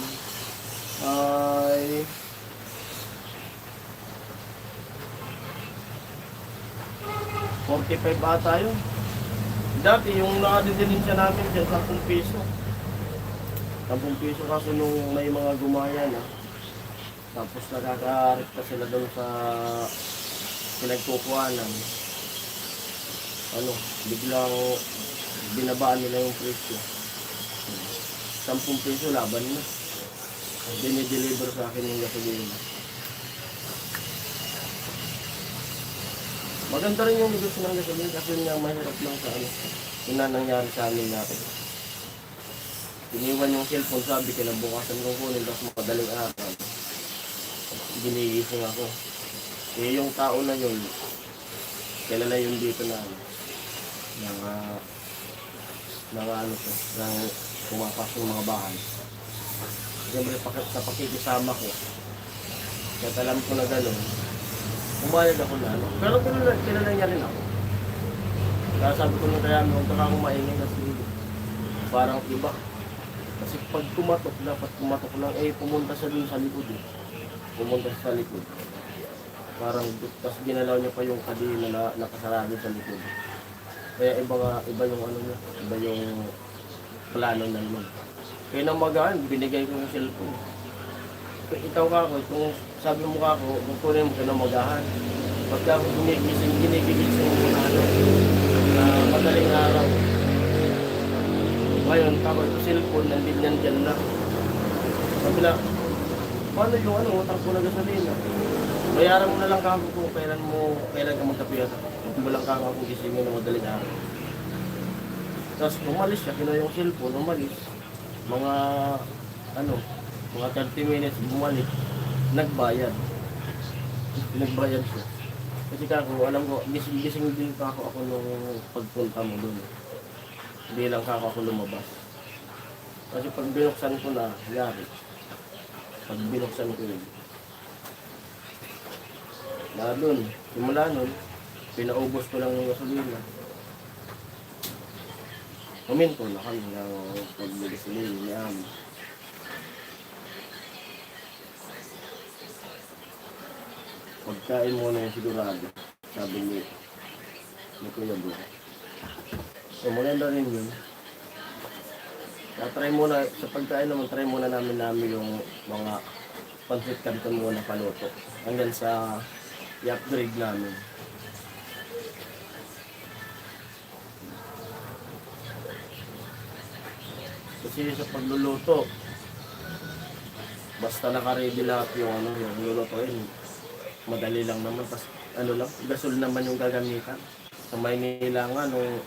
ay $45 ata yun. Dati yung nakadidilin siya namin dyan, 10 piso. 10 piso kaso nung may mga gumaya na. Tapos nakaka-rekta sila doon sa pinagkukuhanan. Ano, biglang binabaan nila yung presyo. 10 piso laban na. Dinideliver sa akin yung gasolina. Maganda rin yung negosyo ng gasolina kasi nga mahirap lang sa ano. Yun na nangyari sa amin natin. Iniwan yung cellphone, sabi kinabukasan kong kunin tapos madaling araw. Ginigising ako. Eh yung tao na yun, kilala yun dito na ano, ng ano to, ng pumapasok ng mga bahay. Siyempre sa pakikisama ko, kahit alam ko na gano'n, umayag ako na ano. Pero kilala niya rin ako. Kaya sabi ko nung kaya huwag ka akong maingay kasi parang iba. Kasi pag kumatok, dapat kumatok lang, eh pumunta siya dun sa likod eh. Pumunta siya sa likod. Parang, tapos ginalaw niya pa yung kadena na nakasarado sa likod. Kaya iba yung ano niya, iba yung plano na naman. Kaya nang magaan, binigay ko yung cellphone. Ikaw ka ako, kung sabi mo ka ako, kung kunin mo ka na magahan. Pagka ako ginigigising ko na ano, na madaling araw. Ngayon, ako ito cellphone, nandyan dyan na. Sabi na, paano yung ano, utang ko na gasolina? Bayaran mo na lang kako kung kailan ka magkapiyat. Kung walang kako kung gisingin na madaling araw. Tapos umalis siya, kinuha yung cellphone, umalis. Mga 30 minutes bumalik, nagbayad. Nagbayad siya. Kasi kako, alam ko, gising din kako ako nung pagpunta mo doon. Hindi lang kako ako lumabas. Kasi pag binuksan ko na, yari. Pag binuksan ko yun. Na doon, simula nun, pinaubos ko lang yung gasolina. Huminto na kami ng pag-gasolina ni Ami. Pagkain mo na yung sigurado, sabi ni Kuya Bro. So maganda rin yun. Try muna, sa pagkain naman, try muna namin yung mga pancit canton muna paluto. Hanggang sa i-upgrade namin. Kasi sa pagluluto, basta naka-ready lahat yung lulutuin. Madali lang naman, tas gasol naman yung gagamitan. Sa Maynila nga nung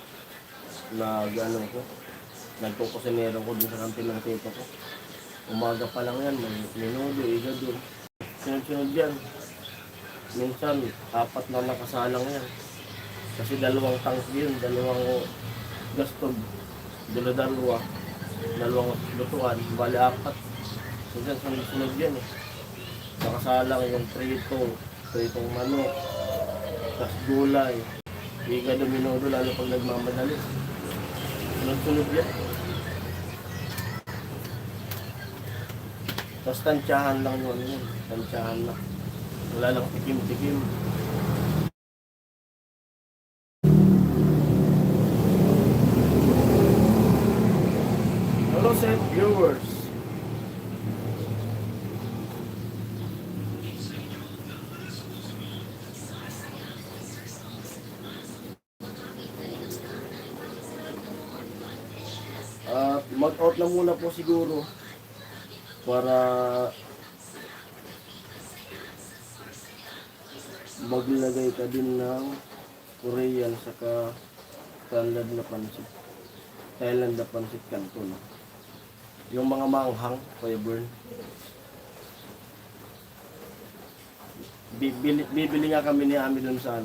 nagkukusinero ko dun sa kantin ng tito ko. Umaga pa lang yan, may minudo, iga dun. Sunod-sunod yan. Minsan, 4 na nakasalang yan. Kasi 2 tank yun, 2 gastog, 2 lutuan, bali 4. Minsan, sunod-sunod yan eh. Nakasalang yung pritong manok, tas gulay, iga dun minudo, lalo pag nagmamadali. Sunod-sunod yan. Tapos tansyahan lang yun. Tansyahan lang. Wala lang tikim-tikim. Hello sa viewers. Mag-out na muna po siguro para maglagay ka din ng Korean saka Thailand na pansit canton. Yung mga manghang, Kuya Bern. Bibili nga kami ni Ami dun sa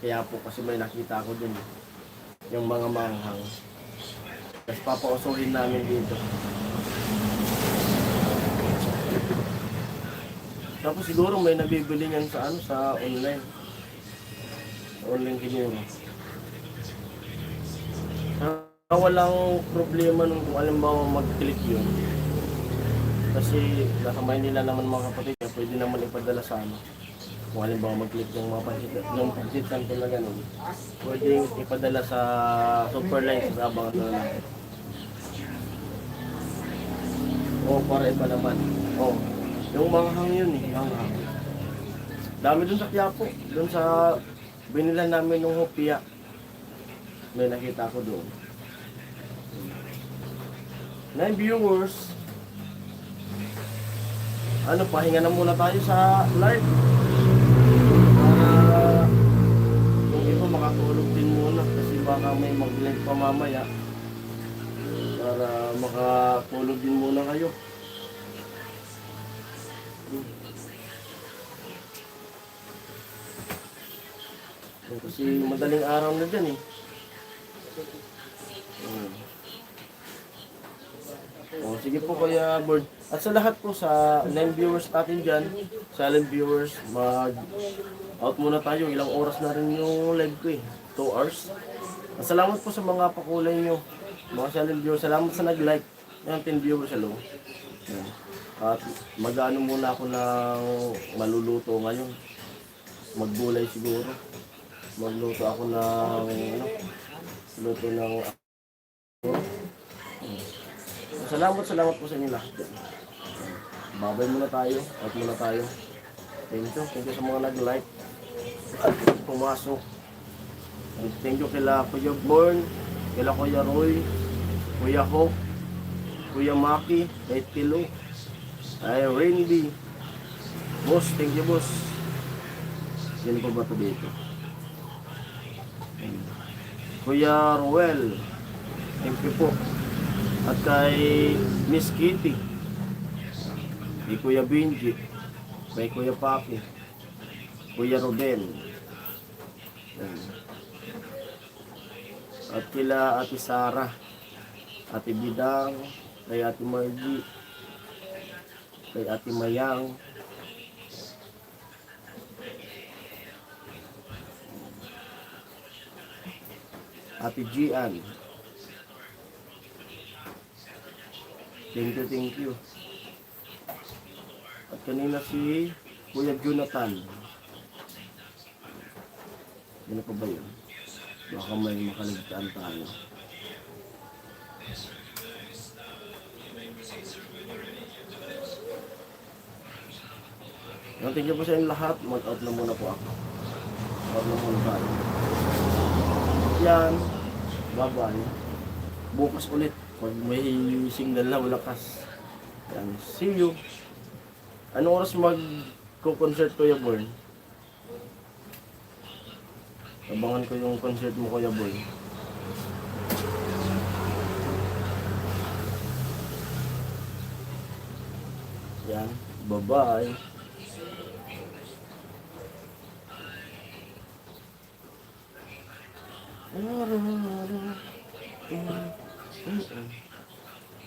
Quiapo kasi may nakita ko dun. Yung mga manghang. Tapos papausuhin namin dito. Tapos siguro may nabibili niyan sa online. Sa online kinyo. Walang problema nung kung alam mo mag-click yun. Kasi nasa Maynila naman mga kapatid, pwede naman ipadala sa kung alam mo mag-click yung mga pansit kanto na ganun. Pwede ipadala sa Superline sa abang natin. O, para iba naman. O, yung manghang yun eh, manghang. Dami dun sa Quiapo, dun sa binilan namin ng hopia. May nakita ko doon. 9 viewers. Ano, pahinga na muna tayo sa live. Para yung iba makatulog din muna kasi baka may mag-live pa mamaya. Para makatulog din muna kayo. Kasi madaling araw na dyan eh. Oh, sige po Kuya Bird. At sa lahat po sa 9 viewers natin dyan, silent viewers, mag-out muna tayo. Ilang oras na rin yung live ko eh. 2 hours. At salamat po sa mga pakulay nyo. Mga silent viewers, salamat sa nag-like. Yan, 10 viewers, hello. Yan. At mag-ano muna ako ng maluluto ngayon. Maggulay siguro. Magluto ako ng luto ng salamat po sa inyo lahat. Babay muna tayo, out muna tayo. Thank you sa mga nag-like at pumasok. And thank you kila Kuya Born, kila Kuya Roy, Kuya Hope, Kuya Maki, kay Tilo, ay Randy. Boss, thank you boss. Yan po ba ito dito? Kuya Ruel, thank you po. At kay Miss Kitty, kay Kuya Benji, kay Kuya Papi, Kuya Ruben, at kila Ate Sara, Ate Bidang, kay Ate Margie, kay Ate Mayang, Ate Gian. Thank you. At kanina si Kuya Jonathan. Ano pa ba yun? Baka may makaligtaan tayo. Thank you po sa inyo lahat. Mag-out na muna po ako. Out na muna tayo. Yan. Bye-bye. Bukas ulit. Pag may signal na malakas. Yan. See you. Anong oras mag-concert Kuya Born? Abangan ko yung concert mo Kuya Boy. Yan. Bye-bye.